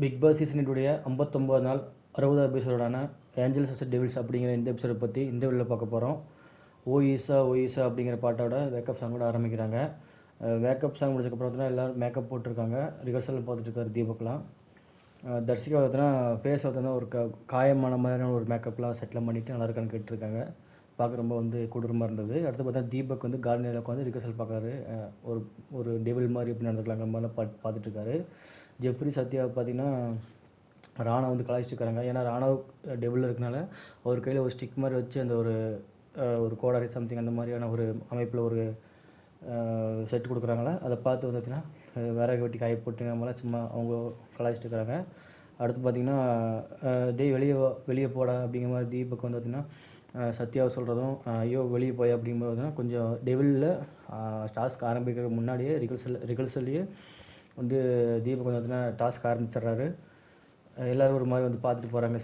Big Boss season 8 59 நாள் 60வது எபிசோடான Angeles vs devil's அப்படிங்கிற இந்த எபிசோடை பற்றி இந்த வீடியோவில் பார்க்க போகிறோம். ஓ ஈசா அப்படிங்கிற பாட்டோட வேக்கப் சாங்கோட ஆரம்பிக்கிறாங்க. வேக்கப் சாங் முடிச்சதுக்கப்புறம் பார்த்தீங்கன்னா எல்லோரும் மேக்கப் போட்டிருக்காங்க. ரிஹர்சல் பார்த்துட்டு இருக்காரு தீபக்லாம். தர்ஷிகா பார்த்தீங்கன்னா ஃபேஸ் பார்த்தீங்கன்னா ஒரு காயமான மாதிரியான ஒரு மேக்கப்லாம் செட்டில் பண்ணிவிட்டு நல்லா இருக்கான்னு கேட்டுருக்காங்க. பார்க்க ரொம்ப கொடூரமாக இருந்தது. அடுத்து பார்த்தா தீபக் கார்டனில் உட்காந்து ரிஹர்சல் பார்க்குறாரு. ஒரு ஒரு டெவில் மாதிரி எப்படி நடந்துக்கலாங்கிற மாதிரிலாம் பார்த்துட்ருக்காரு. ஜெஃப்ரி சத்யா பார்த்தீங்கன்னா ராணா கலாய்ச்சிட்டு இருக்காங்க. ஏன்னா ராணா டெவில் இருக்கனால அவர் கையில் ஒரு ஸ்டிக் மாதிரி வச்சு அந்த ஒரு கோடாரி சம்திங் அந்த மாதிரியான ஒரு அமைப்பில் ஒரு செட் கொடுக்குறாங்களே, அதை பார்த்து பார்த்தீங்கன்னா விறகு வெட்டி காய போட்டுங்கிற மாதிரிலாம் சும்மா அவங்க கலாய்ச்சிட்டு இருக்கிறாங்க. அடுத்து பார்த்திங்கன்னா வெளியே போடா அப்படிங்கிற மாதிரி தீபக் பார்த்திங்கன்னா சத்யாவை சொல்கிறதும் ஐயோ வெளியே போய் அப்படிங்கும்போது கொஞ்சம் டெவிலில் டாஸ்க் ஆரம்பிக்கிறதுக்கு முன்னாடியே ரிகல்சல்லையே தீபக் பார்த்தீங்கன்னா டாஸ்க் ஆரம்பிச்சிடுறாரு. எல்லோரும் ஒரு மாதிரி பார்த்துட்டு போகிறாங்க.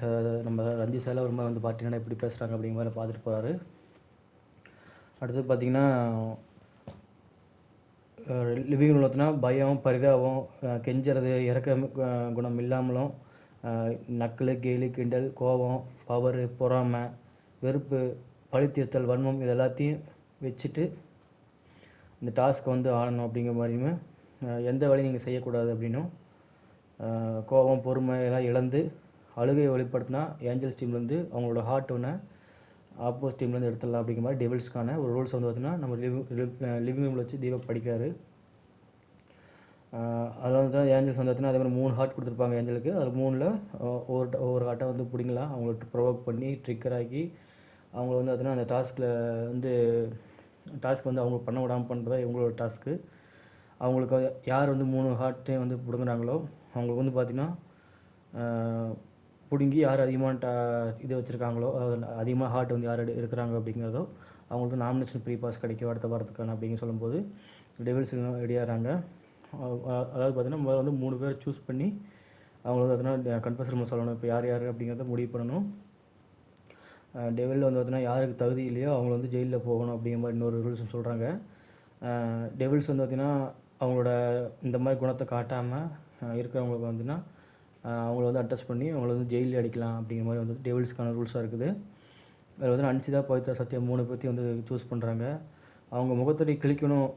நம்ம ரஞ்சித் சார் ஒரு மாதிரி பார்த்தீங்கன்னா எப்படி பேசுகிறாங்க அப்படிங்கிற மாதிரி பார்த்துட்டு போகிறாரு. அடுத்து பார்த்திங்கன்னா லிவிங் ரூமில் பார்த்தீங்கன்னா பயம், பரிதாபம், கெஞ்சுறது, இறக்க குணம் இல்லாமலும், நக்கல், கேலி, கிண்டல், கோபம், பவர், பொறாமை, வெறுப்பு, பழித்தீர்த்தல், வன்மம் இது எல்லாத்தையும் வச்சுட்டு இந்த டாஸ்க்கை ஆடணும் அப்படிங்கிற மாதிரியுமே எந்த வேலையும் நீங்கள் செய்யக்கூடாது அப்படின்னும், கோபம், பொறுமை எல்லாம் இழந்து அழுகையை வெளிப்படுத்தினா ஏஞ்சல்ஸ் டீம்லேருந்து அவங்களோட ஹார்ட் ஆப்போசிட் டீம்லேருந்து எடுத்துடலாம் அப்படிங்கிற மாதிரி டெவில்ஸ்க்கான ஒரு ரூல்ஸ் பார்த்தீங்கன்னா நம்ம லிவிங் ரூமில் வச்சு தீபக் படிக்கிறாரு. அதில் தான் ஏஞ்சல்ஸ் பார்த்தீங்கன்னா அதே மாதிரி 3 ஹார்ட் கொடுத்துருப்பாங்க ஏஞ்சலுக்கு. அதில் 3ல் ஒவ்வொரு ஹார்ட்டை பிடிங்கலாம் அவங்கள ப்ரொவோக் பண்ணி ட்ரிக்கர் ஆக்கி அவங்கள பார்த்தீங்கன்னா அந்த டாஸ்க் அவங்க பண்ண விடாமல் பண்ணுறதா இவங்களோட டாஸ்க்கு. அவங்களுக்கு யார் 3 ஹார்ட்டையும் பிடுங்குறாங்களோ அவங்களுக்கு பார்த்திங்கன்னா பிடுங்கி யார் அதிகமாக இது வச்சுருக்காங்களோ, அதிகமாக ஹார்ட் யார் இருக்கிறாங்க அப்படிங்கிறதோ அவங்களுக்கு நாமினேஷன் ப்ரீ பாஸ் கிடைக்கும் அடுத்த வாரத்துக்கான அப்படின்னு சொல்லும்போது டெவில்ஸ் ரெடியாகிறாங்க. அதாவது பார்த்திங்கன்னா முதல்ல 3 பேர் சூஸ் பண்ணி அவங்களுக்கு பார்த்தீங்கன்னா கன்ஃபர்ஸ் ரூமில் சொல்லணும். இப்போ யார் அப்படிங்கிறத முடிவு பண்ணணும். டெவிலில் பார்த்தீங்கன்னா யாருக்கு தகுதி இல்லையோ அவங்க ஜெயிலில் போகணும் அப்படிங்கிற மாதிரி இன்னொரு ரூல்ஸ் சொல்கிறாங்க. டெவில்ஸ் பார்த்திங்கன்னா அவங்களோட இந்த மாதிரி குணத்தை காட்டாமல் இருக்கிறவங்களுக்கு அவங்கள அட்ஜஸ்ட் பண்ணி அவங்கள ஜெயிலில் அடிக்கலாம் அப்படிங்கிற மாதிரி டெவில்ஸ்க்கான ரூல்ஸாக இருக்குது. அதில் அன்சிதா, பவித்ரா, சத்யா 3 பேர்த்தையும் சூஸ் பண்ணுறாங்க. அவங்க முகத்தடி கிழிக்கணும்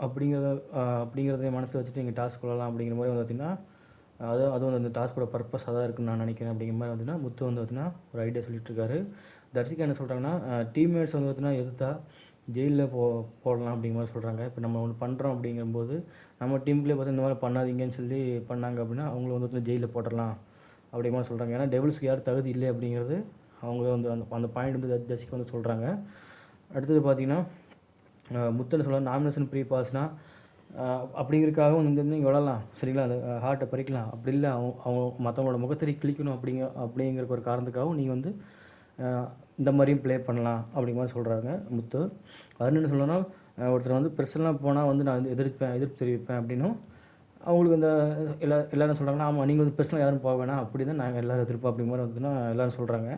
அப்படிங்கிறத மனசில் வச்சுட்டு நீங்கள் டாஸ்க் கொள்ளலாம் அப்படிங்கிற மாதிரி பார்த்திங்கன்னா அதுவும் அந்த டாஸ்கோட பர்பஸ் அதான் இருக்குன்னு நான் நினைக்கிறேன் அப்படிங்கிற மாதிரி முத்து பார்த்திங்கன்னா ஒரு ஐடியா சொல்லிட்டுருக்காரு. தர்ஷிகா என்ன சொல்கிறாங்கன்னா டீம்மேட்ஸ் பார்த்திங்கன்னா எதிர்த்தா ஜெயிலில் போடலாம் அப்படிங்கிற மாதிரி சொல்கிறாங்க. இப்போ நம்ம ஒன்று பண்ணுறோம் அப்படிங்கும்போது நம்ம டீமுக்குள்ளே பார்த்து இந்த மாதிரி பண்ணாதீங்கன்னு சொல்லி பண்ணாங்க அப்படின்னா அவங்கள ஜெயிலில் போட்டுடலாம் அப்படிங்கிற மாதிரி சொல்கிறாங்க. ஏன்னா டெவில்ஸ்க்கு யார் தகுதி இல்லை அப்படிங்கிறது அவங்க அந்த பாயிண்ட் தர்ஷிகா சொல்கிறாங்க. அடுத்தது பார்த்திங்கன்னா முத்தனை சொல்ல நாமினேஷன் ப்ரீ பாஸ்னால் அப்படிங்கிறதுக்காக நீங்கள் விடலாம் சரிங்களா, அந்த ஹார்ட்டை பறிக்கலாம். அப்படி இல்லை அவங்க மற்றவங்களோட முகத்தறி கிழிக்கணும் அப்படிங்கிற ஒரு காரணத்துக்காகவும் நீங்கள் இந்த மாதிரியும் ப்ளே பண்ணலாம் அப்படிங்கிற மாதிரி சொல்கிறாங்க முத்து. அது என்ன சொல்லணும்னா ஒருத்தர் பெருசெல்லாம் போனால் நான் எதிர்ப்பு தெரிவிப்பேன் அப்படின்னும் அவங்களுக்கு எல்லோரும் சொல்கிறாங்கன்னா ஆமாம் நீங்கள் பெருசெல்லாம் யாரும் போக வேணாம் அப்படி தான் நாங்கள் எல்லோரும் எதிர்ப்போம் அப்படிங்கிற மாதிரி எல்லோரும் சொல்கிறாங்க.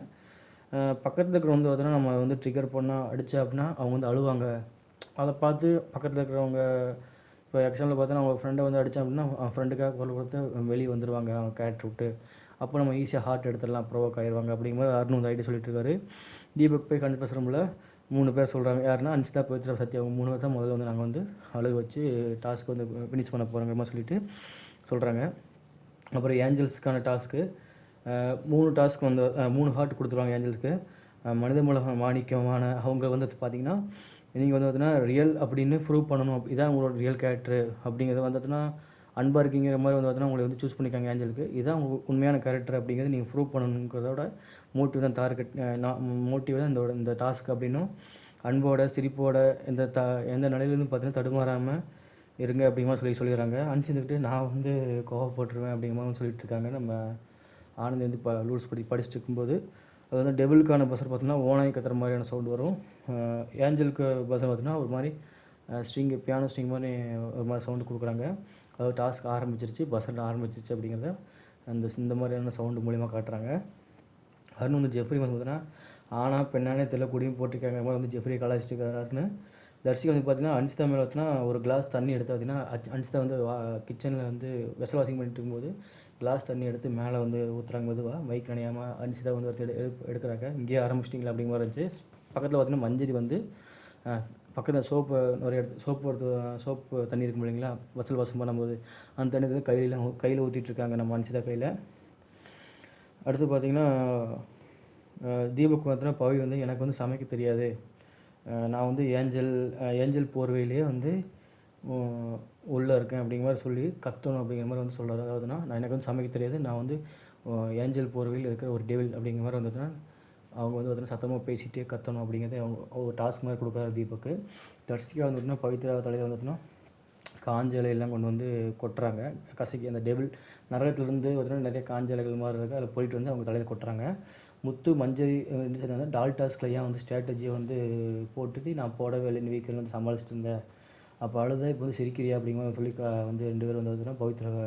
பக்கத்தில் இருக்கிறவங்க பார்த்தீங்கன்னா நம்ம ட்ரிகர் பண்ணால் அடித்தா அப்படின்னா அவங்க அழுவாங்க. அதை பார்த்து பக்கத்தில் இருக்கிறவங்க இப்போ எக்ஸாம்பிள் பார்த்தோன்னா அவங்க ஃப்ரெண்டை அடித்தா அப்படின்னா ஃப்ரெண்டுக்காக குரல் கொடுத்து வெளியே வந்துடுவாங்க அவங்க கேரக்டர் விட்டு. அப்போ நம்ம ஈஸியாக ஹார்ட் எடுத்துடலாம், ப்ரோவோக் ஆயிடுவாங்க அப்படிங்கிற மாதிரி அருண் ஐடியா சொல்லிட்டு இருக்காரு. தீபக் போய் கன்ஃபர்ஸ் ரூமில் 3 பேர் சொல்கிறாங்க. யாருன்னா அன்சிதா, பவித்ரா, சத்யா அவங்க 3 பேர் தான் முதல்ல நாங்கள் அழுக வச்சு டாஸ்க் ஃபினிஷ் பண்ண போகிறோங்கிற மாதிரி சொல்லிட்டு சொல்கிறாங்க. அப்புறம் ஏஞ்சல்ஸுக்கான டாஸ்க்கு 3 டாஸ்க் 3 ஹார்ட் கொடுத்துருவாங்க ஏஞ்சல்ஸுக்கு. மனித மூலக மாணிக்கமான அவங்க பார்த்திங்கன்னா நீங்கள் பார்த்தீங்கன்னா ரியல் அப்படின்னு ப்ரூவ் பண்ணணும், இதான் உங்களோட ரியல் கேரக்டர் அப்படிங்கிறத பார்த்தீங்கன்னா அன்பாக இருக்கீங்கிற மாதிரி பார்த்தீங்கன்னா உங்களை சூஸ் பண்ணிக்காங்க ஏஞ்சலுக்கு. இதுதான் உங்களுக்கு உண்மையான கேரக்டர் அப்படிங்கிறது நீங்கள் ப்ரூவ் பண்ணணுங்கிறதோட மோட்டிவ் தான் மோட்டிவ் தான் இந்த டாஸ்க் அப்படின்னும் அன்போட சிரிப்போட எந்த நிலையிலேருந்து பார்த்தீங்கன்னா தடுமாறாமல் இருங்க அப்படிங்கிற மாதிரி சொல்லிடுறாங்க. அனுப்பிச்சுக்கிட்டு நான் கோவப்பட்டுருவேன் அப்படிங்கிற மாதிரி சொல்லிட்டு இருக்காங்க. நம்ம ஆனந்த் ரூல்ஸ் படிச்சுட்டு இருக்கும்போது அது டெவிலுக்கான பஸ்ஸர் பார்த்தீங்கன்னா ஓனாய் கத்துற மாதிரியான சவுண்ட் வரும். ஏஞ்சலுக்கு பஸ்ஸர் பார்த்தீங்கன்னா ஒரு மாதிரி பியானோ ஸ்ட்ரிங் மாதிரி ஒரு மாதிரி சவுண்டு கொடுக்குறாங்க. அதாவது டாஸ்க் ஆரம்பிச்சிருச்சு, பஸ்ஸர் ஆரம்பிச்சிருச்சு அப்படிங்கிறத இந்த மாதிரியான சவுண்டு மூலிமா காட்டுறாங்க. அருண் ஜெஃப்ரி பார்த்தீங்கன்னா ஆனால் பெண்ணானே தெரியல குடியும் போட்டிருக்காங்க மாதிரி ஜெஃப்ரி கலாய்ச்சிட்டு இருக்காருன்னு. தர்ஷிகா பார்த்தீங்கன்னா அன்சிதா மேலே ஒரு கிளாஸ் தண்ணி எடுத்து பார்த்தீங்கன்னா அன்சிதா கிச்சனில் வெசல் வாஷிங் பண்ணிட்டு இருக்கும்போது கிளாஸ் தண்ணி எடுத்து மேலே வந்து ஊற்றுறாங்க மெதுவாக, மைக் நனையாமல் அன்சிதா வந்து எடுக்கிறாங்க. இங்கேயே ஆரம்பிச்சிட்டிங்களா அப்படிங்கிற மாதிரி இருந்துச்சு. பக்கத்தில் பார்த்தீங்கன்னா மஞ்சரி வந்து பக்கத்தில் சோப்பு நிறைய எடுத்து சோப்பு தண்ணி இருக்கும் இல்லைங்களா, வசல் வாசம் பண்ணும்போது அந்த தண்ணி வந்து கையில் ஊற்றிட்டுருக்காங்க நம்ம அன்சிதா கையில். அடுத்து பார்த்தீங்கன்னா தீபக் பார்த்தீங்கன்னா பவி வந்து எனக்கு வந்து சமைக்க தெரியாது, நான் வந்து ஏஞ்சல் போர்வையிலேயே வந்து உள்ளே இருக்கேன் அப்படிங்கிற மாதிரி சொல்லி கத்தணும் அப்படிங்கிற மாதிரி வந்து சொல்கிறாரு. அதாவதுன்னா நான் எனக்கு வந்து சமைக்க தெரியாது, நான் வந்து ஏஞ்சல் போர்வையில் இருக்கிற ஒரு டெவில் அப்படிங்கிற மாதிரி வந்துட்டுனா அவங்க வந்து பார்த்தீங்கன்னா சத்தமாக பேசிகிட்டே கத்தணும் அப்படிங்கிறத அவங்க ஒரு டாஸ்க் மாதிரி கொடுக்குறாரு தீபக்கு. தர்ஷிகா வந்துட்டுனா பவித்ரா தலையில் வந்துட்டுனா காஞ்ச இலையெல்லாம் கொண்டு வந்து கொட்டுறாங்க. கசக்கி அந்த டெவில் நரகத்துலேருந்து பார்த்தீங்கன்னா நிறைய காஞ்ச இலைகள் மாதிரி இருக்குது, அதில் போயிட்டு வந்து அவங்க தலையில் கொட்டுறாங்க. முத்து மஞ்சள் வந்து டால்டாஸ்கில் ஏன் வந்து ஸ்ட்ராட்டஜியை வந்து போட்டுட்டு நான் போடவே இல்லை, வீக்கில் வந்து சமாளிச்சுட்டு இருந்தேன், அப்போ அழுத இப்போ வந்து சிரிக்கிறியா அப்படிங்கிற சொல்லி வந்து 2 பேரும் வந்து பார்த்தீங்கன்னா பவித்ராவை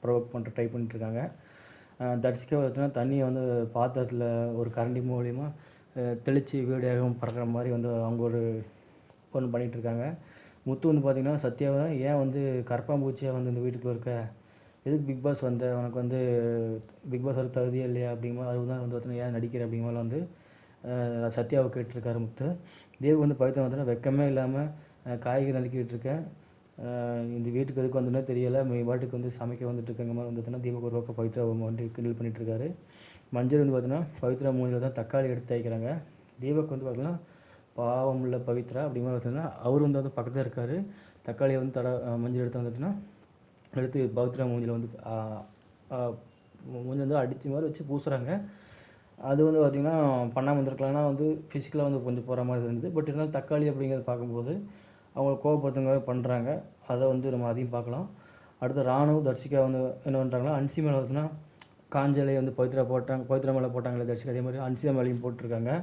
ப்ரொவோக் பண்ணுற ட்ரை பண்ணிட்டுருக்காங்க. தர்ஷிகா பார்த்தீங்கன்னா தண்ணியை வந்து பாத்திரத்தில் ஒரு கரண்டி மூலிமா தெளித்து வீடாகவும் பறக்கிற மாதிரி வந்து அவங்க ஒன்று பண்ணிகிட்ருக்காங்க. முத்து வந்து பார்த்திங்கன்னா சத்யாவை ஏன் வந்து கரப்பாம்பூச்சியாக வந்து இந்த வீட்டுக்குள்ளே இருக்க, எதுக்கு பிக் பாஸ் வந்த, உனக்கு வந்து பிக் பாஸ் வர தகுதியே இல்லையா அப்படிங்கிற அது தான் வந்து பார்த்தீங்கன்னா ஏன் நடிக்கிற அப்படிங்கிற வந்து சத்யாவை கேட்டிருக்காரு முத்து. தேவ் வந்து பவித்ரா பார்த்தீங்கன்னா வெக்கமே இல்லாமல் காய்கறி நறுக்கிட்டு இருக்கேன், இந்த வீட்டுக்கு எதுக்கு வந்தோன்னே தெரியலை, பாட்டுக்கு வந்து சமைக்க வந்துட்டு இருக்காங்க மாதிரி வந்துட்டுனா தீபக் ஒரு பக்கம் பவித்ரா வந்து கிண்டல் பண்ணிட்டு இருக்காரு. மஞ்சள் வந்து பார்த்தீங்கன்னா பவித்ரா மூஞ்சில் தான் தக்காளி எடுத்து தைக்கிறாங்க. தீபக் வந்து பார்த்தீங்கன்னா பாவம் இல்லை பவித்ரா அப்படிங்கிற பார்த்தீங்கன்னா அவர் வந்து பக்கத்தில் இருக்கார். தக்காளியை வந்து மஞ்சள் எடுத்து வந்துட்டுனா எடுத்து பவித்ரா மூஞ்சில் வந்து மூஞ்சி வந்து அடித்த மாதிரி வச்சு பூசுகிறாங்க. அது வந்து பார்த்திங்கன்னா பண்ணாமல் இருந்திருக்கலாம்னா வந்து ஃபிசிக்கலாக வந்து கொஞ்சம் போகிற மாதிரி இருந்தது. பட் இருந்தாலும் தக்காளி அப்படிங்கிறத பார்க்கும்போது அவங்க கோவப்படுத்துங்க பண்ணுறாங்க, அதை வந்து நம்ம அதையும் பார்க்கலாம். அடுத்து ராணுவ தர்ஷிகா வந்து என்ன பண்ணுறாங்கன்னா அன்சி மேலே பார்த்தீங்கன்னா காஞ்சலை வந்து பவித்ரா மேலே போட்டாங்களே தர்ஷிகா, அதே மாதிரி அன்சிதா மேலேயும் போட்டிருக்காங்க.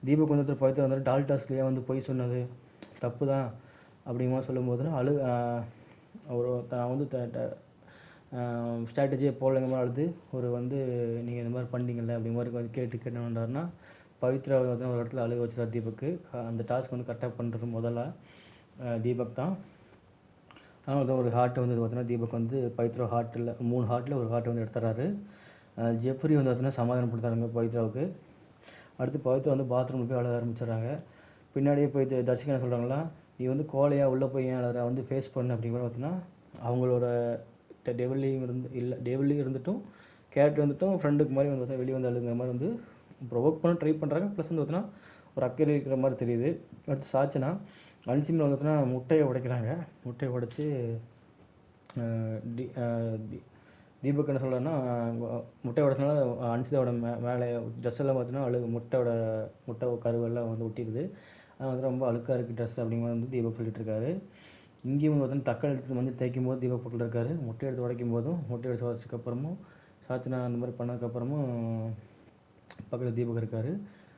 தீபக் வந்து பவித்ரா வந்து டால்டாஸ்லேயே வந்து பொய் சொன்னது தப்பு தான் அப்படிங்கிற சொல்லும்போது அவர் நான் வந்து ஸ்ட்ராட்டஜியை போடலைங்க மாதிரி அழுது ஒரு வந்து நீங்கள் இந்த மாதிரி பண்ணிட்டீங்கல்ல அப்படிங்கிற மாதிரி வந்து கேட்டு என்ன பண்ணுறாருன்னா பவித்ரா வந்து ஒரு இடத்துல அழுக வச்சுருவார் தீபக்கு. அந்த டாஸ்க் வந்து கரெக்டாக பண்ணுறது முதல்ல தீபக் தான். ஆனால் ஒரு ஹார்ட்டை வந்து பார்த்தீங்கன்னா தீபக் வந்து பவித்ரா ஹார்ட்டில் 3 ஹார்ட்டில் ஒரு ஹார்ட்டை வந்து எடுத்துறாரு. ஜெஃப்ரி வந்து பார்த்தீங்கன்னா சமாதானப்படுத்துறாங்க பவித்ராவுக்கு. அடுத்து பவித்ரா வந்து பாத்ரூமில் போய் அழக ஆரம்பிச்சிடுறாங்க. பின்னாடியே போய் தர்ஷிகா என்ன சொல்கிறாங்களா, நீ வந்து கோலையாக உள்ளே போய் அழகா வந்து ஃபேஸ் பண்ணு அப்படிங்கிற பார்த்தீங்கன்னா அவங்களோட டெவிலையும் இருந்துட்டும் கேரக்டர் வந்துட்டும் ஃப்ரெண்டுக்கு மாதிரி வந்து பார்த்தா வெளியே வந்து அழுகிற மாதிரி வந்து ப்ரொவோக் பண்ண ட்ரை பண்ணுறாங்க. ப்ளஸ் வந்து பார்த்தீங்கன்னா ஒரு அக்கறை இருக்கிற மாதிரி தெரியுது. அடுத்து சாட்சினா அன்சிமில் வந்து பார்த்தீங்கன்னா முட்டையை உடைக்கிறாங்க. முட்டையை உடைச்சி தீபக் என்ன சொல்கிறாருன்னா முட்டை உடைச்சனால அன்சிதாவோட மேலே ட்ரெஸ் எல்லாம் பார்த்தீங்கன்னா முட்டை கருவெல்லாம் வந்து ஒட்டிடுது, அது வந்து ரொம்ப அழுக்காக இருக்குது ட்ரெஸ் அப்படிங்கிற வந்து தீபக் சொல்லிட்டு இருக்காரு. இங்கேயும் பார்த்தீங்கன்னா தக்காளி எடுத்து வந்து தேய்க்கும் போது தீபக் போட்டில் இருக்காரு. முட்டை எடுத்து உடைக்கும் போதும் முட்டை எடுத்து உடச்சதுக்கப்புறமும் சாட்சினா அந்த மாதிரி பண்ணதுக்கப்புறமும் பக்கத்தில் தீபக் இருக்கார்.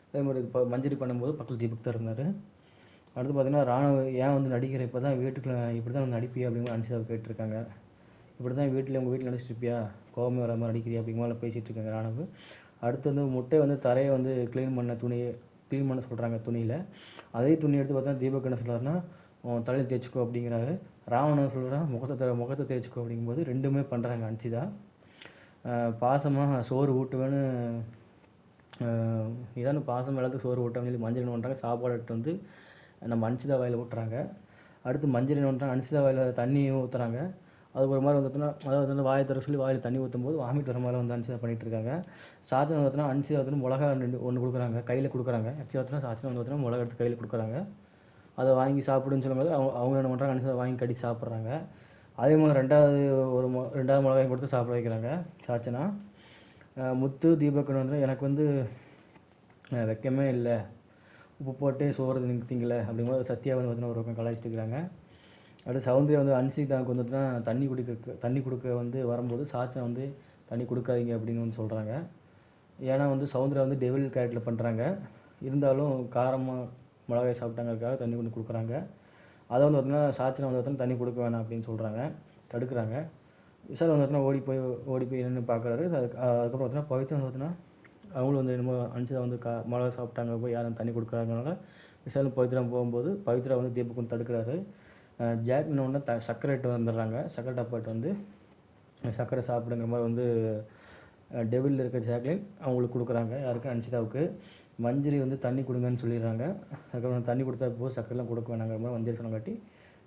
அதே மாதிரி இப்போ மஞ்சரி பண்ணும்போது பக்கத்தில் தீபக் தான் இருந்தார். அடுத்து பார்த்தீங்கன்னா ராணுவ ஏன் வந்து நடிக்கிற இப்போ தான் வீட்டுக்குள்ள இப்படி தான் வந்து நடிப்பியா அப்படிங்கிற அன்சிதாவை கேட்டிருக்காங்க. இப்படி தான் உங்கள் வீட்டில் நடிச்சிருப்பியா, கோவமே வர மாதிரி நடிக்கிறியா அப்படிங்கிற மாதிரி பேசிகிட்டு இருக்காங்க ராணுவ. அடுத்து வந்து முட்டை வந்து தரையை வந்து க்ளீன் பண்ண சொல்கிறாங்க துணியில். அதே துணி எடுத்து பார்த்தா தீபக் என்ன சொல்கிறாருன்னா தலையில் தேய்ச்சிக்கோ அப்படிங்கிறாரு. ராவணன் சொல்கிறான் முகத்தை தேய்ச்சிக்கோ அப்படிங்கும்போது ரெண்டுமே பண்ணுறாங்க அன்சிதா. பாசமாக சோறு ஊட்டுவேன்னு இதான பாசம் எல்லாத்துக்கும் சோறு ஊட்டான்னு சொல்லி மஞ்சள் என்ன பண்ணுறாங்க, சாப்பாடு எடுத்து வந்து நம்ம அன்சிதா வாயில் ஊட்டுறாங்க. அடுத்து மஞ்சள் என்ன பண்ணுறாங்க, அன்சிதா வாயில் தண்ணியும் ஊற்றுறாங்க. அது ஒரு மாதிரி வந்துட்டுனா அதாவது வந்து வாயை தர சொல்லி வாயில் தண்ணி ஊற்றும் போது வாமிட் வர மாதிரி வந்து அன்சிதா பண்ணிகிட்டு இருக்காங்க. சாச்சனை பார்த்தோன்னா அன்சிதா வந்து மிளகா ஒன்று கொடுக்குறாங்க, கையில் கொடுக்குறாங்க. ஆக்சுவலாக பார்த்தோன்னா சாச்சனை வந்து பார்த்தோன்னா மிளகா எடுத்து கையில் கொடுக்குறாங்க. அதை வாங்கி சாப்பிடுன்னு சொல்லும்போது அவங்க என்ன பண்ணுறாங்க, அன்சிதா வாங்கி கடி சாப்பிட்றாங்க. அதே மாதிரி ரெண்டாவது மிளகாயும் கொடுத்து சாப்பிட வைக்கிறாங்க சாச்சனா. முத்து தீபக் வந்து எனக்கு வந்து வெக்கமே இல்லை, உப்பு போட்டு சோறு திங்கலை அப்படிங்கும்போது சத்யா வந்து பார்த்தீங்கன்னா ஒரு பக்கம் கலாய்ச்சிட்டு இருக்கிறாங்க. அடுத்து சௌந்தர்யா வந்து அன்சிதாவுக்கு வந்துட்டுனா தண்ணி கொடுக்க வந்து வரும்போது சாச்சனை வந்து தண்ணி கொடுக்காதீங்க அப்படின்னு வந்து சொல்கிறாங்க. ஏன்னா வந்து சௌந்தர்யா வந்து டெவில் கேரக்டரில் பண்ணுறாங்க, இருந்தாலும் காரமாக மிளகாய் சாப்பிட்டாங்கிறதுக்காக தண்ணி கொண்டு கொடுக்குறாங்க. அதை வந்து பார்த்தீங்கன்னா சாச்சனை வந்து பார்த்தீங்கன்னா தண்ணி கொடுக்க வேணாம் அப்படின்னு சொல்கிறாங்க, தடுக்கிறாங்க. விஷால் வந்து பார்த்தீங்கன்னா ஓடி போய் என்னென்னு பார்க்குறாரு. அதுக்கப்புறம் பார்த்தீங்கன்னா பவித்ரா வந்து பார்த்தீங்கன்னா அவங்களும் வந்து என்னமோ அன்சிதா வந்து மிளகா சாப்பிட்டாங்க போய் யாரும் தண்ணி கொடுக்குறாங்கனால விஷாலும் பவித்ரா போகும்போது பவித்ரா வந்து தீபக் வந்து தடுக்கிறாரு. ஜாக் இன்னொன்று சக்கரை இட்டு வந்துடுறாங்க. சக்கரை டப்பாட்டு வந்து சர்க்கரை சாப்பிடுங்கிற மாதிரி வந்து டெவிலில் இருக்க ஜாக்லின் அவங்களுக்கு கொடுக்குறாங்க. யாருக்கு? அன்ஷிதாவுக்கு. மஞ்சரி வந்து தண்ணி கொடுங்கன்னு சொல்லிடுறாங்க. அதுக்கப்புறம் தண்ணி கொடுத்தா போது சர்க்கரைலாம் கொடுக்க வேணாங்கிற மாதிரி மஞ்சரி சொன்னங்காட்டி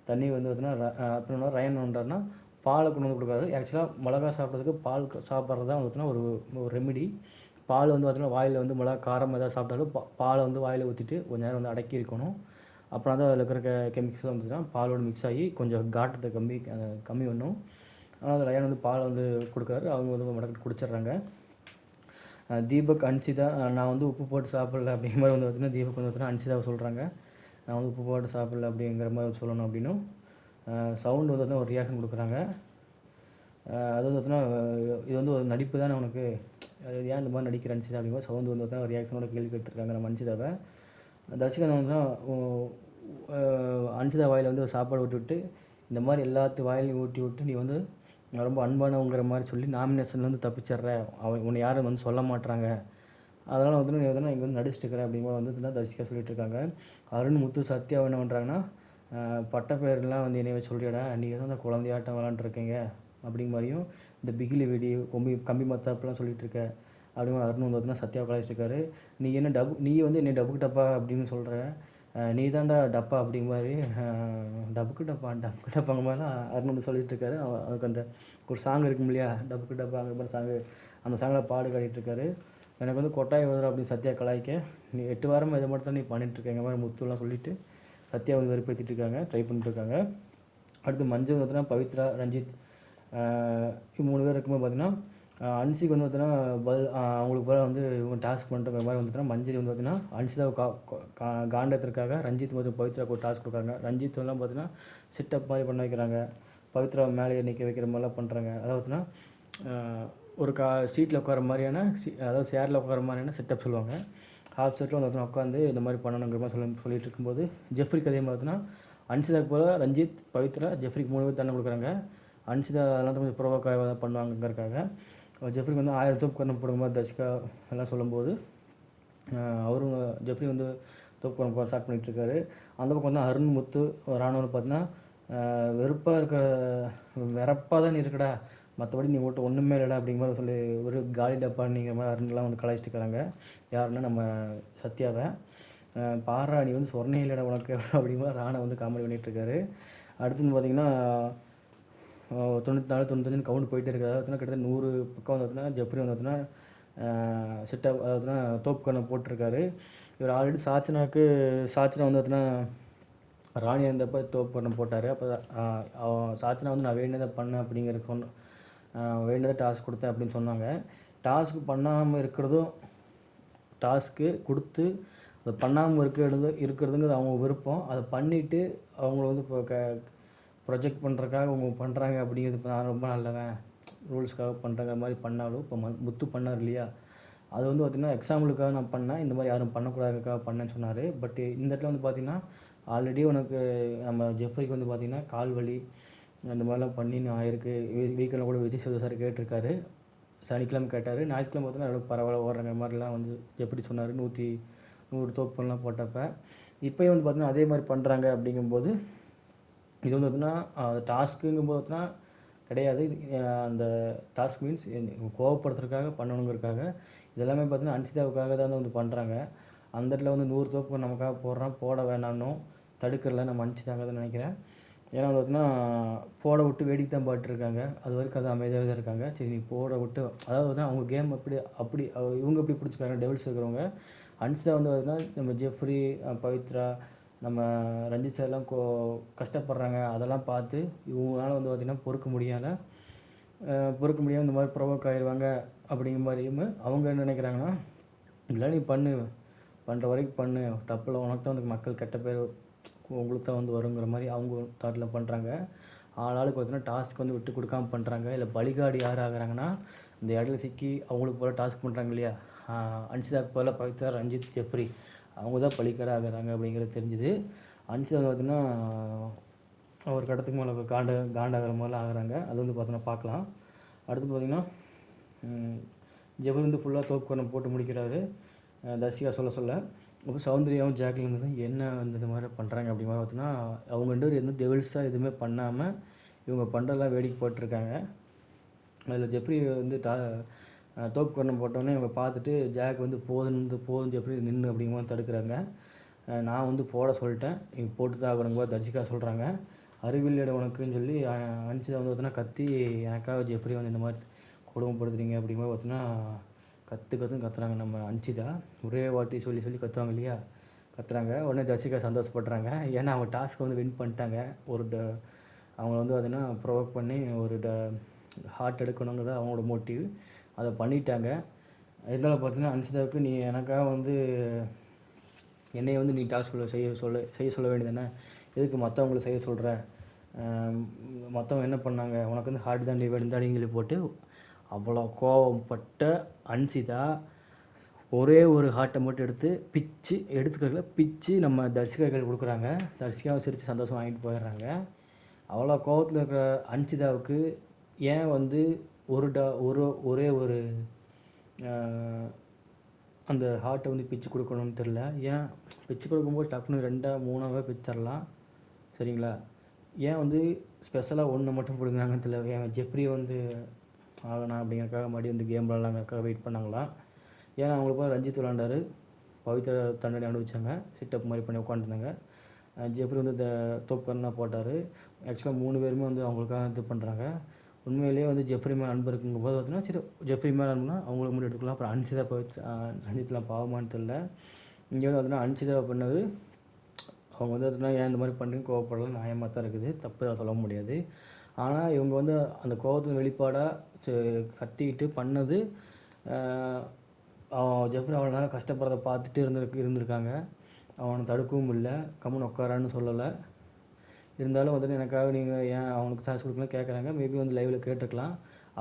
தண்ணி வந்து பார்த்தீங்கன்னா அப்புறம் ரயன் பண்ணுறாருன்னா பாலை கொண்டு வந்து கொடுக்குறாரு. ஆக்சுவலாக மிளகா சாப்பிட்றதுக்கு பால் சாப்பிட்றது தான் பார்த்தீங்கன்னா ஒரு ரெமிடி. பால் வந்து பார்த்தீங்கன்னா வாயில் வந்து மிளகா காரம் ஏதாவது சாப்பிட்டாலும் பாலை வந்து வாயில் ஊற்றிட்டு கொஞ்சம் நேரம் வந்து அடக்கி இருக்கணும். அப்புறம் தான் அதில் இருக்கிற கெமிக்கல்ஸ் வந்துச்சுன்னா பாலோடு மிக்ஸ் ஆகி கொஞ்சம் காட்டத்தை கம்மி பண்ணும். ஆனால் அது ரயான் வந்து பால் வந்து கொடுக்குறாரு. அவங்க வந்து மடக்கிட்டு குடிச்சிடுறாங்க. தீபக் அன்ஷிதா நான் வந்து உப்பு போட்டு சாப்பிடல அப்படிங்கிற மாதிரி வந்து பார்த்தீங்கன்னா தீபக் வந்து பார்த்தீங்கன்னா அன்ஷிதாவை சொல்கிறாங்க. நான் வந்து உப்பு போட்டு சாப்பிடல அப்படிங்கிற மாதிரி சொல்லணும் அப்படின்னும் சவுண்டு வந்து பார்த்தீங்கன்னா ஒரு ரியாக்ஷன் கொடுக்குறாங்க. அது வந்து பார்த்தீங்கன்னா இது வந்து ஒரு நடிப்பு தானே உனக்கு, ஏன் இந்த மாதிரி நடிக்கிற அன்ஷிதா அப்படிங்கிற சவுண்டு வந்து பார்த்தீங்கன்னா ஒரு ரியாக்ஷனோட கேள்வி கேட்டுருக்காங்க நம்ம அன்ஷிதாவை. தர்ஷிகா வந்து அன்ஷிதா வாயில் வந்து ஒரு சாப்பாடு விட்டு இந்த மாதிரி எல்லாத்து வாயிலையும் ஊட்டி விட்டு நீ வந்து ரொம்ப அன்பானவங்கிற மாதிரி சொல்லி நாமினேஷன்லேருந்து தப்பிச்சிட்ற, உன்னை யாரும் வந்து சொல்ல மாட்டாங்க, அதனால் வந்து நீ வந்து இங்கே வந்து நடிச்சிட்டு இருக்கிற அப்படிங்கிற வந்து தான் தர்ஷிகா சொல்லிட்டு இருக்காங்க. அருண், முத்து, சத்யா என்ன பண்ணுறாங்கன்னா பட்ட பேர்லாம் வந்து என்னைய சொல்லிடா, நீங்கள் தான் அந்த குழந்தையாட்டம் விளாண்டுருக்கீங்க அப்படிங்கிற மாதிரியும் இந்த பிகிலி வெடி கம்பி மத்தாப்பெல்லாம் சொல்லிட்டு இருக்க அப்படிங்கிற அருண் வந்து பார்த்தீங்கன்னா சத்யாவை கலாய்ச்சிருக்காரு. நீ வந்து என்னை டப்புக்கு டப்பா அப்படின்னு சொல்கிற, நீ தாண்டா டப்பா அப்படிங்கிற மாதிரி டப்புக்கு டப்பாங்க மாதிரிலாம் அருண் வந்து சொல்லிட்டு இருக்காரு. அதுக்கு அந்த ஒரு சாங் இருக்கும் இல்லையா, டப்புக்கு டப்பாங்கிற மாதிரி சாங்கு, அந்த சாங்கில் பாடு காட்டிகிட்டு இருக்காரு. எனக்கு வந்து கொட்டாய் வரும் அப்படின்னு சத்யா கலாய்க்க, நீ 8 வாரமாக இதை மட்டும் தான் நீ பண்ணிட்டுருக்கேங்க மாதிரி முத்துலாம் சொல்லிட்டு சத்யா வந்து வெறுப்பேற்றிட்டு இருக்காங்க, ட்ரை பண்ணிட்டுருக்காங்க. அடுத்து மஞ்சள் பார்த்தீங்கன்னா பவித்ரா, ரஞ்சித் 3 பேர் இருக்கும்போது பார்த்தீங்கன்னா அன்சிக்கு வந்து பார்த்தீங்கன்னா அவங்களுக்கு போல வந்து இவங்க டாஸ்க் பண்ணுற மாதிரி வந்துட்டுனா மஞ்சள் வந்து பார்த்தீங்கன்னா அன்சிதாவை காண்டத்திற்காக ரஞ்சித் வந்து பவித்ராவுக்கு ஒரு டாஸ்க் கொடுக்குறாங்க. ரஞ்சித் எல்லாம் பார்த்தீங்கன்னா சிட்டப் மாதிரி பண்ண வைக்கிறாங்க, பவித்ரா மேலே நிற்க வைக்கிற மாதிரிலாம் பண்ணுறாங்க. அதாவது பார்த்தீங்கன்னா ஒரு சீட்டில் உட்கார மாதிரியான அதாவது சேரில் உட்கார மாதிரியான செட்டப் சொல்லுவாங்க. ஹாஃப் செட்டில் வந்து உட்காந்து இந்த மாதிரி பண்ணணுங்கிற மாதிரி சொல்லிட்டு இருக்கும்போது ஜெஃப்ரிக்கு அதே மாதிரி பார்த்தீங்கன்னா அன்சிதாவுக்கு போல் ரஞ்சித், பவித்ரா, ஜெஃப்ரிக்கு 3 பேர் தண்ணி கொடுக்குறாங்க. அன்ஷிதா அதெல்லாம் கொஞ்சம் ப்ரோவோக்காக தான் பண்ணுவாங்கிறதுக்காக ஜெஃப்ரிக்கு வந்து 1000 தோப்பு கண்ணு போடுற மாதிரி தர்ஷிகா எல்லாம் சொல்லும்போது அவரும் ஜெஃப்ரி வந்து தோப்பு கண்ணு ஸ்டார்ட் பண்ணிகிட்டு இருக்காரு. அந்த பக்கம் வந்து அருண், முத்து, ராணுவன்னு பார்த்தீங்கன்னா வெறப்பாக தான் இருக்கடா, மற்றபடி நீ ஓட்டு ஒன்றுமே இல்லைடா அப்படிங்கிற மாதிரி சொல்லி ஒரு காலி டப்பான்னிங்கிற மாதிரி அருண்லாம் வந்து கலாய்ச்சிட்டு இருக்காங்க. யாருன்னா நம்ம சத்யாவை. பாரா நீ வந்து சொன்னே இல்லைடா உனக்கு அப்படிங்கிற மாதிரி ராணா வந்து காமெடி பண்ணிகிட்டு இருக்காரு. அடுத்துன்னு பார்த்தீங்கன்னா 94 95 கவுண்ட் போயிட்டே இருக்காது. அதாவது கிட்டத்தட்ட 100 பக்கம் வந்து பார்த்தீங்கன்னா ஜெஃப்ரி வந்து பார்த்தீங்கன்னா செட்டப் அதாவதுனா தோப்பு கண்ணை போட்டிருக்காரு. இவர் ஆல்ரெடி சாச்சனா வந்து பார்த்தீங்கன்னா ராணி இருந்தப்போ தோப்பு கண்ணை போட்டார். அப்போ சாச்சனா வந்து நான் வேண்டியதை பண்ணேன் அப்படிங்கிற வேண்டியதை டாஸ்க் கொடுத்தேன் அப்படின்னு சொன்னாங்க. டாஸ்க் பண்ணாமல் இருக்கிறதும் டாஸ்க்கு கொடுத்து அதை பண்ணாமல் இருக்கிறதுங்கிறது அவங்க விருப்பம். அதை பண்ணிவிட்டு அவங்கள வந்து இப்போ ப்ரொஜெக்ட் பண்ணுறதுக்காக அவங்க பண்ணுறாங்க அப்படிங்கிறது இப்போ நான் ரொம்ப நல்லவன் ரூல்ஸ்க்காக பண்ணுறாங்க மாதிரி பண்ணாலும் இப்போ முத்து பண்ணார் இல்லையா, அது வந்து பார்த்திங்கன்னா எக்ஸாம்பிளுக்காக நான் பண்ணேன், இந்த மாதிரி யாரும் பண்ணக்கூடாதுக்காக பண்ணேன்னு சொன்னார். பட் இந்த இடத்துல வந்து பார்த்திங்கன்னா ஆல்ரெடி உனக்கு நம்ம ஜெஃப்ரிக்கு வந்து பார்த்திங்கன்னா கால் வலி அந்த மாதிரிலாம் பண்ணி நான் ஆயிருக்கு. வீக்கெண்டில் கூட விஜய் சேது சார் கேட்டிருக்காரு, சனிக்கிழமை கேட்டார், ஞாயிற்றுக்கிழமை பார்த்தீங்கன்னா எவ்வளோ பரவாயில்ல ஓடுறாங்க மாதிரிலாம் வந்து எப்படி சொன்னார் 100 தோப்புலாம் போட்டப்போ. இப்போயும் வந்து பார்த்திங்கன்னா அதே மாதிரி பண்ணுறாங்க. அப்படிங்கும்போது இது வந்து பார்த்தீங்கன்னா டாஸ்க்குங்கும்போது பார்த்தீங்கன்னா கிடையாது, அந்த டாஸ்க் மீன்ஸ் கோவப்படுத்துறதுக்காக பண்ணணுங்கிறதுக்காக இதெல்லாமே பார்த்தீங்கன்னா அன்ஷிதாவுக்காக தான் வந்து பண்ணுறாங்க. அந்த இடத்துல வந்து 100 தோப்பு நமக்காக போட வேணாம்னும் தடுக்கிறல நம்ம அன்ஷிதாங்க தான் நினைக்கிறேன். ஏன்னா வந்து பார்த்தீங்கன்னா போட விட்டு வேடிக்கை தான் பாட்டுருக்காங்க, அது வரைக்கும் அது அமைதியாக தான் இருக்காங்க. சரி நீ போட விட்டு அதாவது அவங்க கேம் அப்படி இவங்க எப்படி பிடிச்சிருக்காங்க டெவில்ஸ் இருக்கிறவங்க. அன்ஷிதா வந்து பார்த்தீங்கன்னா நம்ம ஜெஃப்ரி, பவித்ரா, நம்ம ரஞ்சித் சார்லாம் கஷ்டப்படுறாங்க, அதெல்லாம் பார்த்து இவங்களால வந்து பார்த்திங்கன்னா பொறுக்க முடியாமல் இந்த மாதிரி ப்ரொவோக் ஆகிடுவாங்க அப்படிங்கிற மாதிரியும் அவங்க என்ன நினைக்கிறாங்கன்னா, இல்லை நீ பண்ணுற வரைக்கும் பண்ணு, தப்பில் உனக்கு தான் வந்து மக்கள் கெட்ட பேர் உங்களுக்கு தான் வந்து வருங்கிற மாதிரி அவங்க தாட்டில் பண்ணுறாங்க. ஆளாளுக்கு பார்த்தீங்கன்னா டாஸ்க் வந்து விட்டு கொடுக்காமல் பண்ணுறாங்க. இல்லை பலிகாடு யார் ஆகிறாங்கன்னா இந்த இடத்துல சிக்கி அவங்களுக்கு போல் டாஸ்க் பண்ணுறாங்க இல்லையா, அன்ஷிதாக்கு போல் பவித்ரா, ரஞ்சித், ஜெஃப்ரி அவங்க தான் பலிக்காட ஆகிறாங்க அப்படிங்கிறது தெரிஞ்சுது. அன்ஷிதா பார்த்திங்கன்னா ஒரு கட்டத்துக்கு மேலே காண்டாகிற மாதிரிலாம் ஆகிறாங்க. அது வந்து பார்த்தோன்னா பார்க்கலாம். அடுத்து பார்த்திங்கன்னா ஜெஃப்ரி வந்து ஃபுல்லாக தோப்பு போட்டு முடிக்கிறாரு தர்ஷிகா சொல்ல. அப்போ சௌந்தர்யாவும் ஜாக்லின் வந்து என்ன வந்து இந்த மாதிரி பண்ணுறாங்க அப்படிங்கிற பார்த்தீங்கன்னா அவங்க 2 பேரும் எதுவும் டெவில்ஸாக எதுவுமே பண்ணாமல் இவங்க பண்ணுறதெல்லாம் வேடிக்கை போட்டிருக்காங்க. அதில் ஜெஃப்ரி வந்து தோப்பு கரணம் போட்டோன்னே இவங்க பார்த்துட்டு ஜாக் வந்து போதும் ஜெஃப்ரி நின்று அப்படிங்கிற மாதிரி தடுக்கிறாங்க. நான் வந்து போட சொல்லிட்டேன், இவங்க போட்டு தான் ஆகணுங்க தர்ஷிகா சொல்கிறாங்க. அறிவியல் உனக்குன்னு சொல்லி அனுச்சிதா வந்து பார்த்தீங்கன்னா கத்தி எனக்காக ஜெஃப்ரி வந்து இந்த மாதிரி கொடுமைப்படுத்துறீங்க அப்படிங்கிற பார்த்தீங்கன்னா கத்துறாங்க. நம்ம அனுச்சிதா ஒரே வாட்டி சொல்லி கத்துவாங்க இல்லையா, கத்துறாங்க. உடனே தர்ஷிகா சந்தோஷப்படுறாங்க. ஏன்னா அவங்க டாஸ்க் வந்து வின் பண்ணிட்டாங்க. அவங்க வந்து அதனா ப்ரொவோக் பண்ணி ஒரு ஹார்ட் எடுக்கணுங்கிறது அவங்களோட மோட்டிவ், அதை பண்ணிட்டாங்க. இருந்தாலும் பார்த்தீங்கன்னா அனுச்சிதாவுக்கு நீ எனக்காக வந்து என்னையை வந்து நீ டாஸ்க் செய்ய சொல்ல வேண்டியதானே, எதுக்கு மற்றவங்கள செய்ய சொல்கிற, மற்றவங்க என்ன பண்ணாங்க, உனக்கு வந்து ஹார்ட் தான் வேணுந்தாடின்னு சொல்லி போட்டு அவ்வளோ கோவப்பட்ட அன்சிதா ஒரே ஒரு ஹார்ட்டை மட்டும் பிச்சு நம்ம தர்ஷிகா கையில் கொடுக்குறாங்க. தர்ஷிகாவை சிரித்து சந்தோஷம் வாங்கிட்டு போயிடுறாங்க. அவ்வளோ கோவத்தில் இருக்கிற அன்சிதாவுக்கு ஏன் வந்து ஒரே ஒரு அந்த ஹார்ட்டை வந்து பிச்சு கொடுக்கணும்னு தெரில. ஏன் பிச்சு கொடுக்கும்போது டக்குன்னு 2 3 பிச்சு தரலாம் சரிங்களா, ஏன் வந்து ஸ்பெஷலாக ஒன்று மட்டும் பிடுங்காங்கன்னு தெரியல. ஏன் ஜெஃப்ரி வந்து ஆகணும் அப்படிங்கிறக்காக மறுபடியும் வந்து கேம் விளாட்லாங்கிறக்காக வெயிட் பண்ணாங்களா, ஏன்னா அவங்களுக்கு ரஞ்சித் விளாண்டாரு, பவித்ரா தண்டனை அனுபவிச்சாங்க, சிட்டப் மாதிரி பண்ணி உட்காந்துருந்தாங்க. ஜெஃப்ரி வந்து தோப்புக்கரணாக போட்டார். ஆக்சுவலாக 3 பேருமே வந்து அவங்களுக்காக இது பண்ணுறாங்க. உண்மையிலேயே வந்து ஜெஃப்ரி மேலே அன்பு இருக்குங்கும் போது பார்த்தீங்கன்னா சரி ஜெஃப்ரி மேலே அன்புனா அவங்களுக்கு மட்டும் எடுத்துக்கலாம். அப்புறம் அன்சிதா ரஞ்சித்லாம் பாவமானு தெரில. இங்கே வந்து பார்த்தீங்கன்னா அன்சிதா பண்ணது அவங்க வந்து பார்த்தீங்கன்னா ஏன் இந்த மாதிரி பண்ணுறீங்க கோவப்படலாம், நியாயமாக தான் இருக்குது, தப்பு சொல்ல முடியாது. ஆனால் இவங்க வந்து அந்த கோவத்தின் வெளிப்பாடாக கத்திக்கிட்டு பண்ணது ஜெஃப்ரி அவ்வளோ நேரம் கஷ்டப்படுறத பார்த்துட்டு இருந்திருக்காங்க. அவனை தடுக்கவும் இல்லை, கம்முன்னு உட்காரான்னு சொல்லலை. இருந்தாலும் வந்துட்டு எனக்காக நீங்கள் ஏன் அவனுக்கு சான்ஸ் கொடுக்கலாம் கேட்குறாங்க. மேபி வந்து லைவில் கேட்டிருக்கலாம்.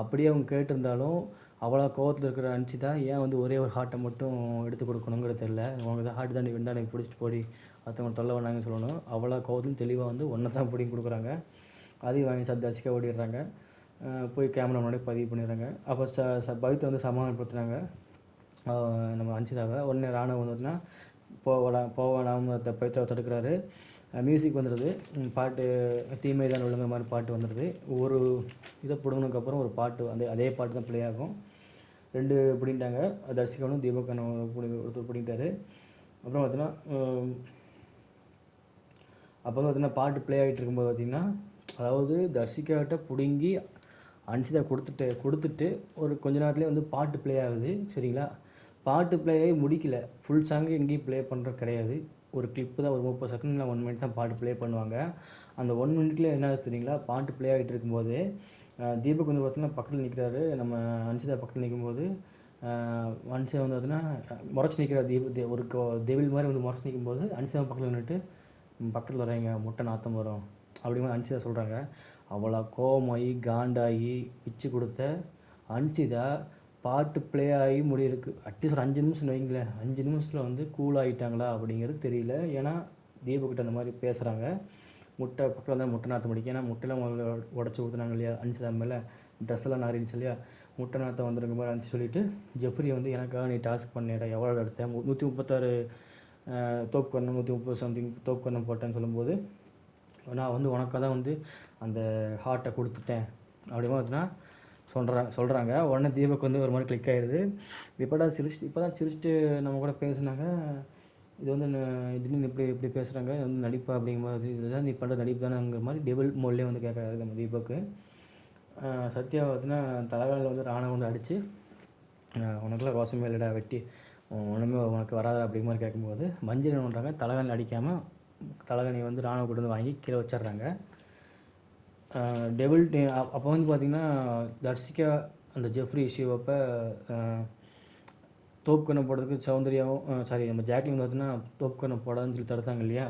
அப்படியே அவங்க கேட்டிருந்தாலும் அவ்வளோ கோவத்தில் இருக்கிற அனுச்சிதா ஏன் வந்து ஒரே ஒரு ஹார்ட்டை மட்டும் எடுத்து கொடுக்கணுங்கிறது தெரில. அவங்க தான் ஹார்ட் தாண்டி வேண்டாம் எனக்கு பிடிச்சிட்டு போடி மற்றவங்க தொல்லை வேணாங்கன்னு சொல்லணும். அவ்வளோ கோவத்துலையும் தெளிவாக வந்து ஒன்றை தான் பிடிங்கி கொடுக்குறாங்க. அதையும் வாங்கி தர்ஷிகா ஓடிடுறாங்க. போய் கேமரா முன்னாடி பதிவு பண்ணிடுறாங்க. அப்போ பவித்தை வந்து சமாதானப்படுத்துனாங்க நம்ம அன்சிதாவை. உடனே ராணுவம் வந்துட்டுனா போவேடாம பவித்ராவை தடுக்கிறாரு. மியூசிக் வந்துடுது, பாட்டு தீமை தான் ஒழுங்குற மாதிரி பாட்டு வந்துடுது. ஒரு இதை பிடுங்கினதுக்கப்புறம் ஒரு பாட்டு அதே பாட்டு தான் ப்ளே ஆகும். 2 பிடிங்கிட்டாங்க, தர்ஷிகாவும் தீபக்கனும் ஒருத்தர் பிடிங்கிட்டாரு. அப்புறம் பார்த்தீங்கன்னா அப்போ வந்து பார்த்தீங்கன்னா பாட்டு ப்ளே ஆகிட்டு இருக்கும்போது பார்த்தீங்கன்னா, அதாவது தர்ஷிகாட்ட பிடுங்கி அன்சிதா கொடுத்துட்டு ஒரு கொஞ்ச நேரத்துலேயே வந்து பாட்டு ப்ளே ஆகுது சரிங்களா. பாட்டு ப்ளே ஆகி முடிக்கல, ஃபுல் சாங்கு எங்கேயும் ப்ளே பண்ணுறது கிடையாது. ஒரு கிளிப்பு தான், ஒரு 30 செகண்ட் இல்லை 1 மினிட் தான் பாட்டு ப்ளே பண்ணுவாங்க. அந்த 1 மினிட்ல என்ன தெரியுங்களா, பாட்டு ப்ளே ஆகிட்டு இருக்கும்போது தீபக் வந்து பார்த்தீங்கன்னா பக்கத்தில் நிற்கிறாரு. நம்ம அன்சிதா பக்கத்தில் நிற்கும்போது அன்சிதா வந்து பார்த்தீங்கன்னா முறைச்சி நிற்கிறார். ஒரு டெவில் மாதிரி வந்து முறைச்சி நிற்கும்போது அன்சிதா பக்கத்தில் நின்றுட்டு பக்கத்தில் வரைங்க முட்டை நாற்றம் வரும் அப்படிங்கிற அன்சிதா சொல்கிறாங்க. அவ்வளோ கோவமாகி காண்டாகி பிச்சு கொடுத்த அன்சிதா பாட்டு ப்ளே ஆகி முடியிருக்கு. அட்லீஸ்ட் ஒரு 5 நிமிஷம் வைங்களேன், 5 நிமிஷத்தில் வந்து கூல் ஆகிட்டாங்களா அப்படிங்கிறது தெரியல. ஏன்னா தீபக்கிட்ட அந்த மாதிரி பேசுகிறாங்க. முட்டை பக்கத்தில் தான் முட்டை நாற்றம் அடிக்கும். ஏன்னா முட்டையெல்லாம் முதல்ல உடச்சி ஊற்றுனாங்க இல்லையா அன்சிதா மேலே, ட்ரெஸ்ஸெல்லாம் நாரிச்சு இல்லையா, முட்டை நாற்றம் வந்துருங்க மாதிரி அனுப்பிச்சு சொல்லிவிட்டு ஜெஃப்ரி வந்து எனக்காக நீ டாஸ்க் பண்ணிட எவ்வளோ எடுத்தேன் 136 தோப்புக்கரணம் 130 சம்திங் தோப்புக்கரணம் போட்டேன்னு சொல்லும்போது நான் வந்து உனக்காக தான் வந்து அந்த ஹார்ட்டை கொடுத்துட்டேன் அப்படிமா பார்த்தீங்கன்னா சொல்கிறாங்க. உடனே தீபக் வந்து ஒரு மாதிரி கிளிக் ஆகிடுது. இப்போ தான் சிரிச்சுட்டு நம்ம கூட பேசுனாங்க. இது வந்து திடீர்னு இப்படி பேசுகிறாங்க, இது வந்து நடிப்பா அப்படிங்கும்போது இதுதான் நீ பண்ணுற நடிப்பு தானேங்கிற மாதிரி டெபிள் மோட்லேயே வந்து கேட்குறாரு நம்ம தீபக்கு. சத்யா பார்த்தீங்கன்னா தலைகாலில் வந்து ராணுவம் வந்து அடித்து உனக்குலாம் ரோசமே இல்லைடா வெட்டி ஒன்றுமே உனக்கு வராதா அப்படிங்கிற மாதிரி கேட்கும்போது மஞ்சள் என்ன பண்ணுறாங்க, தலைகாலில் அடிக்காமல் தலைகாணி வந்து ராணுவ கூட வந்து வாங்கி கீழே வச்சிடுறாங்க. டெபிள் அப்போ வந்து பார்த்திங்கன்னா தர்ஷிகா அந்த ஜெஃப்ரி இஷ்யூ அப்போ தோப்புக்கரணம் போடுறதுக்கு சௌந்தர்யாவும் நம்ம ஜாக்லின் பார்த்தீங்கன்னா தோப்புக்கரணம் போடாதுன்னு சொல்லி தடுத்தாங்க இல்லையா,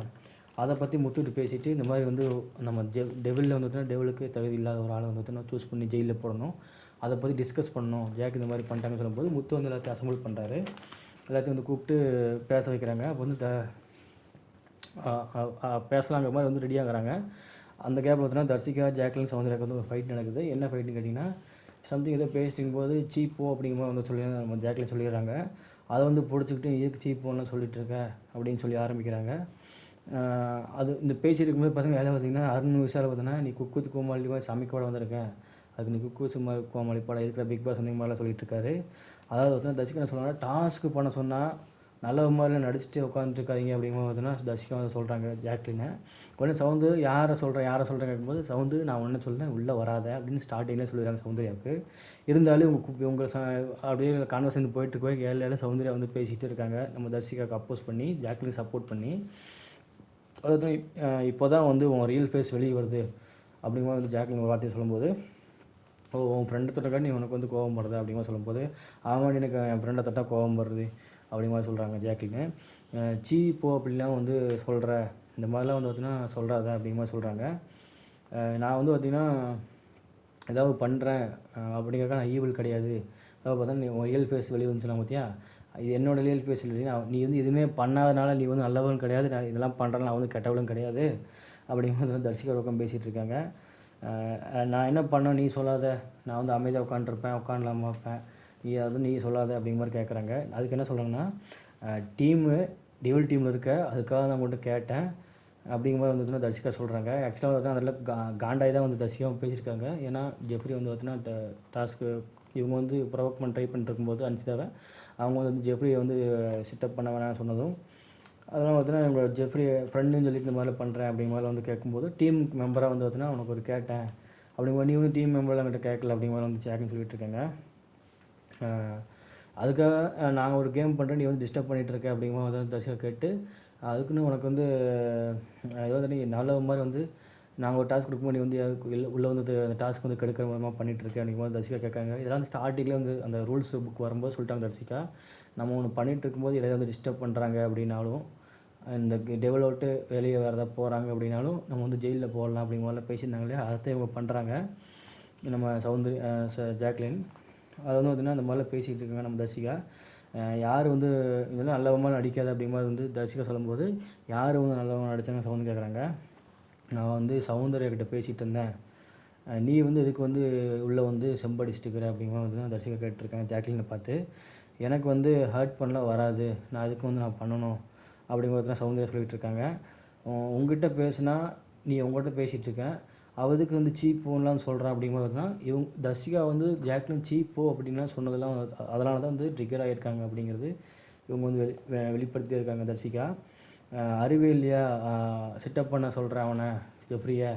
அதை பற்றி முத்துட்டு பேசிட்டு இந்த மாதிரி வந்து நம்ம டெவிலில் வந்து பார்த்தீங்கன்னா டெவிலுக்கு தகுதி இல்லாத ஒரு ஆளை வந்து பார்த்தீங்கன்னா சூஸ் பண்ணி ஜெயிலில் போடணும், அதை பற்றி டிஸ்கஸ் பண்ணணும், ஜாக் இந்த மாதிரி பண்ணிட்டாங்கன்னு சொல்லும்போது முத்து வந்து எல்லாத்தையும் அசம்பிள் பண்ணுறாரு. எல்லாத்தையும் வந்து கூப்பிட்டு பேச வைக்கிறாங்க. அப்போ வந்து பேசலாங்கிற மாதிரி வந்து ரெடியாகிறாங்க. அந்த கேப் பார்த்தீங்கன்னா தர்ஷிகா ஜாக்லின் சௌந்தர்யாவுக்கு வந்து ஒரு ஃபைட் நடக்குது. என்ன ஃபைட்டுன்னு கேட்டிங்கன்னா சம்திங் ஏதோ பேசிட்டு போது சீப்போ அப்படிங்கிற மாதிரி வந்து சொல்லி நம்ம ஜாக்லின் சொல்லிடுறாங்க. அதை வந்து பிடிச்சிக்கிட்டு எதுக்கு சீப்போன்னு சொல்லிட்டு இருக்க அப்படின்னு சொல்லி ஆரம்பிக்கிறாங்க. அது இந்த பேசிட்டு இருக்கும்போது பசங்க வேலை பார்த்தீங்கன்னா அருண் விஷால் பார்த்தீங்கன்னா நீ குக்குத்து கோமாளி மாதிரி சமைக்க கூட வந்திருக்கேன், அதுக்கு நீ குக்கு சும்மா கோமாளி படம் இருக்கிற பிக் பாஸ் அந்த மாதிரிலாம் சொல்லிட்டு இருக்காரு. அதாவது பார்த்தீங்கன்னா தர்ஷிகா என்ன சொல்கிறாங்க, டாஸ்க்கு பண்ண சொன்னால் நல்ல மாதிரிலாம் நடிச்சுட்டு உட்காந்துருக்காதீங்க அப்படிங்கும்போது பார்த்தீங்கன்னா தர்ஷிகா வந்து சொல்கிறாங்க ஜாக்லினை. உடனே சவுந்து யாரை சொல்கிறேன் கேட்கும்போது சவுந்து நான் ஒன்று சொல்கிறேன் உள்ளே வராத அப்படின்னு ஸ்டார்டிங்லேயே சொல்லிடுறாங்க சௌந்தர்யாவுக்கு. இருந்தாலும் இவங்க அப்படியே கான்வர்சேஷன் போயிட்டு போய் ஏழு சௌந்தர்யா வந்து பேசிகிட்டு இருக்காங்க நம்ம தர்ஷிகாவுக்கு அப்போஸ் பண்ணி ஜாக்லின் சப்போர்ட் பண்ணி. அதாவது இப்போ தான் வந்து உன் ரியல் ஃபேஸ் வெளியே வருது அப்படிங்கும்போது வந்து ஜாக்லின் ஒரு வார்த்தையை சொல்லும்போது, உன் ஃப்ரெண்டை தொட்டக்காட்டி நீ உனக்கு வந்து கோவம் வருது அப்படிங்கிற சொல்லும்போது, ஆமாம் எனக்கு என் ஃப்ரெண்டை தொட்டால் கோவம் வருது அப்படிங்கிற மாதிரி சொல்கிறாங்க ஜாக்லின்னு. சீ போ அப்படிலாம் வந்து சொல்கிற இந்த மாதிரிலாம் வந்து பார்த்தீங்கன்னா சொல்கிறாத அப்படிங்கிற மாதிரி சொல்கிறாங்க. நான் வந்து பார்த்திங்கன்னா ஏதாவது பண்ணுறேன் அப்படிங்கிறக்காக நான் ஈவில் கிடையாது. அதாவது பார்த்தா நீ ரியல் ஃபேஸ் வெளியே வந்துச்சுனா பார்த்தியா, இது என்னோட ரியல் ஃபேஸ் இல்லை, நீ வந்து எதுவுமே பண்ணாதனால நீ வந்து நல்லவனும் கிடையாது, நான் இதெல்லாம் பண்ணுறேன் நான் வந்து கெட்டவளும் கிடையாது அப்படிங்கிறது வந்து தர்ஷிகா பக்கம் பேசிகிட்டு இருக்காங்க. நான் என்ன பண்ணேன் நீ சொல்லாத, நான் வந்து அமைதியாக உட்காந்துருப்பேன் உட்காந்துலாமா இருப்பேன், நீ சொல்லாத அப்படிங்கிற மாதிரி கேட்குறாங்க. அதுக்கு என்ன சொல்கிறாங்கன்னா, டெவில் டீமில் இருக்க அதுக்காக நான் உங்கள்கிட்ட கேட்டேன் அப்படிங்கிற மாதிரி வந்து தர்ஷிகா சொல்கிறாங்க. ஆக்சுவலாக வந்து அதில் காண்டாய் தான் வந்து தர்ஷிகாவும் பேசியிருக்காங்க. ஏன்னா ஜெஃப்ரி வந்து பார்த்தீங்கன்னா டாஸ்க்கு இவங்க வந்து ப்ரொவோக் ட்ரை பண்ணிட்டு இருக்கும்போது அனுப்பிச்சிட்டாங்க. அவங்க வந்து ஜெஃப்ரியை வந்து சிட்டப் பண்ண வேணாம்னு சொன்னதும் அதெல்லாம் பார்த்தீங்கன்னா இவங்க ஜெஃப்ரி ஃப்ரெண்டுன்னு சொல்லிட்டு இந்த மாதிரிலாம் பண்ணுறேன் அப்படிங்கிற மாதிரி வந்து கேட்கும்போது டீம் மெம்பராக வந்து பார்த்தீங்கன்னா உனக்கு ஒரு கேட்டேன் அப்படிங்கிற நீ வந்து டீம் மெம்பர்லாம் என்கிட்ட கேட்கல அப்படிங்கிற மாதிரி வந்து சேக்குன்னு சொல்லிட்டு இருக்காங்க. அதுக்காக நாங்கள் ஒரு கேம் பண்ணுறேன் நீ வந்து டிஸ்டர்ப் பண்ணிகிட்டு இருக்க அப்படிங்கிற மாதிரி வந்து தர்ஷிகா கேட்டு, அதுக்குன்னு உனக்கு வந்து ஏதாவது நீ நல்ல மாதிரி வந்து நாங்கள் ஒரு டாஸ்க் கொடுக்கும்போது நீ வந்து உள்ளே வந்து அந்த டாஸ்க் வந்து கெடுக்கிற மூலமாக பண்ணிகிட்டு இருக்கேன் அப்படிங்கிற மாதிரி தர்ஷிகா கேட்காங்க. இதெல்லாம் வந்து ஸ்டார்டிங்கில் வந்து அந்த ரூல்ஸ் புக் வரும்போது சொல்லிட்டாங்க தர்ஷிகா, நம்ம ஒன்று பண்ணிகிட்டு இருக்கும்போது எதாவது வந்து டிஸ்டர்ப் பண்ணுறாங்க அப்படின்னாலும், இந்த டெவல் அவுட்டு வெளியே வேறு போகிறாங்க அப்படின்னாலும் நம்ம வந்து ஜெயிலில் போடலாம் அப்படிங்கிற மாதிரிலாம் பேசியிருந்தாங்க இல்லையா, அதை இவங்க பண்ணுறாங்க நம்ம ஜாக்லின். அது வந்து பார்த்திங்கன்னா அந்த மாதிரிலாம் பேசிகிட்டு இருக்காங்க நம்ம தர்ஷிகா. யார் வந்து இதெல்லாம் நல்லவமாக நடிக்காது அப்படிங்கிற மாதிரி வந்து தர்ஷிகா சொல்லும்போது, யார் வந்து நல்லவங்க நடித்தாங்க சவுந்து கேட்குறாங்க. நான் வந்து சௌந்தர்யா கிட்ட பேசிகிட்டு இருந்தேன், நீ வந்து இதுக்கு வந்து உள்ளே வந்து செம்படிச்சுட்டு இருக்கிற அப்படிங்கிற மாதிரி வந்து தர்ஷிகா கேட்டிருக்காங்க ஜாக்லினை பார்த்து. எனக்கு வந்து ஹர்ட் பண்ணலாம் வராது, நான் இதுக்கு வந்து நான் பண்ணணும் அப்படிங்கிறது தான் சௌந்தர்யா சொல்லிகிட்டு இருக்காங்க. உங்ககிட்ட பேசுனா நீ உங்கள்கிட்ட பேசிகிட்டு இருக்கேன், அவதுக்கு வந்து சீப்போன்லாம் சொல்கிறான் அப்படிங்கும்போது தான் இவங்க தர்ஷிகா வந்து ஜாக்லின் சீப்போ அப்படின்லாம் சொன்னதெல்லாம் அதனால தான் வந்து ட்ரிகர் ஆகியிருக்காங்க அப்படிங்கிறது இவங்க வந்து வெளிப்படுத்தியிருக்காங்க தர்ஷிகா. அறிவே இல்லையா சிட்டப் பண்ண சொல்கிறேன் அவனை ஜெஃப்ரியை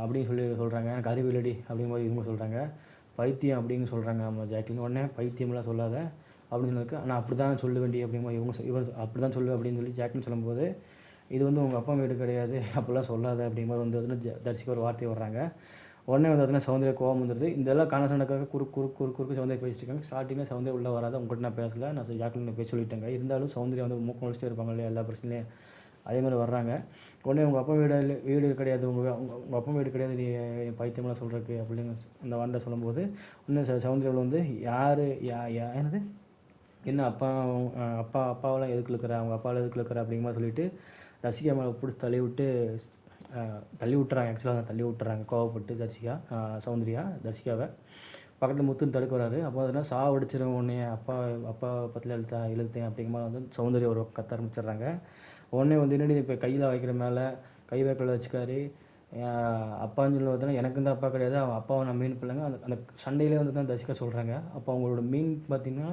அப்படின்னு சொல்கிறாங்க. எனக்கு அறிவு இல்லடி அப்படிங்கும்போது இவங்க சொல்கிறாங்க. பைத்தியம் அப்படின்னு சொல்கிறாங்க நம்ம ஜாக்லின். உடனே பைத்தியம்லாம் சொல்லாத அப்படின்னு சொன்னதுக்கு நான் அப்படி தான் சொல்ல வேண்டிய அப்படிங்கும்போது இவன் அப்படி தான் சொல்லு அப்படின்னு சொல்லி ஜாக்லின் சொல்லும்போது, இது வந்து உங்கள் அப்பா வீடு கிடையாது அப்படிலாம் சொல்லாத அப்படிங்கும்போது வந்து தர்ஷிகா ஒரு வார்த்தை வர்றாங்க. உடனே வந்து பார்த்தீங்கன்னா சௌந்தர்யா கோவம் வந்துடுது. இதெல்லாம் கான்வர்சேஷனுக்காக குறுக்கு சௌந்தர்யா பேசிட்டு இருக்காங்க. ஸ்டார்டிங்கில் சௌந்தர்யா உள்ளே வராத, உங்கள்கிட்ட நான் பேசலை, நான் ஜாக்லின் பேச சொல்லிட்டேங்க. இருந்தாலும் சௌந்தர்யா வந்து மூக்க முடிச்சுட்டே இருப்பாங்க இல்லையா எல்லா பிரச்சனையும், அதே மாதிரி வர்றாங்க. உடனே உங்கள் அப்பா வீடு கிடையாது, உங்கள் அப்பா வீடு கிடையாது, நீ பைத்தியமெல்லாம் சொல்கிறதுக்கு அப்படின்னு அந்த வார்த்தை சொல்லும்போது, இன்னும் சௌந்தர்யாவில் வந்து யார் என்னது என்ன அப்பாவெல்லாம் எதுக்கு இருக்கிற, அவங்க அப்பாவெல்லாம் எதுக்கு இருக்கிற அப்படிங்கிற மாதிரி சொல்லிட்டு தர்ஷிகா மேலே பிடிச்சி தள்ளி விட்டுறாங்க. ஆக்சுவலாக தள்ளி விட்டுறாங்க கோவப்பட்டு சௌந்தர்யா தர்ஷிகாவை. பக்கத்தில் முத்துன்னு தடுக்க வராரு. அப்போ அதெல்லாம் சாவடிச்சிடும் உடனே அப்பா பற்றில இழுத்தேன் அப்படிங்கிற மாதிரி வந்து சௌந்தர்யா ஒரு கத்த ஆரம்பிச்சிடுறாங்க. உடனே வந்து என்னடி இப்போ கையில் வைக்கிற மேலே கை வைக்கல வச்சுக்காரு, அப்பான்னு சொல்லி பார்த்தோன்னா எனக்கு தான் அப்பா கிடையாது, அவன் அப்பாவை நான் மீன் பிள்ளைங்க. அந்த சண்டையிலே வந்து தான் தர்ஷிகா சொல்கிறாங்க. அப்போ அவங்களோட மீன் பார்த்திங்கன்னா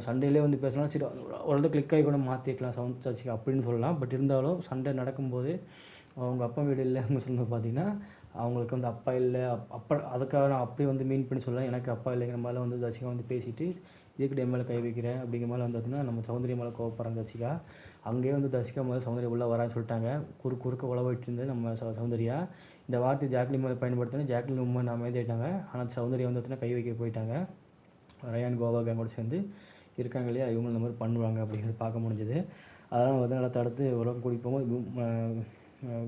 சண்டையிலே வந்து பேசலாம், சரி ஓரளவு கிளிக் ஆகி கூட மாற்றிக்கலாம் தர்ஷிகா அப்படின்னு சொல்லலாம். பட் இருந்தாலும் சண்டை நடக்கும்போது அவங்க அப்பா வீடு இல்லை அவங்க சொல்லும்போது பார்த்திங்கன்னா அவங்களுக்கு வந்து அப்பா இல்லை, அதுக்காக நான் அப்படியே வந்து மீன் பண்ணி சொல்லலாம், எனக்கு அப்பா இல்லைங்கிற மாதிரிலாம் வந்து தர்ஷிகா வந்து பேசிட்டு இதுக்கு மேலே கை வைக்கிறேன் அப்படிங்கிற மாதிரி வந்து பார்த்திங்கன்னா நம்ம சௌந்தர்யா மேலே கோவப்படுறாங்க தர்ஷிகா. அங்கேயே வந்து தர்ஷிகா மேலே சௌந்தர்யா உள்ளே வரான்னு சொல்லிட்டாங்க. குறுக்க உழவிட்டு இருந்து நம்ம சௌந்தர்யா இந்த வார்த்தை ஜாக்லின் மேலே பயன்படுத்தினா ஜாக்லின் உண்மை நான் அமைதியாயிட்டாங்க. ஆனால் சௌந்தர்யா வந்து பார்த்திங்கன்னா கை வைக்க போயிட்டாங்க. ரயான் கோவா கேங்கோட சேர்ந்து இருக்காங்க இல்லையா, இவங்க இந்த மாதிரி பண்ணுவாங்க அப்படிங்கிறது பார்க்க முடிஞ்சது. அதெல்லாம் வந்து நல்லா தடுத்து உலகம் கூடி போகும்போது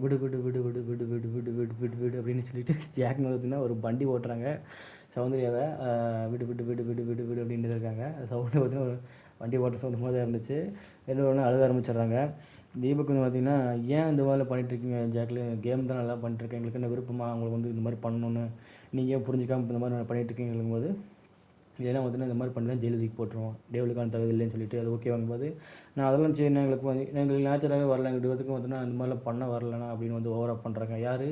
விடு விடு விடு விடு விடு விடு விடு விடு விடு விடு அப்படின்னு சொல்லிட்டு ஜாக்லின் பார்த்தீங்கன்னா ஒரு வண்டி ஓட்டுறாங்க சௌந்தர்யாவை. விடு விடு விடு விடு விடு விடு அப்படின்ட்டு இருக்காங்க. சவுண்டு பார்த்தீங்கன்னா ஒரு வண்டி ஓட்டுற சவுண்டு மாதிரி இருந்துச்சு. ரெண்டு ஒன்று அழுக ஆரம்பிச்சிடுறாங்க. தீபக் வந்து பார்த்தீங்கன்னா ஏன் இந்த மாதிரிலாம் பண்ணிட்டுருக்கீங்க ஜாக்லின், கேம் தான் நல்லா பண்ணிட்டுருக்கேன், எங்களுக்கு என்ன விருப்பமாக அவங்களுக்கு வந்து இந்த மாதிரி பண்ணணுன்னு நீங்கள் ஏன் புரிஞ்சிக்காமல் இந்த மாதிரி பண்ணிட்டுருக்கீங்கும் போது, இதெல்லாம் பார்த்தீங்கன்னா இந்த மாதிரி பண்ணி தான் ஜெயிலுக்கு போட்டுருவோம், டேபிளுக்கான தகுதி இல்லைன்னு சொல்லிட்டு அது ஓகே வாங்கும்போது நான் அதெல்லாம் சரி எங்களுக்கு நேச்சுரலாகவே வரல, எங்கள் இதுவரைக்கும் பார்த்தீங்கன்னா இந்த மாதிரிலாம் பண்ண வரலண்ணா அப்படின்னு வந்து ஓவராக பண்ணுறாங்க. யார்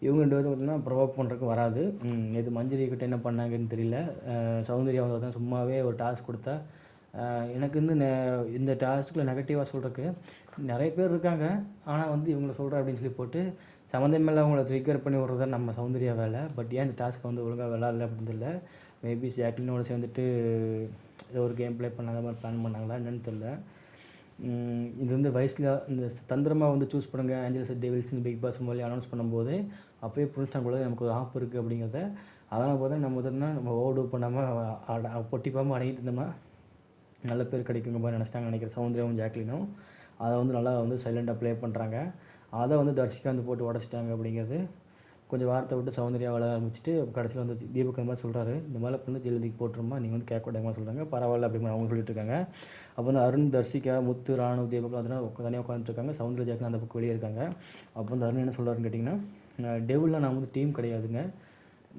இவங்க 2 பேரும் பார்த்தீங்கன்னா ப்ரொவோக் பண்ணுறதுக்கு வராது. நேற்று மஞ்சரி கிட்ட என்ன பண்ணாங்கன்னு தெரியல. சௌந்தர்யா வந்து பார்த்தீங்கன்னா சும்மாவே ஒரு டாஸ்க் கொடுத்தா, எனக்கு வந்து இந்த டாஸ்கில் நெகட்டிவாக சொல்கிறதுக்கு நிறைய பேர் இருக்காங்க. ஆனால் வந்து இவங்களை சொல்கிறேன் அப்படின்னு சொல்லி போட்டு சம்மந்தமே அவங்கள ட்ரிகர் பண்ணி விட்றது தான் நம்ம சௌந்தர்யா வேலை. பட் ஏன் இந்த டாஸ்க் வந்து ஒழுங்காக விளாட்ல அப்படின்னு தெரியல. மேபி ஜாக்லினோட சேர்ந்துட்டு ஏதோ ஒரு கேம் ப்ளே பண்ணாத மாதிரி பிளான் பண்ணாங்களா என்னன்னு தெரியல. இது வந்து வயசில் இந்த தந்திரமாக வந்து சூஸ் பண்ணுங்கள் ஏஞ்சல்ஸ் டெவில்ஸ் பிக் பாஸ் மாதிரி அனௌன்ஸ் பண்ணும்போது அப்போயே புரிஞ்சுட்டாங்க கூட நமக்கு ஒரு ஆப் இருக்குது அப்படிங்கிறத. அதனால் பார்த்தா நம்ம முதல்ல நம்ம ஓவர் பண்ணாமல் பொட்டிப்பாமல் அடங்கிட்டு இருந்தோம்னா நல்ல பேர் கிடைக்குங்க மாதிரி நினச்சிட்டாங்க நினைக்கிறேன் சௌந்தர்யாவும் ஜாக்லினும். அதை வந்து நல்லா வந்து சைலண்டாக ப்ளே பண்ணுறாங்க. அதை வந்து தர்ஷிகா வந்து போட்டு உடச்சிட்டாங்க அப்படிங்கிறது. கொஞ்சம் வார்த்தை விட்டு சௌந்தர்யா விளைய ஆரம்பிச்சுட்டு கடைசியில் வந்து தீபக் மாதிரி சொல்கிறாரு, இந்த மாதிரி வந்து ஜெயலலிதாக்கு போட்டுருமா நீங்கள் வந்து கேட்க விடாமல் சொல்கிறாங்க, பரவாயில்ல அப்படிங்கிற அவங்க சொல்லிட்டு இருக்காங்க. அப்போ வந்து அருண், தர்ஷிகா, முத்து, ராணு, தீபக் அதெல்லாம் தனியாக உட்காந்துருக்காங்க. சௌந்தர்யா ஜாக்லின் அந்த பக்கம் வெளியே இருக்காங்க. அப்போ வந்து அருண் என்ன சொல்கிறாருன்னு கேட்டிங்கன்னா, டெவிலில் நான் வந்து டீம் கிடையாதுங்க,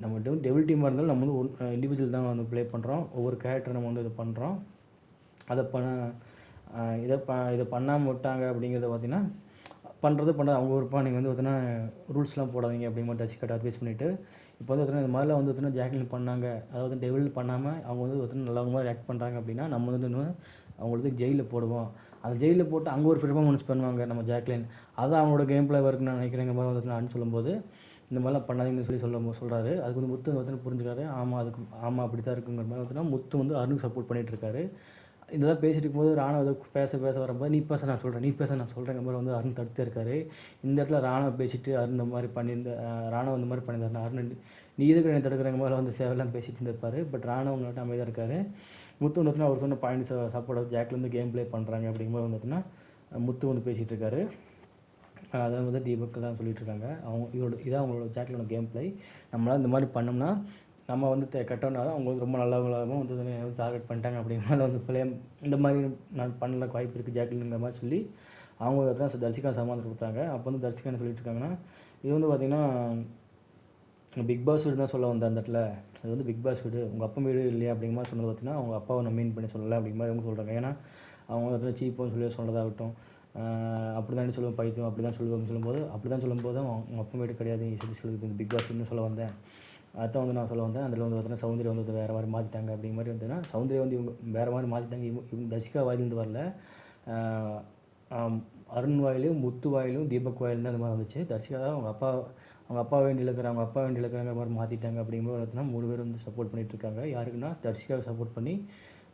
நம்ம டெவில் டீமாக இருந்தாலும் நம்ம வந்து இண்டிவிஜுவல் தான் வந்து ப்ளே பண்ணுறோம், ஒவ்வொரு கேரக்டர் நம்ம வந்து இது பண்ணுறோம். அதை இதை பண்ணாமல் விட்டாங்க அப்படிங்கிறத பார்த்தீங்கன்னா பண்ணுறது அவங்க விருப்பம், நீங்கள் வந்து பார்த்தீங்கன்னா ரூல்ஸ்லாம் போடாதீங்க அப்படிங்கிற மாதிரி தர்ஷிகாட்ட அட்வைஸ் பண்ணிவிட்டு இப்போ வந்து பார்த்தீங்கன்னா இந்த மாதிரிலாம் வந்து பார்த்தீங்கன்னா ஜாக்லின் பண்ணாங்க, அதாவது டெவில் பண்ணாமல் அவங்க வந்து பார்த்தீங்கன்னா நல்லவங்க மாதிரி ஆக்ட் பண்ணுறாங்க அப்படின்னா நம்ம வந்து அவங்களுக்கு ஜெயிலில் போடுவோம். அந்த ஜெயிலில் போட்டு அங்கே ஒரு பெர்ஃபார்மன்ஸ் பண்ணுவாங்க நம்ம ஜாக்லின், அதான் அவங்களோட கேம் பிளே இருக்குன்னு நான் நினைக்கிறேங்க மாதிரி வந்து நான் சொல்லும்போது இந்த மாதிரிலாம் பண்ணாதீங்கன்னு சொல்கிறாரு. அதுக்கு வந்து முத்து வந்து புரிஞ்சுக்காரு, ஆமாம் அப்படி தான் இருக்குங்கிற மாதிரி பார்த்தீங்கன்னா முத்து வந்து அருணுக்கு சப்போர்ட் பண்ணிகிட்டு இருக்காரு. இதெல்லாம் பேசிட்டு இருக்கும்போது ராணுவ ஏதோ பேச வரும்போது நீ பேச நான் சொல்கிறேங்க மாதிரி வந்து அருண் தடுத்தே இருக்காரு. இந்த இடத்துல ராணுவ பேசிட்டு அருண் இந்த மாதிரி ராணுவ இந்த மாதிரி பண்ணியிருந்தாருன்னா அருண் நீ இதுக்கு என்ன தடுக்கிறங்க மாதிரி வந்து சேவலாம் பேசிட்டு இருந்திருப்பாரு. பட் ராணுவ வந்துட்டு அமைதியாக இருக்காரு. முத்து வந்துட்டுனா அவர் சொன்ன பாயிண்ட் சப்போர்ட் ஜாக்ல வந்து கேம் ப்ளே பண்ணுறாங்க அப்படிங்கும்போது வந்துட்டுனா முத்து வந்து பேசிகிட்டு இருக்காரு. அதை வந்து தீபக் தான் சொல்லிட்டு இருக்காங்க. இதான் அவங்களோட ஜாக்லோட கேம் ப்ளே. நம்மளால் இந்த மாதிரி பண்ணோம்னா நம்ம வந்து கெட்டவனா தான் அவங்க வந்து ரொம்ப நல்லவங்களாகவும் வந்து டார்கெட் பண்ணிட்டாங்க அப்படிங்கிற மாதிரி வந்து பிள்ளைய இந்த மாதிரி நான் பண்ணல வாய்ப்பு இருக்குது ஜாக்லின்ங்கிற மாதிரி சொல்லி அவங்க தான் தர்ஷிகா சமாதானம் கொடுத்தாங்க. அப்போ வந்து தர்ஷிகா என்ன சொல்லிட்டு இருக்காங்கன்னா, இது வந்து பார்த்திங்கன்னா பிக் பாஸ் வீடு தான் சொல்ல வந்தேன் அந்த இடத்துல, அது வந்து பிக் பாஸ் வீடு உங்கள் அப்பா வீடு இல்லையா அப்படிங்கிற மாதிரி சொன்னது பார்த்தீங்கன்னா அவங்க அப்பாவை நான் மீன் பண்ணி சொல்லலை அப்படிங்கிற மாதிரி அவங்க சொல்கிறாங்க. ஏன்னா அவங்க வந்து சீப்போன்னு சொல்லி சொன்னதாகட்டும், அப்படி தான் சொல்லுவோம் பைத்தியம் அப்படி தான் சொல்லுவோம்னு சொல்லும்போது அப்படி தான் சொல்லும்போது அவங்க அப்பா வீடு கிடையாது சொல்லி பிக் பாஸ் வீடுன்னு சொல்ல வந்தேன், அதான் வந்து நான் சொல்ல வந்தேன். அதில் வந்து பார்த்தீங்கன்னா சௌந்தர்யா வந்து வேறு மாதிரி மாற்றிட்டாங்க அப்படிங்கிற மாதிரி வந்துன்னா சௌந்தர்யா வந்து இவங்க வேறு மாதிரி மாற்றிட்டாங்க. இவங்க தர்ஷிகா வாயிலிருந்து வரல, அருண் வாயிலும் முத்து வாயிலும் தீபக் வாயிலும் அந்த மாதிரி வந்துச்சு. தர்ஷிகா தான் அவங்க அப்பா வேண்டி இழக்கிறாங்க மாதிரி மாற்றிட்டாங்க அப்படிங்கும்போது பார்த்தீங்கன்னா 3 பேர் வந்து சப்போர்ட் பண்ணிகிட்டு இருக்காங்க. யாருக்குன்னா தர்ஷிகாவை சப்போர்ட் பண்ணி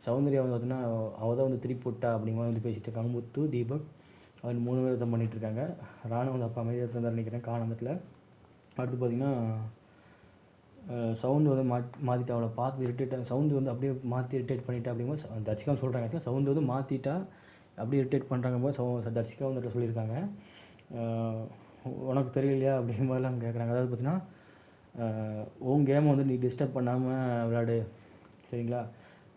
சௌந்தர்யா வந்து பார்த்தீங்கன்னா அவள் தான் வந்து திருப்பி போட்டா அப்படிங்கிற வந்து பேசிகிட்டு இருக்காங்க. முத்து, தீபக் அவங்க 3 பேர் தான் பண்ணிகிட்டு இருக்காங்க. ராணுவ வந்து அப்பா அமைதியாக இருந்தார் நினைக்கிறேன் காரணத்தில். அடுத்து பார்த்திங்கன்னா சவுண்டு வந்து மாற்றிட்டு அவளை பார்த்து இரிட்டேட் சவுண்டு வந்து அப்படியே மாற்றி இரிட்டேட் பண்ணிட்டா அப்படிங்கும்போது தர்ஷிகா சொல்கிறாங்க. சவுண்டு வந்து மாற்றிட்டா அப்படியே இரிட்டேட் பண்ணுறாங்க போது தர்ஷிகா வந்துட்டு சொல்லியிருக்காங்க, உனக்கு தெரியலையா அப்படிங்கிற மாதிரிலாம் கேட்குறாங்க. அதாவது பார்த்தீங்கன்னா உன் கேமை வந்து நீ டிஸ்டர்ப் பண்ணாமல் விளையாடு சரிங்களா.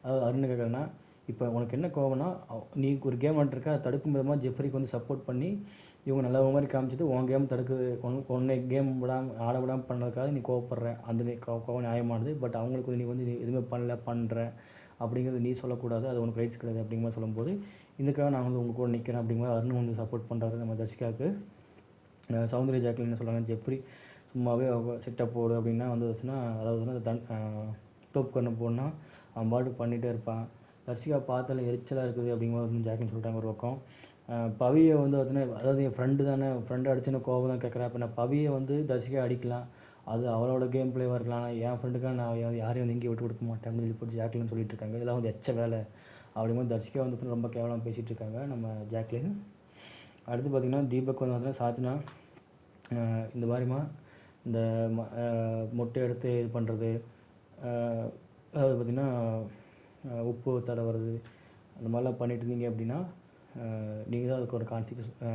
அதாவது அருண் கேட்குறேன்னா இப்போ உனக்கு என்ன கோவம்னா நீ ஒரு கேம் விளாண்டுருக்க தடுக்கும் விதமாக ஜெஃப்ரிக்கு வந்து சப்போர்ட் பண்ணி இவங்க நல்ல மாதிரி காமிச்சிட்டு உன் கேம் தடுக்குது உன்னை கேம் ஆட விடாமல் பண்ணதுக்காக நீ கோவப்படுற, அந்த கோவம் நியாயமானது. பட் அவங்களுக்கு நீ வந்து எதுவுமே பண்ணுற அப்படிங்கிறது நீ சொல்லக்கூடாது, அது உனக்கு ரைட்ஸ் கிடையாது அப்படிங்கிற மாதிரி சொல்லும்போது இதுக்காக நான் வந்து உங்கள் கூட நிற்கிறேன் அப்படிங்கிற மாதிரி அருண் வந்து சப்போர்ட் பண்ணுறாரு நம்ம தர்ஷிகாவுக்கு. சௌந்தர்யா ஜாக்லின் என்ன சொல்கிறாங்க, ஜெஃப்ரி சும்மாவே செட்டப் போடு அப்படின்னா வந்து வச்சுன்னா அதாவது வந்து தோப்பு கண்ணு போடனா அவன் பாட்டு பண்ணிகிட்டே இருப்பான். தர்ஷிகா பார்த்தாலும் எரிச்சலாக இருக்குது அப்படிங்கிற மாதிரி ஜாக்லின் சொல்லிட்டாங்க ஒரு பக்கம். பவியை வந்து பார்த்தீங்கன்னா அதாவது என் ஃப்ரெண்டு அடிச்சுன்னு கோவம் தான் கேட்குறேன். அப்போ நான் பவியை வந்து தர்ஷிகா அடிக்கலாம், அது அவளோட கேம் பிளேவாக இருக்கலாம், ஆனால் என் ஃப்ரெண்டுக்காக நான் யாரையும் வந்து எங்கேயும் விட்டு கொடுக்க மாட்டேன் அப்படின்னு சொல்லி போட்டு ஜாக்லின் சொல்லிட்டு இருக்காங்க. இதெல்லாம் வந்து எச்ச வேலை அப்படிங்கும்போது தர்ஷிகா வந்து ரொம்ப கேவலம் பேசிகிட்டு இருக்காங்க நம்ம ஜாக்லின். அடுத்து பார்த்திங்கன்னா தீபக் வந்து பார்த்தீங்கன்னா சாத்தினா இந்த மாதிரிமா இந்த மொட்டை எடுத்து இது பண்ணுறது, அதாவது பார்த்திங்கன்னா உப்பு தடவுறது அந்த மாதிரிலாம் பண்ணிட்டு இருந்தீங்க அப்படின்னா நீங்கள் தான் அதுக்கு ஒரு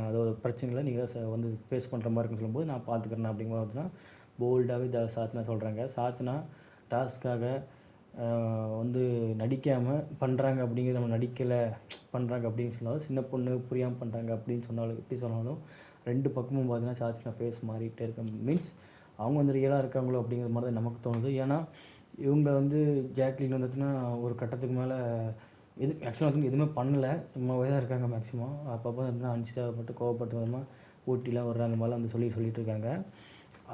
அதாவது பிரச்சனைகளை நீங்கள் தான் வந்து ஃபேஸ் பண்ணுற மாதிரி இருக்குன்னு சொல்லும்போது நான் பார்த்துக்கிறேன் அப்படிங்கும்போது போல்டாகவே சாத்னா சொல்கிறாங்க. சாத்னா டாஸ்க்காக வந்து நடிக்காமல் பண்ணுறாங்க அப்படிங்கிறது நம்ம நடிக்கலை பண்ணுறாங்க அப்படின்னு சொன்னாலும் சின்ன பொண்ணு புரியாமல் பண்ணுறாங்க அப்படின்னு சொன்னாலும் எப்படி சொன்னாலும் 2 பக்கமும் பார்த்தீங்கன்னா சாத்னா ஃபேஸ் மாறிட்டே இருக்க மீன்ஸ் அவங்க வந்து ரியலாக இருக்காங்களோ அப்படிங்கிற மாதிரி தான் நமக்கு தோணுது. ஏன்னா இவங்க வந்து ஜாக்லின் வந்துச்சுன்னா ஒரு கட்டத்துக்கு மேலே ஆக்சுவலாக வந்து எதுவுமே பண்ணலை, சும்மாவே தான் இருக்காங்க மேக்ஸிமம். அப்பப்போ வந்து அனுச்சிட்டாப்பட்டு கோவப்பட்டு விதமாக ஊட்டிலாம் வர்றாங்க மாதிரிலாம் வந்து சொல்லிட்டு இருக்காங்க.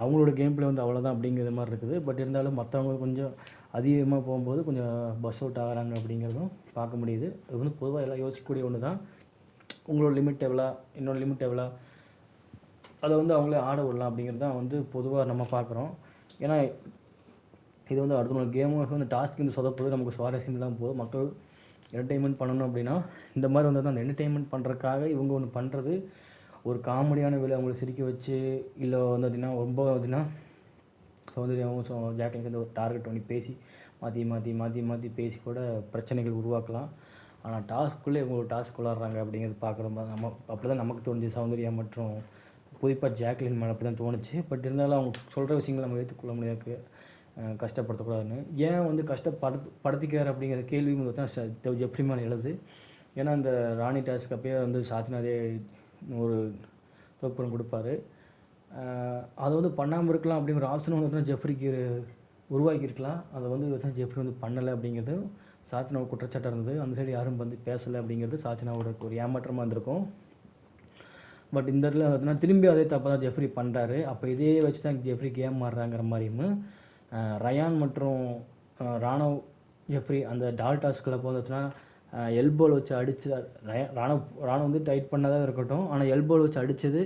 அவங்களோட கேம் பிளே வந்து அவ்வளோதான் அப்படிங்கிற மாதிரி இருக்குது. பட் இருந்தாலும் மற்றவங்க கொஞ்சம் அதிகமாக போகும்போது கொஞ்சம் பஸ் அவுட் ஆகிறாங்க அப்படிங்கிறதும் பார்க்க முடியுது. அது வந்து பொதுவாக எல்லாம் யோசிக்கக்கூடிய ஒன்று தான். உங்களோட லிமிட் எவ்வளோ, என்னோட லிமிட் எவ்வளோ, அதை வந்து அவங்களே ஆட விடலாம் அப்படிங்கிறது தான் வந்து பொதுவாக நம்ம பார்க்குறோம். ஏன்னா இது வந்து அடுத்த கேமும் வந்து டாஸ்க் வந்து சொதப்புறது நமக்கு சுவாரஸ்யம் தான் போகுது. மக்கள் என்டர்டெயின்மெண்ட் பண்ணணும் அப்படின்னா இந்த மாதிரி வந்து அந்த என்டர்டெயின்மெண்ட் பண்ணுறதுக்காக இவங்க ஒன்று பண்ணுறது ஒரு காமெடியான வேலை அவங்களை சிரிக்க வச்சு, இல்லை வந்து பார்த்திங்கன்னா ரொம்ப பார்த்திங்கன்னா சௌந்தர்யாவும் ஜாக்லினுக்கு வந்து ஒரு டார்கெட் பண்ணி பேசி மாற்றி மாற்றி மாற்றி மாற்றி பேசி கூட பிரச்சனைகள் உருவாக்கலாம். ஆனால் டாஸ்க்குள்ளே இவங்க ஒரு டாஸ்க் விளாட்றாங்க அப்படிங்கிறது பார்க்குற மாதிரி நம்ம அப்படி தான் நமக்கு தோணுச்சு. சௌந்தர்யா மற்றும் குறிப்பாக ஜாக்லின் மேலே அப்படி தான் தோணுச்சு. பட் இருந்தாலும் அவங்க சொல்கிற விஷயங்களை நம்ம ஏற்றுக்கொள்ள முடியாது, கஷ்டப்படுத்தக்கூடாதுன்னு. ஏன் வந்து கஷ்டப்படுத்திக்கிறார் அப்படிங்கிற கேள்வி தான் ஜெஃப்ரி மேலே எழுது. ஏன்னா அந்த ராணி டாஸ்க் அப்பயே வந்து சாத்தினாதே ஒரு தோப்புரம் கொடுப்பாரு. அதை வந்து பண்ணாமல் இருக்கலாம் அப்படிங்கிற ஆப்ஷன் வந்து ஜெஃப்ரிக்கு உருவாக்கியிருக்கலாம். அதை வந்து ஜெஃப்ரி வந்து பண்ணலை அப்படிங்கிறது சாத்தினாவோட குற்றச்சாட்டாக இருந்தது. அந்த சைடு யாரும் வந்து பேசலை அப்படிங்கிறது சாத்தினாவோட ஒரு ஏமாற்றமாக இருந்திருக்கும். பட் இந்த இடத்துல பார்த்தீங்கன்னா திரும்பி அதே தப்பை தான் ஜெஃப்ரி பண்ணுறாரு. அப்போ இதே வச்சு தான் ஜெஃப்ரி கேம் மாறுறாங்கிற மாதிரியும் ரயான் மற்றும் ராணவ் ஜெஃப்ரி அந்த டால் டாஸ்கில் பார்த்தீங்கன்னா எல்போவில் வச்சு அடித்து ராணவ் வந்து டைட் பண்ணதாக இருக்கட்டும், ஆனால் எல்போவில் வச்சு அடித்தது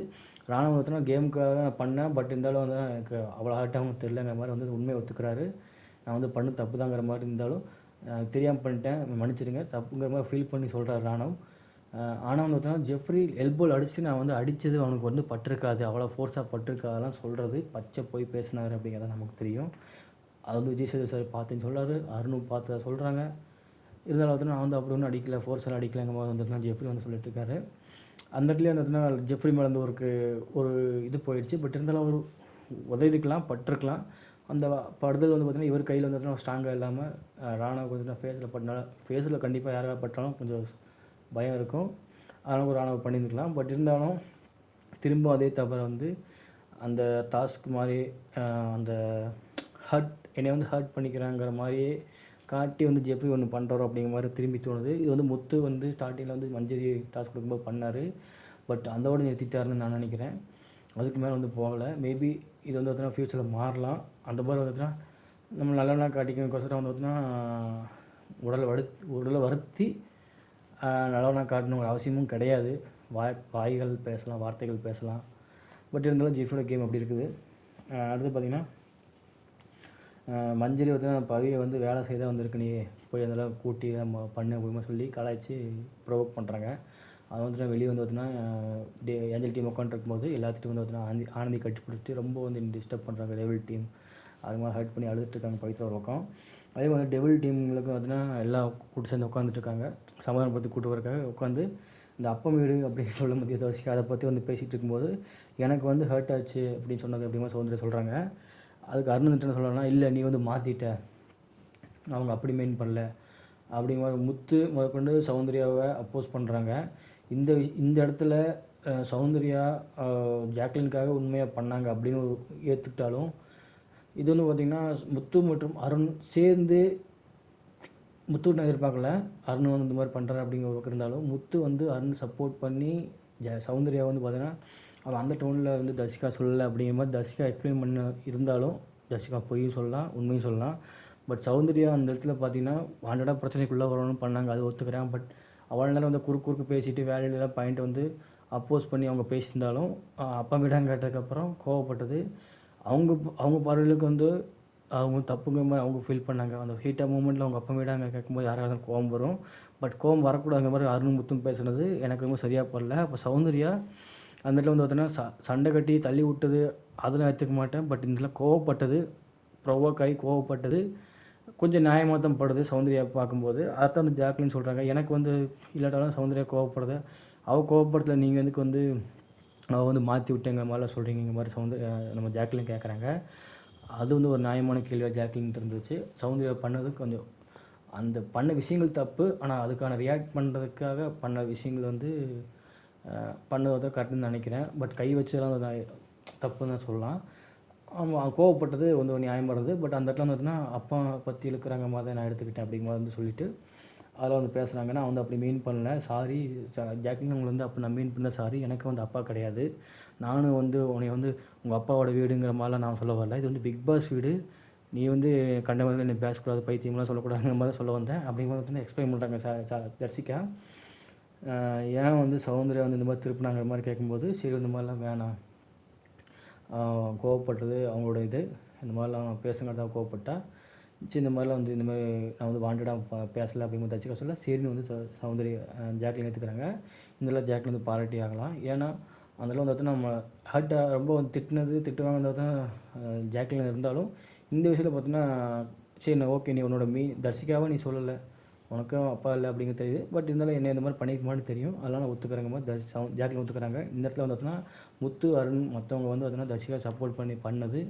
ராணவ் பார்த்தீங்கன்னா கேமுக்காக நான் பண்ணேன். பட் இருந்தாலும் வந்து எனக்கு அவ்வளோ ஹார்ட்டாகவும் தெரியலங்கிற மாதிரி வந்து உண்மையை ஒத்துக்கிறாரு. நான் வந்து பண்ண தப்பு தாங்கிற மாதிரி இருந்தாலும் தெரியாமல் பண்ணிட்டேன், மன்னிச்சிடுங்க தப்புங்கிற மாதிரி ஃபீல் பண்ணி சொல்கிறார் ராணவ். ஆனால் வந்து பார்த்தீங்கன்னா ஜெஃப்ரி எல்போல் அடிச்சுட்டு நான் வந்து அடித்தது அவனுக்கு வந்து பட்டிருக்காது, அவ்வளோ ஃபோர்ஸாக பட்டிருக்காதெல்லாம் சொல்கிறது பச்சை போய் பேசினார் அப்படிங்கிறத நமக்கு தெரியும். அது வந்து விஜய் சேது சார் பார்த்துன்னு சொல்கிறாரு, அருணும் பார்த்து சொல்கிறாங்க. இருந்தாலும் வந்து நான் வந்து அப்படி ஒன்றும் அடிக்கலை, ஃபோர்ஸால் அடிக்கலைங்க போது வந்துட்டுனா ஜெஃப்ரி வந்து சொல்லிட்டு இருக்காரு. அந்த இடத்துல வந்துட்டுனா ஜெஃப்ரி மேலே வந்து ஒரு இது போயிடுச்சு. பட் இருந்தாலும் அவர் உதவிக்கலாம் பட்டிருக்கலாம். அந்த படுதல் வந்து பார்த்திங்கன்னா இவர் கையில் வந்துட்டுனா ஸ்ட்ராங்காக இல்லாமல் ராணவ் கொஞ்சம் ஃபேஸில் பட்டினால, ஃபேஸில் கண்டிப்பாக யாராவது பட்டாலும் கொஞ்சம் பயம் இருக்கும், அதனால் ஒரு ராணுவம் பண்ணியிருக்கலாம். பட் இருந்தாலும் திரும்ப அதே தவிர வந்து அந்த டாஸ்க் மாதிரி அந்த என்னை வந்து ஹர்ட் பண்ணிக்கிறாங்கிற மாதிரியே காட்டி வந்து ஜெஃப்ரி ஒன்று பண்ணுறோம் அப்படிங்கிற மாதிரி திரும்பி தோணுது. இது வந்து முத்து வந்து ஸ்டார்டிங்கில் வந்து மஞ்சரி டாஸ்க் கொடுக்கும்போது பண்ணார். பட் அதோடு நிறுத்திட்டாருன்னு நான் நினைக்கிறேன். அதுக்கு மேலே வந்து போகலை. மேபி இது வந்து பார்த்தீங்கன்னா ஃப்யூச்சரில் மாறலாம். அந்த மாதிரி வந்துட்டுனா நம்ம நல்லவனா காட்டிக்கிறதுக்கோசரம் வந்து பார்த்தீங்கன்னா உடலை வருத்தி நல்லவனா காட்டணும் ஒரு அவசியமும் கிடையாது. வாய்கள் பேசலாம், வார்த்தைகள் பேசலாம். பட் இருந்தாலும் ஜெஃப்ரியோட கேம் அப்படி இருக்குது. அடுத்து பார்த்திங்கன்னா மஞ்சரி வந்து பவியை வந்து வேலை செய்ய தான் வந்திருக்கு, நீ போய் அதெல்லாம் கூட்டி நம்ம பண்ண அப்படிமா சொல்லி கலாய்ச்சி ப்ரொவோக் பண்ணுறாங்க. அது வந்துட்டு வெளியே வந்து பார்த்தீங்கன்னா ஏஞ்சல் டீம் உட்காந்துருக்கும்போது எல்லாத்துட்டும் வந்து பார்த்தீங்கன்னா ஆனந்தி கட்டி பிடிச்சிட்டு ரொம்ப வந்து டிஸ்டர்ப் பண்ணுறாங்க டெவில் டீம். அது மாதிரி ஹர்ட் பண்ணி அழுதுட்டுருக்காங்க பவித்ரா ஒரு பக்கம். அதே மாதிரி டெவில் டீம்களுக்கு பார்த்தீங்கன்னா எல்லாம் கூட்டு சேர்ந்து உட்காந்துட்ருக்காங்க, சமாதானப்படுத்தி கூட்டு வரக்காக உட்காந்து இந்த அப்பம் வீடு அப்படின்னு சொல்ல மத்திய தோசிக்கு அதை பற்றி வந்து பேசிகிட்டு இருக்கும்போது எனக்கு வந்து ஹர்ட் ஆச்சு அப்படின்னு சொன்னது அப்படிமா சௌந்தர்யா சொல்கிறாங்க. அதுக்கு அருண் என்ன சொல்கிறாங்கன்னா, இல்லை நீ வந்து மாற்றிட்ட, அவங்க அப்படி மெயின் பண்ணல அப்படிங்கிற முத்து முதற்கொண்டு சௌந்தர்யாவை அப்போஸ் பண்ணுறாங்க. இந்த இடத்துல சௌந்தர்யா ஜாக்லினுக்காக உண்மையாக பண்ணாங்க அப்படின்னு ஏற்றுக்கிட்டாலும் இது வந்து பார்த்திங்கன்னா முத்து மற்றும் அருண் சேர்ந்து முத்து நான் எதிர்பார்க்கல அருண் வந்து இந்த மாதிரி பண்ணுறாரு அப்படிங்கிற பக்கம் இருந்தாலும் முத்து வந்து அருண் சப்போர்ட் பண்ணி சௌந்தர்யா வந்து பார்த்தீங்கன்னா அவன் அந்த டோனில் வந்து தர்ஷிகா சொல்லலை அப்படிங்கிற மாதிரி தர்ஷிகா எக்ஸ்பிளைன் பண்ண இருந்தாலும் தர்ஷிகா பொய்யும் சொல்லலாம் உண்மையும் சொல்லலாம். பட் சௌந்தர்யா அந்த இடத்துல பார்த்தீங்கன்னா வாண்டடாக பிரச்சனைக்குள்ளே வரணும்னு பண்ணாங்க, அது ஒத்துக்கிறேன். பட் அவ்வளோ நேரம் வந்து குறுக்கு பேசிட்டு வேலையிலாம் பாயிண்ட் வந்து அப்போஸ் பண்ணி அவங்க பேசியிருந்தாலும் அப்பா விடாங்க கேட்டதுக்கப்புறம் கோவப்பட்டது அவங்க பார்வைகளுக்கு வந்து அவங்க தப்புங்கிற மாதிரி அவங்க ஃபீல் பண்ணாங்க. அந்த ஹீட்டாக மூமெண்ட்டில் அவங்க அப்பா விடாங்க கேட்கும்போது யாராவது கோவம் வரும். பட் கோவம் வரக்கூடாதுங்கிற மாதிரி அருணும் முத்தும் பேசுனது எனக்கு ரொம்ப சரியாக படல. அப்போ சௌந்தர்யா அந்த இடத்துல வந்து பார்த்தீங்கன்னா சண்டை கட்டி தள்ளி விட்டது அதில் எடுத்துக்க மாட்டேன். பட் இதில் கோவப்பட்டது ப்ரொவோக் ஆகி கோவப்பட்டது கொஞ்சம் நியாயமாக தான் படுது சௌந்தர்யா பார்க்கும்போது. அதான் வந்து ஜாக்லின்னு சொல்கிறாங்க. எனக்கு வந்து இல்லாட்டாலும் சௌந்தர்யா கோவப்படுது, அவள் கோவப்படுறதுல நீங்கள் எதுக்கு வந்து அவள் வந்து மாற்றி விட்டேங்கிற மாதிரிலாம் சொல்கிறீங்க மாதிரி நம்ம ஜாக்லின் கேட்குறாங்க. அது வந்து ஒரு நியாயமான கேள்வியாக ஜாக்லின் இருந்துச்சு. சௌந்தர்யா பண்ணது கொஞ்சம் அந்த பண்ண விஷயங்கள் தப்பு, ஆனால் அதுக்கான ரியாக்ட் பண்ணுறதுக்காக பண்ண விஷயங்கள் வந்து பண்ணுவதை கரெக்டுன்னு நினைக்கிறேன். பட் கை வச்சதெல்லாம் தப்புன்னு தான் சொல்லலாம். அவன் கோவப்பட்டது வந்து ஒரு நியாயம் வருது. பட் அந்த இடத்துல வந்துட்டுனா அப்பா பற்றி இழுக்கிறாங்க மாதிரி தான் நான் எடுத்துக்கிட்டேன் அப்படிங்கிற வந்து சொல்லிவிட்டு அதில் வந்து பேசுகிறாங்க. நான் வந்து அப்படி மீன் பண்ணல, சாரி ஜாக்லின் உங்களை வந்து அப்போ நான் மீன் பண்ண சாரி, எனக்கு வந்து அப்பா கிடையாது, நானும் வந்து உன்னை வந்து உங்கள் அப்பாவோட வீடுங்கிற மாதிரிலாம் நான் சொல்ல வரல. இது வந்து பிக் பாஸ் வீடு. நீ வந்து கண்ட மாதிரி என்னை பேசக்கூடாது, பைத்தியம்லாம் சொல்லக்கூடாதுங்கிற மாதிரி தான் சொல்ல வந்தேன் அப்படிங்கிற வந்து எக்ஸ்பிளைன் பண்ணுறாங்க தர்சிகா. ஏன் வந்து சௌந்தர்யா வந்து இந்த மாதிரி திருப்பினாங்கிற மாதிரி கேட்கும்போது, சரி இந்த மாதிரிலாம் வேணாம், கோவப்பட்டது அவங்களோட இது, இந்த மாதிரிலாம் பேசுங்கிறதா கோவப்பட்டா, சரி இந்த மாதிரிலாம் வந்து இந்த மாதிரி நான் வந்து வாண்டடாக பேசலை அப்படிங்கிற தர்சிகா சொல்ல, சரின்னு வந்து சௌந்தர்யா ஜாக்லின் ஏற்றுக்கிறாங்க. இதெல்லாம் ஜாக்லின் வந்து பாராட்டி ஆகலாம். ஏன்னா அதெல்லாம் வந்து நம்ம ஹர்ட்டாக ரொம்ப வந்து திட்டுவாங்க தான் ஜாக்லின் இருந்தாலும், இந்த விஷயத்தில் பார்த்தீங்கன்னா சரி நான் ஓகே, நீ உன்னோட தர்சிகாவை நீ சொல்லலை, உனக்கும் அப்பா இல்லை அப்படிங்கிறது தெரியுது, பட் இருந்தாலும் என்ன இந்த மாதிரி பண்ணிக்குமான்னு தெரியும், அதெல்லாம் நான் ஒத்துக்கிறேங்க மாதிரி ஜாக்லின் ஒத்துக்கிறாங்க. இந்த இடத்துல வந்து பார்த்தீங்கன்னா முத்து, அருண் மற்றவங்க வந்து பார்த்தீங்கன்னா தர்சிகா சப்போர்ட் பண்ணது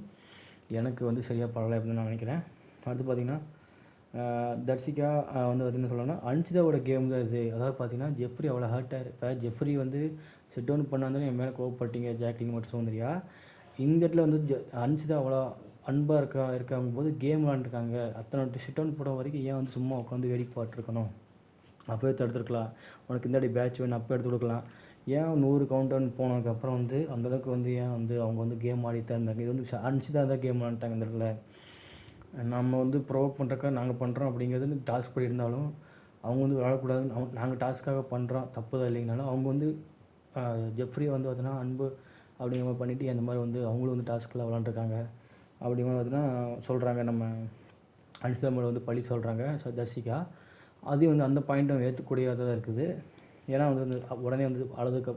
எனக்கு வந்து சரியாக படலை அப்படின்னு நான் நினைக்கிறேன். அடுத்து பார்த்திங்கன்னா தர்சிகா வந்து பார்த்திங்கன்னா சொல்லணும்னா அன்சிதாவோட கேம் தான் இது. அதாவது பார்த்திங்கன்னா ஜெஃப்ரி அவ்வளோ ஹர்ட்டாக இருப்பேன், ஜெஃப்ரி வந்து சிட் டவுன் பண்ணாலும் என் மேலே கோவப்பட்டீங்க ஜாக்லின் மற்றும் சௌந்தர்யா. இந்த இடத்துல வந்து அன்சிதா அவ்வளோ அன்பாக இருக்காங்க போது கேம் விளாண்டுருக்காங்க, அத்தனை சிட் டவுன் போட வரைக்கும் ஏன் வந்து சும்மா உட்காந்து வேடிக்கை பார்த்துருக்கணும், அப்போயே தடுத்துருக்கலாம், உனக்கு இந்த அடி பேட்ச் வேணும் அப்போ எடுத்து கொடுக்கலாம். ஏன் 100 கவுண்ட் டவுன் போனதுக்கப்புறம் வந்து அந்தளவுக்கு வந்து ஏன் வந்து அவங்க வந்து கேம் ஆடிட்டு இருந்தாங்க. இது வந்து அன்சிதா தான் கேம் விளாண்டுட்டாங்க இந்த இடத்துல. நம்ம வந்து ப்ரொவோக் பண்ணுறக்கா நாங்கள் பண்ணுறோம் அப்படிங்கிறது டாஸ்க் படி இருந்தாலும், அவங்க வந்து விளாடக்கூடாதுன்னு நாங்கள் டாஸ்க்காக பண்ணுறோம் தப்பு தான் இல்லைங்கனாலும், அவங்க வந்து ஜெஃப்ரி வந்து பார்த்தீங்கன்னா அன்பு அப்படிங்கிற மாதிரி பண்ணிவிட்டு அந்த மாதிரி வந்து அவங்களும் வந்து டாஸ்க்கெலாம் விளாண்டுருக்காங்க அப்படிங்கிற பார்த்தீங்கன்னா சொல்கிறாங்க. நம்ம அன்சிதா மேலே வந்து பழி சொல்கிறாங்க தர்சிகா. அதையும் வந்து அந்த பாயிண்ட்டும் ஏற்றுக்கூடியதாக தான் இருக்குது. ஏன்னா வந்து உடனே வந்து அழுதுக்கு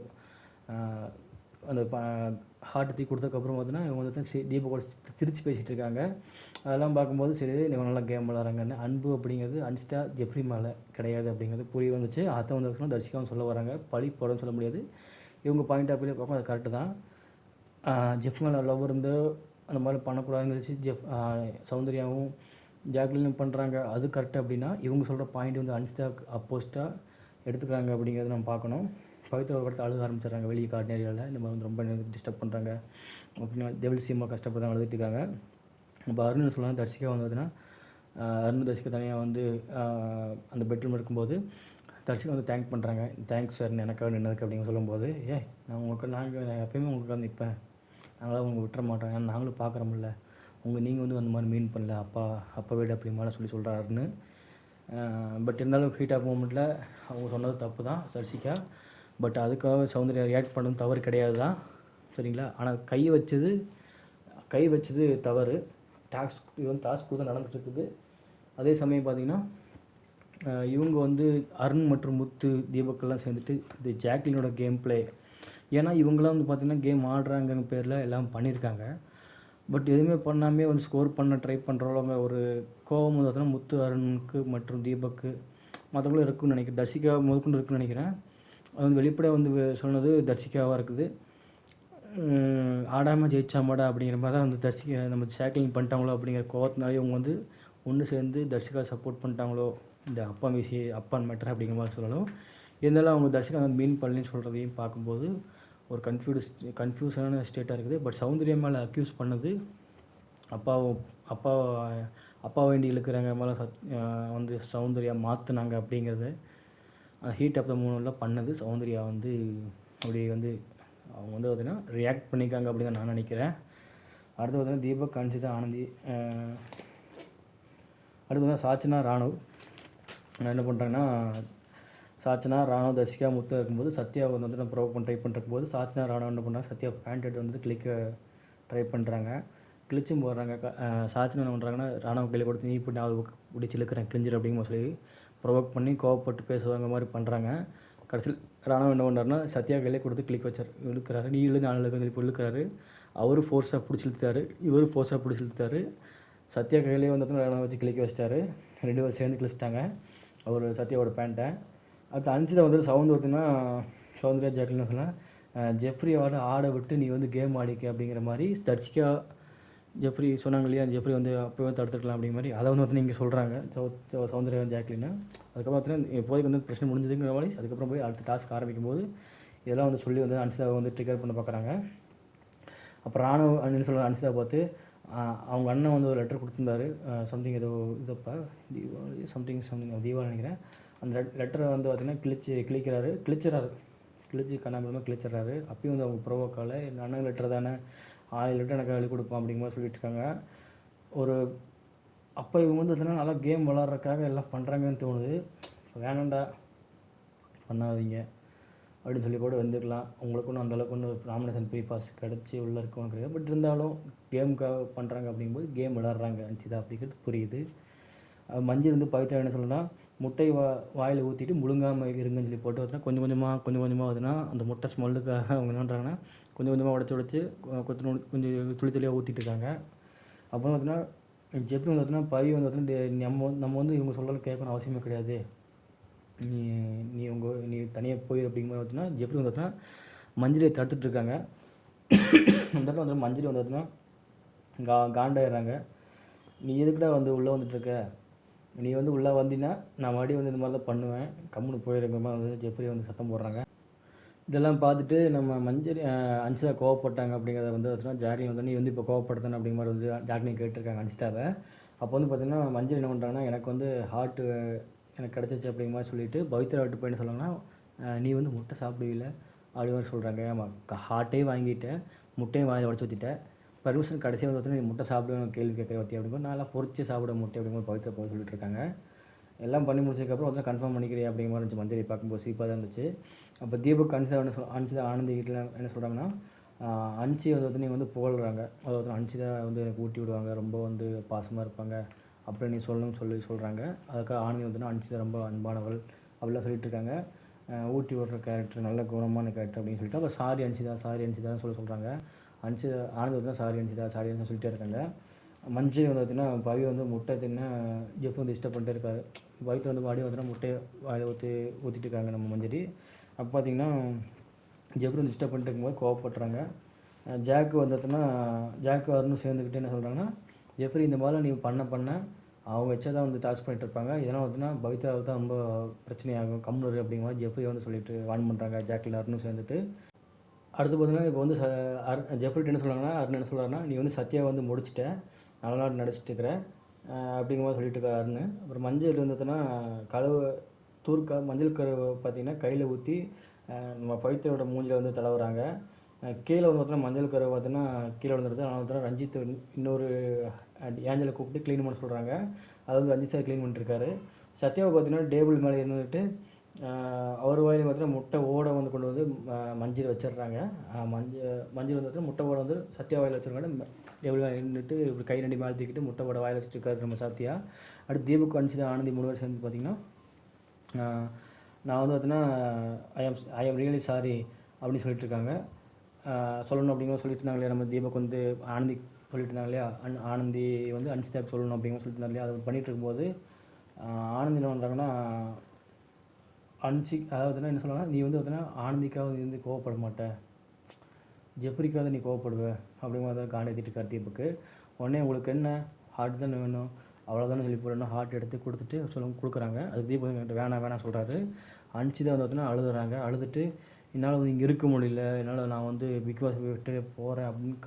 அந்த ஹார்ட் தூக்கி கொடுத்ததுக்கப்புறம் பார்த்தீங்கன்னா இவங்க வந்து தீபகோட சிரித்து பேசிகிட்டு இருக்காங்க. அதெல்லாம் பார்க்கும்போது சரி இவங்க நல்லா கேம் விளாட்றாங்கன்னு. அன்பு அப்படிங்கிறது அன்சிதா ஜெஃப்ரி மேலே கிடையாது அப்படிங்கிறது புரிய வந்துச்சு. அதை வந்து தர்சிகாவும் சொல்ல வராங்க, பழி போடன்னு சொல்ல முடியாது, இவங்க பாயிண்ட் ஆஃப் வியூ பார்க்கும் அது கரெக்டு தான். ஜெஃப் மேலே லவ் இருந்து அந்த மாதிரி பண்ணக்கூடாதுன்னு வச்சு சௌந்தர்யாவும் ஜாக்லினும் பண்ணுறாங்க, அது கரெக்டு. அப்படின்னா இவங்க சொல்கிற பாயிண்ட் வந்து அன்சிதாவுக்கு அப்போஸ்ட்டாக எடுத்துக்கிறாங்க அப்படிங்கிறத நம்ம பார்க்கணும். பவித்ரா ஒரு இடத்துல அழுக ஆரம்பிச்சிடுறாங்க வெளியே கார்டன் ஏரியாவில், இந்த மாதிரி வந்து ரொம்ப டிஸ்டர்ப் பண்ணுறாங்க அப்படின்னா டெவில் சீமாக கஷ்டப்படுறாங்க, அழுதுட்டு இருக்காங்க. இப்போ அருண் சொல்லலாம் தர்சிகா வந்ததுன்னா அருண் தர்சிகா தனியாக வந்து அந்த பெட்ரூம் இருக்கும்போது தர்சிகா வந்து தேங்க் பண்ணுறாங்க, தேங்க்ஸ் சார் எனக்காக நின்னதுக்கு அப்படிங்க சொல்லும்போது, நாங்கள் எப்போயுமே உங்களுக்கு வந்து நிற்பேன், நாங்களாம் உங்களை விட்டுற மாட்டோம், ஏன்னா நாங்களும் பார்க்குறோம்ல நீங்கள் வந்து அந்த மாதிரி மீன் பண்ணல அப்பா வீடு அப்படி மாதிரி சொல்லி சொல்கிறாருன்னு. பட் இருந்தாலும் ஹீட் ஆஃப் மூமெண்ட்டில் அவங்க சொன்னது தப்பு தான் தர்சிகா, பட் அதுக்காக சௌந்தர்யா ரியாக்ட் பண்ணது தவறு கிடையாது தான், சரிங்களா. ஆனால் கை வச்சது தவறு. இது வந்து டாஸ்க்கு தான் நடந்துட்டு இருக்குது. அதே சமயம் பார்த்திங்கன்னா இவங்க வந்து அருண் மற்றும் முத்து தீபக்கெல்லாம் சேர்ந்துட்டு இந்த ஜாக்லினோட கேம் பிளே, ஏன்னா இவங்களாம் வந்து பார்த்திங்கன்னா கேம் ஆடுறாங்கிற பேரில் எல்லாம் பண்ணியிருக்காங்க, பட் எதுவுமே பண்ணாமே வந்து ஸ்கோர் பண்ண ட்ரை பண்ணுறவங்க ஒரு கோபம் வந்து பார்த்தீங்கன்னா முத்து, அருணுக்கு மற்றும் தீபக்கு மற்றவங்களும் இருக்குன்னு நினைக்கிறேன், தர்சிகா முதற்கொண்டு இருக்குன்னு நினைக்கிறேன். அது வந்து வெளிப்படையாக வந்து சொன்னது தர்சிகாவாக இருக்குது. ஆடாமல் ஜெயிச்சாமாடா அப்படிங்கிற மாதிரி தான் வந்து தர்சிகா நம்ம ஜாக்லின் பண்ணிட்டாங்களோ அப்படிங்கிற கோவத்தினாலே இவங்க வந்து ஒன்று சேர்ந்து தர்சிகா சப்போர்ட் பண்ணிட்டாங்களோ, இந்த அப்பான் மேட்டர் அப்படிங்கிற மாதிரி சொல்லணும். இருந்தாலும் அவங்க தர்சிகா வந்து மீன் பண்ணலன்னு சொல்கிறதையும் பார்க்கும்போது ஒரு கன்ஃபியூஸான ஸ்டேட்டாக இருக்குது. பட் சௌந்தர்யா மேலே அக்யூஸ் பண்ணது அப்பா வேண்டி இழுக்கிறாங்க மேலே வந்து சௌந்தர்யா மாற்றினாங்க அப்படிங்கிறது ஹீட் ஆஃப் த மூமெண்ட்டில் பண்ணது சௌந்தர்யா வந்து அப்படி வந்து அவங்க வந்து பார்த்தீங்கன்னா ரியாக்ட் பண்ணிக்காங்க அப்படின்னு நான் நினைக்கிறேன். அடுத்து பார்த்தீங்கன்னா தீபக், அன்சிதா, ஆனந்தி, அடுத்து பார்த்தீங்கன்னா சாச்சனா, ராணுவ் என்ன பண்ணுறாங்கன்னா சாச்சனா, ராணுவ், தர்சிகா, முத்து இருக்கும்போது சத்யா வந்து நான் ப்ரொவோக் பண்ண ட்ரை பண்ணுறக்கும்போது சாச்சனா, ராணுவ் என்ன பண்ணுறாங்க, சத்யா பேண்ட் எடுத்து வந்து கிளிக்க ட்ரை பண்ணுறாங்க, கிழிச்சும் போடுறாங்க. சாச்சனா என்ன பண்ணுறாங்கன்னா ராணுவ கையில் கொடுத்து நீ இப்படி நான் பிடிச்சி இழுக்கிறேன் கிழிஞ்சிரு அப்படிங்கிற சொல்லி ப்ரொவோக் பண்ணி கோவப்பட்டு பேசுவாங்க மாதிரி பண்ணுறாங்க. கடைசியில் ராணுவ என்ன பண்ணுறாருன்னா சத்யா கையிலே கொடுத்து கிளிக் இழுக்கிறாரு, நீ இழு நான் இழுக்க சொல்லி இழுக்கிறாரு. அவரு ஃபோர்ஸாக பிடிச்சி இழுத்தாரு, இவரு ஃபோர்ஸாக பிடிச்சி இழுத்தாரு. சத்யா கையிலே வந்து ராணுவ வச்சு கிளிக்க வச்சிட்டாரு, 2 பேரும் சேர்ந்து கிழிச்சிட்டாங்க அவர் சத்யாவோட பேண்ட்டை. அடுத்து அன்சிதா வந்து சௌந்தர்யா ஜாக்லின்னு சொன்னால் ஜெஃப்ரியோட ஆட விட்டு நீ வந்து கேம் ஆடிக்க அப்படிங்கிற மாதிரி தர்சிகா ஜெஃப்ரி சொன்னாங்க இல்லையா, ஜெஃப்ரி வந்து அப்போவே தடுத்துக்கலாம் அப்படிங்கிற மாதிரி அதை வந்து இங்கே சொல்கிறாங்க சௌந்தர்யா ஜாக்லின்னு. அதுக்கப்புறம் பார்த்தீங்கன்னா இப்போதைக்கு வந்து பிரச்சனை முடிஞ்சதுங்கிற மாதிரி அதுக்கப்புறம் போய் அடுத்த டாஸ்க் ஆரம்பிக்கும் போது இதெல்லாம் வந்து சொல்லி வந்து அன்சிதாவை வந்து ட்ரிகர் பண்ண பார்க்குறாங்க. அப்புறம் ராணுவ அண்ணன் சொல்கிற அன்சிதா பார்த்து அவங்க அண்ணன் வந்து ஒரு லெட்டர் கொடுத்துருந்தாரு, சம்திங் ஏதோ இதப்பா சம்திங் தீபாவளி நினைக்கிறேன். அந்த லெட்டரை வந்து பார்த்திங்கன்னா கிழிச்சிடுறாரு. கிழிச்சு கண்ணாமூலமாக கிழிச்சிடுறாரு. அப்பயும் வந்து அவங்க ப்ரோவோக்கால எங்கள் அண்ணன் லிட்டர் தானே 1000 லிட்டர் எனக்கு அள்ளி கொடுப்பான் அப்படிங்கிற மாதிரி சொல்லிட்டு இருக்காங்க. ஒரு அப்போ இவங்க வந்து பார்த்தீங்கன்னா நல்லா கேம் விளாட்றதுக்காக எல்லாம் பண்ணுறாங்கன்னு தோணுது. வேணாண்டா பண்ணாதீங்க அப்படின்னு சொல்லி கூட வந்துருக்கலாம். உங்களுக்கு ஒன்றும் அந்தளவுக்கு ஒன்றும் நாமினேஷன் ப்ரீ பாஸ் கிடச்சி உள்ளே இருக்கவும் கிடையாது. பட் இருந்தாலும் கேமுக்காக பண்ணுறாங்க அப்படிங்கும்போது கேம் விளாட்றாங்க அன்சிதா அப்படிங்கிறது புரியுது. மஞ்சள் வந்து பவித்ரா என்ன சொல்லணும்னா முட்டை வாயில் ஊற்றிட்டு முழுங்காமல் இருங்கன்னு சொல்லி போட்டு பார்த்தீங்கன்னா கொஞ்சம் கொஞ்சமாக பார்த்தீங்கன்னா அந்த முட்டை ஸ்மெல்லுக்காக அவங்க என்ன பண்ணுறாங்கன்னா கொஞ்சம் கொஞ்சமாக உடச்சி கொஞ்சம் துளி துளியாக ஊற்றிட்டு இருக்காங்க. அப்புறம் பார்த்தீங்கன்னா ஜெப்ரி வந்து பார்த்தீங்கன்னா பவி வந்து பார்த்தீங்கன்னா நம்ம வந்து இவங்க சொல்கிறது கேட்கணும் அவசியமே கிடையாது, நீ நீ தனியாக போய் அப்படிங்கிற பார்த்தீங்கன்னா ஜெப்ரி வந்து பார்த்தீங்கன்னா மஞ்சளை தடுத்துட்டு இருக்காங்க. அந்த இடத்துல வந்து மஞ்சள் வந்து பார்த்தீங்கன்னா காண்டாயிடுறாங்க. நீ எதுக்குடா வந்து உள்ளே வந்துட்டுருக்க, நீ வந்து உள்ளே வந்தீங்கன்னா நான் மறுபடியும் வந்து இந்த மாதிரி தான் பண்ணுவேன், கம்முன்னு போயிருக்கிற மாதிரி வந்து ஜெப்ரி வந்து சத்தம் போடுறாங்க. இதெல்லாம் பார்த்துட்டு நம்ம மஞ்சள் அன்சிதா கோவப்பட்டாங்க அப்படிங்கிறத வந்து பார்த்தீங்கன்னா ஜாக்லின் வந்து நீ வந்து இப்போ கோவப்படுத்தணும் அப்படிங்கிற மாதிரி வந்து ஜாக்லின் கேட்டிருக்காங்க அன்சிதாவை. அப்போ வந்து பார்த்தீங்கன்னா மஞ்சள் என்ன பண்ணுறாங்கன்னா எனக்கு வந்து ஹார்ட்டு எனக்கு கிடச்சிச்சு அப்படிங்கிற மாதிரி சொல்லிட்டு பவித்ரா விட்டு போய் என்ன சொல்லுவாங்கன்னா நீ வந்து முட்டை சாப்பிடுவில்ல அப்படி மாதிரி சொல்கிறாங்க. ஆமாம், ஹார்ட்டையும் வாங்கிட்டேன், முட்டையும் வாங்கி உடச்சி ஊற்றிட்டேன், பர்மிஷன் கடைசியாக வந்து பார்த்தீங்கன்னா நீ முட்டை சாப்பிடுவேன் கேள்வி கேட்குற பற்றி அப்படிங்கும்போது நான் பொறிச்சு சாப்பிட முட்டை அப்படிங்கிற பவித்ரா போய் சொல்லிட்டு இருக்காங்க. எல்லாம் பண்ணி முடிச்சதுக்கப்புறம் வந்து கன்ஃபார்ம் பண்ணிக்கிறேன் அப்படிங்கிற மாதிரி இருந்துச்சு. மஞ்சளை பார்க்கும்போது சீப்பாக தான் இருந்துச்சு. அப்போ தீபக் அன்சிதா ஆனந்தி வீட்டில் என்ன சொல்கிறாங்கன்னா அன்சி வந்து நீங்கள் வந்து புகழ்கிறாங்க, அதாவது அன்சிதா வந்து எனக்கு ஊட்டி விடுவாங்க, ரொம்ப வந்து பாசமாக இருப்பாங்க அப்படி நீ சொல்லணும்னு சொல்கிறாங்க. அதுக்காக ஆனந்தி வந்து அன்சிதா ரொம்ப அன்பானவள் அப்படிலாம் சொல்லிட்டு இருக்காங்க. ஊட்டி விடுற கேரக்டர் நல்ல குணமான கேரக்டர் அப்படின்னு சொல்லிட்டு அப்போ சாரி அன்சிதா சொல்கிறாங்க. ஆனந்தி வந்து சாரி அன்சிதா சொல்லிட்டே இருக்காங்க. மஞ்சள் வந்து பார்த்தீங்கன்னா பவி வந்து முட்டை தின்ன ஜெஃப் வந்து டிஸ்டர்ப் பண்ணிட்டே இருக்காரு. பவித்து வந்து மறுபடியும் பார்த்தீங்கன்னா முட்டையை வாயில் ஊற்றிட்டு இருக்காங்க நம்ம மஞ்சரி. அப்போ பார்த்தீங்கன்னா ஜெஃப் வந்து டிஸ்டர்ப் பண்ணிட்டு இருக்கும்போது கோவப்படுறாங்க. ஜாக்கு வந்து பார்த்தீங்கன்னா ஜாக்கு வரணும் சேர்ந்துக்கிட்டு என்ன சொல்கிறாங்கன்னா ஜெஃப்ரி இந்த மாதிரிலாம் நீ பண்ண அவங்க வச்சா தான் வந்து டாஸ்க் பண்ணிட்டு இருப்பாங்க, இதெல்லாம் பார்த்தீங்கன்னா பவித்ராவுக்கு தான் ரொம்ப பிரச்சனையாகும், கம்முனு அப்படிங்கிற மாதிரி ஜெஃப்ரி வந்து சொல்லிட்டு வான் பண்ணுறாங்க ஜாக்கில் அருணும் சேர்ந்துட்டு. அடுத்து பார்த்தீங்கன்னா இப்போ வந்து ஜெஃப்ரிட்டு என்ன சொல்கிறாங்கன்னா அருண் என்ன சொல்கிறாருன்னா நீ வந்து சத்யா வந்து முடிச்சிட்ட, நல்ல நாள் நடிச்சிட்டு இருக்கிற அப்படிங்கிற மாதிரி சொல்லிட்டு இருக்காரு அருண். அப்புறம் மஞ்சள் வந்துட்டுன்னா மஞ்சள் கருவை பார்த்தீங்கன்னா கையில் ஊற்றி நம்ம பவித்ரோட மூஞ்சில் வந்து தடவுறாங்க. கீழே வந்து பார்த்தீங்கன்னா மஞ்சள் கருவை பார்த்தீங்கன்னா கீழே வந்துடுது. ஆனால் பார்த்தீங்கன்னா ரஞ்சித் இன்னொரு ஏஞ்சலை கூப்பிட்டு க்ளீன் பண்ண சொல்கிறாங்க. அது வந்து ரஞ்சித் சார் க்ளீன் பண்ணிட்டுருக்காரு. சத்யாவை பார்த்தீங்கன்னா டேபிள் மேலே இருந்துட்டு அவர் வாயில் பார்த்தீங்கன்னா முட்டை ஓடை வந்து கொண்டு வந்து மஞ்சள் வச்சிடுறாங்க. மஞ்சள் வந்து முட்டை ஓடை வந்து சத்யா வாயில் வச்சுருக்காங்க. டேபிள் மேலே இருந்துட்டு இப்படி கை ரெண்டு மேலே தூக்கிட்டு முட்டை ஓடை வாயில் வச்சுட்டு இருக்காரு நம்ம சத்யா. அடுத்து தீபக் அன்சிதா ஆனந்தி 3 பேர் சேர்ந்து பார்த்தீங்கன்னா நான் வந்து பார்த்தீங்கன்னா ஐ எம் ரியலி சாரி அப்படின்னு சொல்லிட்டு இருக்காங்க. சொல்லணும் அப்படிங்கிற சொல்லிட்டு இருந்தாங்க இல்லையா, நம்ம தீபக் வந்து ஆனந்தி சொல்லிட்டு இருந்தாங்க இல்லையா, ஆனந்தி வந்து அன்சிதாக்கு சொல்லணும் அப்படிங்கிற சொல்லிட்டு இருந்தாங்க இல்லையா, அதை பண்ணிகிட்டு இருக்கும்போது ஆனந்தி என்ன பண்ணுறாங்கன்னா அதாவது என்ன சொல்லுவாங்கன்னா நீ வந்து பார்த்தீங்கன்னா ஆனந்திக்காக வந்து கோவப்பட மாட்டேன், ஜெஃப்ரிக்காக நீ கோவப்படுவ அப்படிங்கிற மாதிரி தான் காண்டேத்திட்டு இருக்கார் தீபக்கு. உடனே உங்களுக்கு என்ன ஹார்ட் தானே வேணும் அவ்வளோதானே சொல்லி போடணும், ஹார்ட் எடுத்து கொடுத்துட்டு கொடுக்குறாங்க. அது தீபக் வேணாம் சொல்கிறாரு. அன்சிதா வந்து பார்த்தீங்கன்னா அழுதுட்டு என்னால் வந்து இங்கே இருக்க முடியல, என்னால் நான் வந்து பிக் பாஸ் விட்டு போகிறேன் அப்படின்னு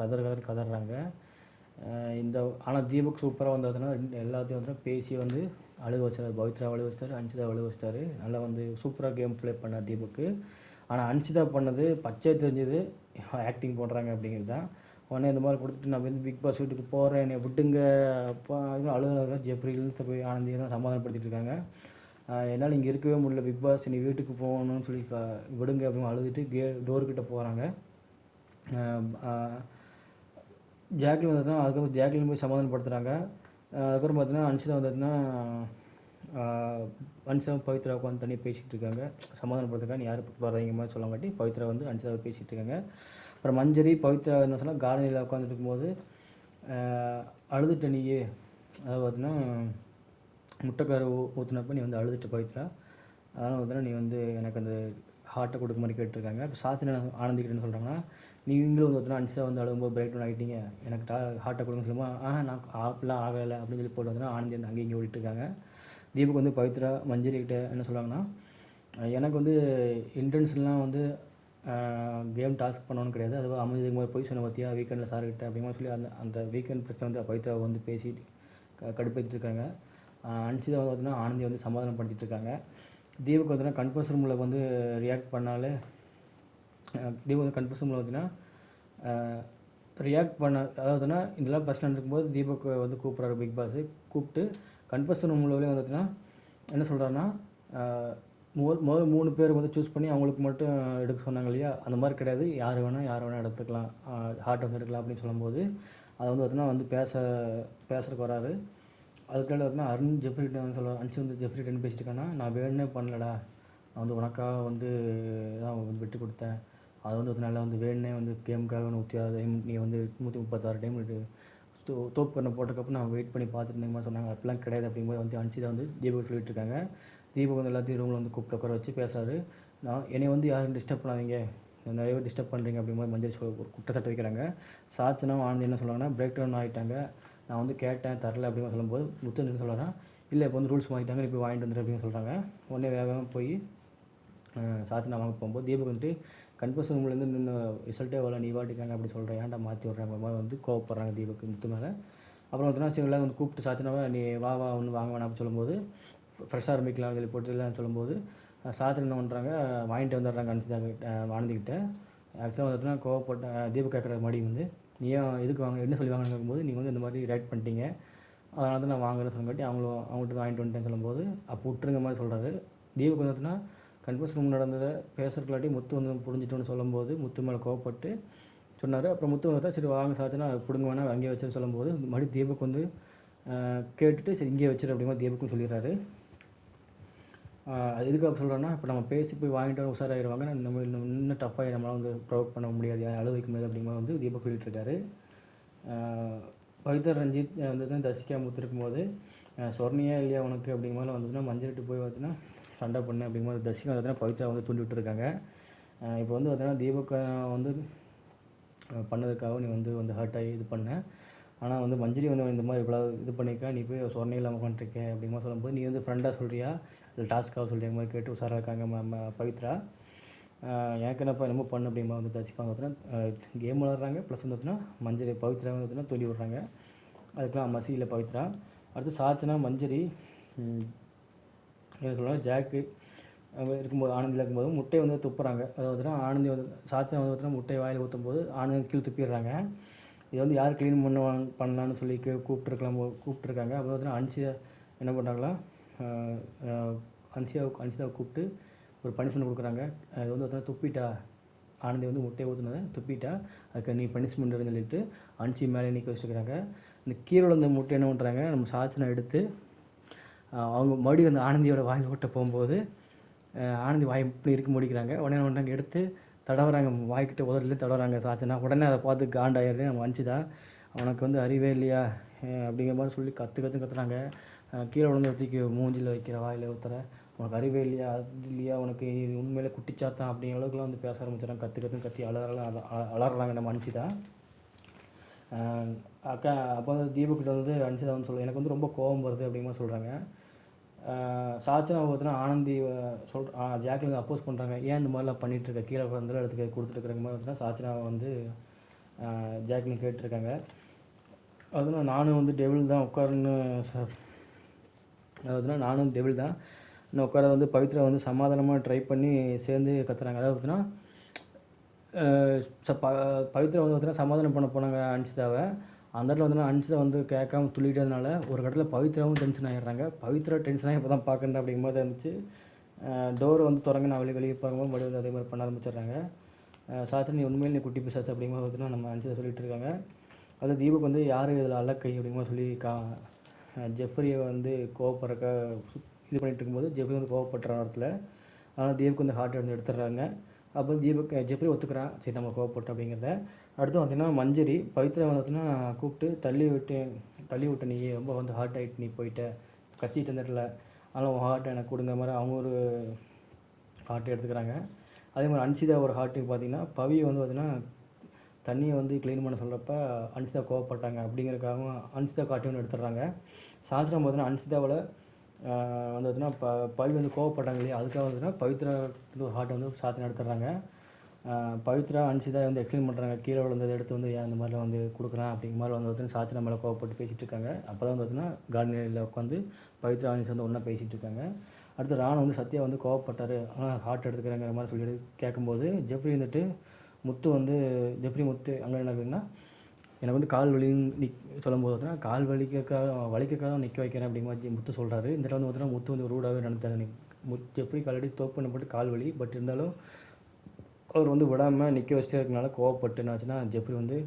கதறாங்க. ஆனால் தீபக் சூப்பராக வந்து பார்த்தீங்கன்னா எல்லாத்தையும் வந்து பேசி வந்து அழுக வச்சார். பவித்ரா அழுக வச்சிட்டாரு, அன்சிதா அழுக வச்சிட்டாரு. நல்லா வந்து சூப்பராக கேம் ப்ளே பண்ணார் தீபக்கு. ஆனால் அன்சிதா பண்ணது பச்சை தெரிஞ்சது ஆக்டிங் பண்ணுறாங்க அப்படிங்கிறது தான். உடனே இந்த மாதிரி கொடுத்துட்டு நான் வந்து பிக் பாஸ் வீட்டுக்கு போகிறேன் என்னை விட்டுங்க அப்போ அழுகுறாங்க. ஜெஃப்ரிலேருந்து போய் ஆனந்தியை தான் சமாதானப்படுத்திட்டு இருக்காங்க. என்னால் இங்கே இருக்கவே முடியல பிக் பாஸ், நீ வீட்டுக்கு போகணும்னு சொல்லி விடுங்க அப்படின்னு அழுதுட்டு டோர்கிட்ட போகிறாங்க. ஜாக்லின் வந்ததுன்னா அதுக்கப்புறம் ஜாக்லின் போய் சமாதானப்படுத்துகிறாங்க. அதுக்கப்புறம் பார்த்தீங்கன்னா அன்சிதா வந்ததுன்னா அன்சிதா பவித்ரா உட்காந்து தனியாக பேசிகிட்டு இருக்காங்க. சமாதானப்படுத்துக்காக நீ யார் வர்றீங்க மாதிரி சொல்லங்காட்டி பவித்ரா வந்து அன்சிதாவை பேசிகிட்டு இருக்காங்க. அப்புறம் மஞ்சரி பவித்ரா என்ன சொன்னால் கார்டனில் உட்காந்துட்டு இருக்கும்போது அழுதுட்ட நீயே, அதாவது பார்த்தீங்கன்னா முட்டைக்கார ஊற்றுனப்போ நீ வந்து அழுதுட்டு பவித்ரா, அதனால் பார்த்தீங்கன்னா நீ வந்து எனக்கு அந்த ஹார்ட்டை கொடுக்க மாதிரி கேட்டிருக்காங்க. இப்போ சாத்தின ஆனந்திக்கிட்டேன்னு சொல்கிறாங்கன்னா நீங்களும் வந்து பார்த்தீங்கன்னா அன்சிதா வந்து அழுகும்போது பிரேக் டவுன் ஆகிட்டீங்க, எனக்கு ஹார்ட்டை கொடுங்கன்னு சொல்லும்போது நான் அப்படிலாம் ஆகலை அப்படின்னு சொல்லி போட்டு வந்தோன்னா ஆனந்தி வந்து அங்கேயும் இங்கே ஓடிட்டு இருக்காங்க. தீபக் வந்து பவித்ரா மஞ்சரி கிட்ட என்ன சொல்கிறாங்கன்னா எனக்கு வந்து இன்டென்ஷன்லாம் வந்து கேம் டாஸ்க் பண்ணணும்னு கிடையாது, அதுவும் அமைதிக்கு போய் சொன்ன பார்த்தியா வீக்கெண்டில் சார்கிட்ட அப்படிங்கிற சொல்லி அந்த வீக்கெண்ட் பிரச்சனை வந்து பவித்ரா வந்து பேசி கடுப்பேற்றிட்டு இருக்காங்க. அன்சிதா வந்து பார்த்தீங்கன்னா ஆனந்தி வந்து சமாதானம் பண்ணிட்டு இருக்காங்க. தீபக் பார்த்தீங்கன்னா கன்ஃபர்ஸ் ரூமில் வந்து ரியாக்ட் பண்ணாலே தீபக் வந்து கன்ஃபர்ஸ் ரூமில் பார்த்தீங்கன்னா ரியாக்ட் பண்ண, அதாவதுன்னா இதெல்லாம் பஸ் ஸ்டாண்ட் இருக்கும்போது தீபக் வந்து கூப்பிட்றாரு பிக் பாஸ். கூப்பிட்டு கன்ஃபர்ஸ் ரூமில் வந்துட்டுன்னா என்ன சொல்கிறாருன்னா, முதல் 3 பேர் வந்து சூஸ் பண்ணி அவங்களுக்கு மட்டும் எடுக்க சொன்னாங்க இல்லையா, அந்த மாதிரி கிடையாது, யார் வேணால் எடுத்துக்கலாம், ஹார்ட் வந்து எடுக்கலாம் அப்படின்னு சொல்லும்போது அதை வந்து பார்த்தீங்கன்னா வந்து பேசுறதுக்கு வராரு. அதுக்காக பார்த்தீங்கன்னா அருண் ஜெஃப்ரிட்ட வந்து சொல்ல அனுப்பிச்சு வந்து ஜெஃப்ரிட்ட பேசிட்டு இருக்காங்கன்னா, நான் வேணுனே பண்ணலடா, நான் வந்து உனக்காக வந்து தான் வந்து விட்டு கொடுத்தேன், அது வந்து அதனால வந்து வேணுனே வந்து கேமுக்காக 106 டைம் நீ வந்து 136 டைம் தோப்பு கண்ணை போட்டதுக்கப்புறம் நான் வெயிட் பண்ணி பார்த்துட்டு சொன்னாங்க, அப்படிலாம் கிடையாது அப்படிங்கும்போது வந்து அனுப்பிச்சு வந்து தீபக் சொல்லிட்டு இருக்காங்க. தீபக் வந்து எல்லாத்தையும் ரூமில் வந்து கூப்பிட்டு உட்கார வச்சு பேசுறாரு. என்னை வந்து யாரும் டிஸ்டர்ப் பண்ணாதீங்க, நிறைய பேர் டிஸ்டர்ப் பண்ணுறீங்க அப்படிங்கும்போது மஞ்சள் ஒரு குற்றச்சாட்டு வைக்கிறாங்க. சாச்சனா ஆனந்த் என்ன சொல்கிறாங்கன்னா, பிரேக் டவுன் ஆகிட்டாங்க, நான் வந்து கேட்டேன் தரல அப்படின்னு சொல்லும்போது முத்து என்ன சொல்கிறான், இல்லை இப்போ வந்து ரூல்ஸ் மாற்றிட்டாங்க, நீ போய் வாங்கிட்டு வந்துரு அப்படின்னு சொல்கிறாங்க. உடனே வேகமாக போய் சாச்சனா வாங்க போகும்போது தீபக் வந்துட்டு கன்ஃபர்ஸ் ரூம்லேருந்து நின்று ரிசல்ட்டே வரல, நீ வாட்டிக்காங்க அப்படி சொல்கிறேன், ஏன்டா மாற்றி விட்றாங்க மாதிரி வந்து கோவப்படுறாங்க தீபக் முத்து மேலே. அப்புறம் வந்து சரி எல்லாம் வந்து கூப்பிட்டு சாச்சனாவை நீ வா ஒன்று வாங்க வேணாம் அப்படின்னு சொல்லும்போது ஃப்ரெஷ்ஷாக ஆரம்பிக்கலாம் சொல்லி போட்டு இல்லைன்னு சொல்லும்போது சாச்சனா என்ன பண்ணுறாங்க, வாங்கிட்டு வந்துடுறாங்க ஆனந்திக்கிட்ட. ஆக்சுவலாக வந்துட்டுனா கோவப்பட்ட தீபக் கேட்குற மாதிரி வந்து நீ ஏன் எதுக்கு வாங்க என்ன சொல்லி வாங்கன்னு கேட்கும்போது நீங்கள் வந்து இந்த மாதிரி ரைட் பண்ணிட்டீங்க, அதனால தான் நான் வாங்குறேன்னு சொல்லுங்காட்டி அவங்கள்ட்ட வாங்கிட்டு வந்துட்டேன்னு சொல்லும்போது அப்போ விட்டுருங்க மாதிரி சொல்கிறாரு. தீபக் வந்துட்டுனா கன்ஃபர்ஸ் ரூம் நடந்ததை பேசுறதுலாட்டி முத்து வந்து புரிஞ்சிட்டோன்னு சொல்லும்போது முத்து மேலே கோவப்பட்டு சொன்னார். அப்புறம் முத்து வந்து சரி வாங்க சாச்சனா பிடுங்க வேணா அங்கேயே வச்சுன்னு சொல்லும்போது மறுபடியும் தீபக் வந்து கேட்டுட்டு சரி இங்கேயே வச்சிரு அப்படிங்கிற தீபக்கும் சொல்லிடுறாரு. அது எதுக்கு அப்போ சொல்கிறேன்னா, இப்போ நம்ம பேசி போய் வாங்கிட்டு வர உஷாராகிடுவாங்க, நம்ம இன்னும் டஃப்பாகி நம்மளால் வந்து ப்ரொவோக் பண்ண முடியாது, அழுக வைக்க முடியாது அப்படிங்கிற வந்து தீபக் சொல்லிட்டு இருக்காரு. பவித்ரா ரஞ்சித் வந்து தசிகா முத்து இருக்கும்போது சொர்ணியா இல்லையா உனக்கு அப்படிங்கிற மாதிரி வந்துச்சுன்னா மஞ்சள்ட்டு போய் பார்த்தீங்கன்னா சண்டை பண்ணு அப்படிங்கும்போது தசிகா பார்த்தீங்கன்னா பவித்ரா வந்து தூண்டி விட்டுருக்காங்க. இப்போ வந்து பார்த்தீங்கன்னா தீபக் வந்து பண்ணதுக்காக நீ வந்து ஹர்ட் ஆகி இது பண்ண, ஆனால் வந்து மஞ்சரி வந்து இந்த மாதிரி இவ்வளோ இது பண்ணியிருக்கா, நீ போய் சொர்ணை இல்லாமல் பண்ணிருக்கேன் அப்படிங்கிற சொல்லும்போது நீ வந்து ஃப்ரெண்டாக சொல்கிறியா இல்லை டாஸ்க்காக சொல்கிற மாதிரி கேட்டு உஷாராக இருக்காங்க பவித்ரா. எனக்கு என்னப்பா என்னமோ பண்ணு அப்படிங்கிற வந்து தசிகா பார்த்தீங்கன்னா கேம் விளாட்றாங்க. ப்ளஸ் வந்து பார்த்தீங்கன்னா மஞ்சரி பவித்ரா வந்து பார்த்தீங்கன்னா தூண்டி விட்றாங்க. அதுக்கெலாம் மசியில் பவித்ரா. அடுத்து சாச்சனா மஞ்சரி என்ன சொல்கிறாங்க, ஜாக்கு இருக்கும்போது ஆனந்தில் இருக்கும்போது முட்டையை வந்து துப்புறாங்க. அதாவது ஆனந்தி வந்து சாச்சனா வந்து பார்த்தீங்கன்னா முட்டையை வாயில் ஊற்றும் போது ஆனந்தி கீழே துப்பிடுறாங்க. இது வந்து யார் க்ளீன் பண்ணலான்னு சொல்லி கூப்பிட்டுருக்காங்க. அப்போ பார்த்தீங்கன்னா அன்சியா என்ன பண்ணுறாங்களா, அன்சியாவை கூப்பிட்டு ஒரு பனிஷ்மெண்ட் கொடுக்குறாங்க. அது வந்து பார்த்தீங்கன்னா துப்பிட்டா, ஆனந்தி வந்து முட்டையை ஊற்றுனதை துப்பிட்டா, அதுக்கு நீ பனிஷ்மெண்ட்னு சொல்லிட்டு அன்சி மேலே நிற்க வச்சுருக்காங்க. இந்த கீழே இந்த முட்டை என்ன பண்ணுறாங்க, நம்ம சாச்சனை எடுத்து அவங்க மறுபடியும் அந்த ஆனந்தியோட வாயில் ஓட்ட போகும்போது ஆனந்தி வாய் இப்படி இருக்க முடிக்கிறாங்க. உடனே என்ன பண்ணுறாங்க, எடுத்து தடவுறாங்க, வாய்க்கிட்ட உதறதுலேயே தடவுறாங்க சாச்சனா. உடனே அதை பார்த்து காண்டாயிடுது நம்ம அனுப்பிச்சுதான், அவனுக்கு வந்து அறிவே இல்லையா அப்படிங்கிற மாதிரி சொல்லி கத்துறாங்க. கீழே விழுந்து தூக்கி மூஞ்சியில் வைக்கிற, வாயில் ஊற்றுற, உனக்கு அறிவே இல்லையா, அது இல்லையா உனக்கு, இது உண்மையிலே குட்டிச்சாத்தான் அப்படிங்கிற அளவுக்குலாம் வந்து பேச ஆரம்பிச்சிடறாங்க. கத்தி அலறாங்க நம்ம அனுப்பிச்சுதான். அக்கா அப்போ வந்து தீபக்கிட்ட வந்து அனுப்பிச்சுதான் வந்து சொல்ல எனக்கு வந்து ரொம்ப கோபம் வருது அப்படிங்கிற மாதிரி சொல்கிறாங்க. சாச்சனா பார்த்தீங்கன்னா ஆனந்தி ஜாக்கில் வந்து அப்போஸ் பண்ணுறாங்க, ஏன் இந்த மாதிரிலாம் பண்ணிகிட்ருக்க, கீழே வந்து இடத்துக்கு கொடுத்துட்டுருக்கிற மாதிரி பார்த்தீங்கன்னா சாச்சனா வந்து ஜாக்லின் கேட்டிருக்காங்க. அதுனா நானும் வந்து டெவில் தான் உட்காருன்னு, அதாவதுனா நானும் டெவில் தான் இன்னும் உட்கார வந்து பவித்ரா வந்து சமாதானமாக ட்ரை பண்ணி சேர்ந்து கத்துறாங்க. அதாவது பார்த்தீங்கன்னா பவித்ரா வந்து பார்த்தீங்கன்னா சமாதானம் பண்ண போனாங்க அன்சிதாவை. அந்த இடத்துல வந்து அன்சிதா வந்து கேட்காம துள்ளிட்டதுனால ஒரு இடத்துல பவித்ராவும் டென்ஷன் ஆகிடுறாங்க. பவித்ரா டென்ஷன் ஆகி இப்போ தான் பார்க்கணும் அப்படிங்கிற மாதிரி இருந்துச்சு. டோர் வந்து திறங்க, நான் வெளியே பார்க்கும்போது மறுபடியும் வந்து அதே மாதிரி பண்ண ஆரம்பிச்சிடுறாங்க. சாச்சன் நீ உண்மையில் நீ குட்டி பிசாசு அப்படிங்கிற மாதிரி பார்த்தீங்கன்னா நம்ம அன்சிதா சொல்லிட்டு இருக்காங்க. அது தீபக் வந்து யார் இதில் அல்லக்கை அப்படிங்கிற மாதிரி சொல்லி ஜெஃப்ரியை வந்து கோவப்படுறக்க இது பண்ணிட்டு இருக்கும்போது ஜெஃப்ரி வந்து கோவப்படுற இடத்துல, ஆனால் தீபக் வந்து ஹார்ட் வந்து எடுத்துடுறாங்க. அப்போ ஜெஃப்ரி ஒத்துக்கிறான், சரி நம்ம கோவப்பட்டோம் அப்படிங்கிறத. அடுத்து பார்த்தீங்கன்னா மஞ்சரி பவித்ரா வந்து பார்த்தீங்கன்னா கூப்பிட்டு தள்ளி விட்டு நீ ரொம்ப வந்து ஹார்ட் ஆகிட்டு நீ போயிட்ட கத்திட்டு இருந்துடல, அதனால் உன் ஹார்ட்டை எனக்கு கொடுங்க மாதிரி அவங்க ஒரு ஹார்ட்டை எடுத்துக்கிறாங்க. அதே மாதிரி அன்சிதா ஒரு ஹார்ட்டுக்கு பார்த்தீங்கன்னா பவியை வந்து பார்த்தீங்கன்னா தண்ணியை வந்து க்ளீன் பண்ண சொல்கிறப்ப அன்சிதா கோவப்பட்டாங்க அப்படிங்கிறதுக்காகவும் அன்சிதா காட்டி ஒன்று எடுத்துடுறாங்க. சாஸ்திரம் பார்த்தீங்கன்னா அன்சிதாவில் வந்து பார்த்தீங்கன்னா பவி வந்து கோவப்பட்டாங்க இல்லையா, அதுக்காக வந்துன்னா பவித்ரா வந்து ஹார்ட்டை வந்து சாத்திரம் எடுத்துடுறாங்க. பவித்ரா அன்சிதா வந்து எக்ஸ்பிளைன் பண்ணுறாங்க, கீழே விழுந்ததை எடுத்து வந்து ஏன் இந்த மாதிரிலாம் வந்து கொடுக்குறான் அப்படிங்கிற மாதிரி வந்து பார்த்தீங்கன்னா சாத்திரம் மேலே கோவப்பட்டு பேசிகிட்டு இருக்காங்க. அப்போ தான் வந்து பார்த்தீங்கன்னா கார்டனில் உட்காந்து பவித்ரா அன்சிதா வந்து ஒன்றா பேசிகிட்டு இருக்காங்க. அடுத்து ராணு வந்து சத்யா வந்து கோவப்பட்டார், ஆனால் ஹார்ட் எடுத்துக்கிறேங்கிற மாதிரி சொல்லிட்டு கேட்கும்போது ஜெஃப்ரி வந்துட்டு முத்து வந்து முத்து அங்கே என்ன இருக்குதுன்னா, எனக்கு வந்து கால் வலின்னு சொல்லும்போது பார்த்தீங்கன்னா கால் வலிக்கிறக்காக நிற்க வைக்கிறேன் அப்படிங்கிற மாதிரி முத்து சொல்கிறாரு. இந்த இடத்துல வந்து பார்த்தீங்கன்னா முத்து வந்து ரூடாகவே நடந்தாங்க. ஜெஃப்ரி ஆல்ரெடி தோப்பு பண்ணப்பட்டு கால் வலி, பட் இருந்தாலும் அவர் வந்து விடாமல் நிற்க வச்சுட்டே இருக்கனால கோவப்பட்டு என்னாச்சுன்னா ஜெஃப்ரி வந்து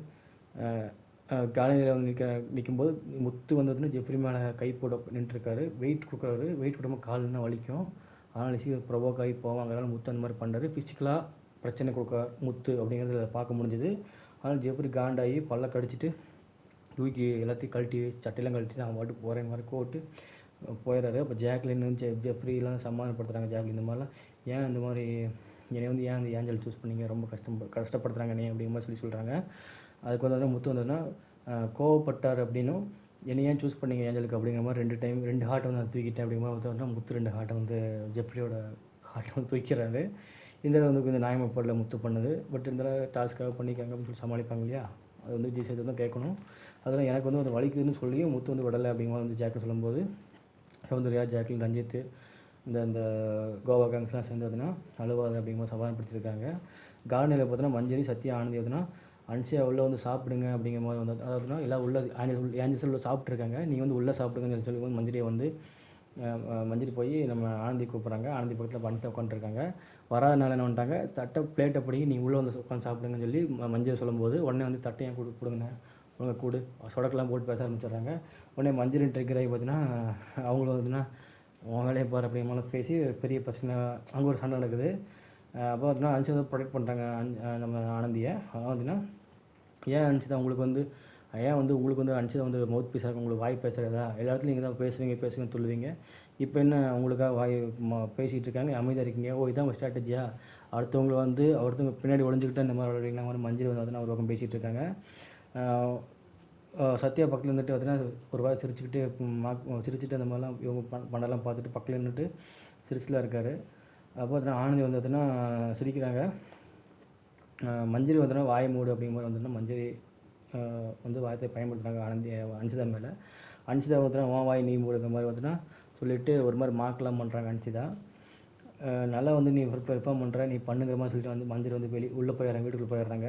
காலையில் வந்து நிற்கும்போது முத்து வந்து பார்த்தீங்கன்னா ஜெஃப்ரி மேலே கை போட நின்றுருக்காரு. வெயிட் கொடுக்குறாரு, வெயிட் கொடுக்காம கால்னா வலிக்கும், அதனால் ப்ரொவோக் ஆகி போவாங்கிறனால முத்து அந்த மாதிரி பண்ணுறாரு. ஃபிசிக்கலாக பிரச்சனை கொடுக்க முத்து அப்படிங்கிறத பார்க்க முடிஞ்சுது. அதனால் ஜெஃப்ரி காண்டாகி பல்ல கடிச்சிட்டு தூக்கி எல்லாத்தையும் கழட்டி சட்டையெல்லாம் கழட்டிட்டு அவன் பாட்டு போகிற மாதிரி கோட்டு போயிடுறாரு. அப்போ ஜாக்லின் ஜெஃப்ரிலாம் சமாதானப்படுத்துகிறாங்க. ஜாக்லின் இந்த மாதிரிலாம் ஏன் இந்த மாதிரி என்னை வந்து ஏன் அந்த ஏஞ்சல் சூஸ் பண்ணிங்க, ரொம்ப கஷ்டப்படுத்துகிறாங்க நீ அப்படிங்கிற மாதிரி சொல்கிறாங்க. அதுக்கு வந்து முத்து வந்ததுன்னா கோவப்பட்டார் அப்படின்னும் என்னை ஏன் சூஸ் பண்ணிங்க ஏஞ்சலுக்கு அப்படிங்கிற மாதிரி 2 ஹார்ட்டை வந்து நான் தூக்கிட்டேன் அப்படிங்கிற மாதிரி வந்து முத்து 2 ஹார்ட்டை வந்து ஜெஃப்ரியோட ஹார்ட்டை வந்து தூக்கிறாரு. இந்த வந்து கொஞ்சம் நியாயமாப்படல முத்து பண்ணது. பட் இருந்தாலும் டாஸ்க்காக பண்ணிக்காங்க அப்படின்னு சொல்லி சமாளிப்பாங்க இல்லையா, அது வந்து விஜய் சேது தான் கேட்கணும். அதெல்லாம் எனக்கு வந்து அது வலிக்குதுன்னு சொல்லியும் முத்து வந்து விடலை அப்படிங்கிற மாதிரி வந்து ஜாக்லின் சொல்லும்போது சௌந்தர்யா, ஜாக்லின், ரஞ்சித் இந்த கோவா கேங்ஸ்லாம் சேர்ந்து பார்த்தீங்கன்னா அழுவாது அப்படிங்கிற மாதிரி சமாதானப்படுத்தியிருக்காங்க. கார்டனில் பார்த்தீங்கன்னா மஞ்சரி, சத்யா, ஆனந்தி பார்த்தீங்கன்னா அன்சியா உள்ளே வந்து சாப்பிடுங்க அப்படிங்கிற மாதிரி வந்து அதாவதுனா எல்லாம் உள்ள ஏஞ்சல்ஸ் உள்ள சாப்பிட்ருக்காங்க, நீங்கள் வந்து உள்ளே சாப்பிடுங்கன்னு சொல்லி வந்து மஞ்சரியை வந்து மஞ்சரி போய் நம்ம ஆனந்தி கூப்பிட்றாங்க. ஆனந்தி பக்கத்தில் பண்ணிட்டு உட்காந்துருக்காங்க. வராதனால என்ன பண்ணிட்டாங்க, தட்டை பிளேட்டை படி நீ உள்ளே வந்து உட்காந்து சாப்பிடுங்கன்னு சொல்லி மஞ்சரி சொல்லும்போது உடனே வந்து தட்டை ஏன் கொடுங்க உங்க கூடு சொடக்கெல்லாம் போட்டு பேச ஆரம்பிச்சிடுறாங்க. உடனே மஞ்சரி ட்ரிகர் ஆகி பார்த்தீங்கன்னா அவங்களும் வந்துன்னா உன் வேலையை பாரு அப்படிங்கிற பேசி பெரிய பிரச்சனை, அங்கே ஒரு சண்டை நடக்குது. அப்போ பார்த்தீங்கன்னா அன்சி வந்து ப்ரொடெக்ட் பண்ணுறாங்க நம்ம ஆனந்தியை. அதான் பார்த்தீங்கன்னா ஏன் அன்சிதா உங்களுக்கு வந்து அன்சிதா வந்து மவுத் பீஸாக இருக்கும், உங்களுக்கு வாய் பேசுகிறதா, எல்லா இடத்துலையும் நீங்கள் தான் பேசுவீங்கன்னு சொல்லுவீங்க, இப்போ என்ன உங்களுக்காக வாய் பேசிகிட்டு இருக்காங்க, அமைதியாக இருக்கீங்க, ஓ இதான் உங்கள் ஸ்ட்ராட்டஜியா, ஒருத்தவங்க பின்னாடி ஒழிஞ்சிக்கிட்டா இந்த மாதிரி விளையாடுறீங்களா மாதிரி மஞ்சள் வந்து ஒரு பக்கம் பேசிகிட்டு இருக்காங்க. சத்யா பக்கத்தில் இருந்துட்டு பார்த்தீங்கன்னா ஒரு வாரம் சிரிச்சுட்டு அந்த மாதிரிலாம் இவங்க பண்ணலாம் பார்த்துட்டு பக்கத்தில் இருந்துட்டு சிரிச்சுலாம் இருக்கார். அப்போ பார்த்தீங்கன்னா ஆனந்தி வந்து பார்த்தீங்கன்னா சிரிக்கிறாங்க. மஞ்சரி வந்துன்னா வாயை மூடு அப்படிங்கிற மாதிரி வந்துன்னா மஞ்சரி வந்து வாயத்தை பயன்படுத்துகிறாங்க அன்சிதா மேலே. அன்சிதா பார்த்தீங்கன்னா உன் வாய் நீ மூடுங்கிற மாதிரி வந்துன்னா சொல்லிவிட்டு ஒரு மாதிரி மார்க்லாம் பண்ணுறாங்க அன்சிதா. நல்லா வந்து நீ பெர்ஃபார்ம் பண்ணுற, நீ பண்ணுங்கிற மாதிரி சொல்லிட்டு வந்து மஞ்சரி வந்து உள்ளே போயிடுறாங்க, வீட்டுக்குள்ளே போயிடுறாங்க.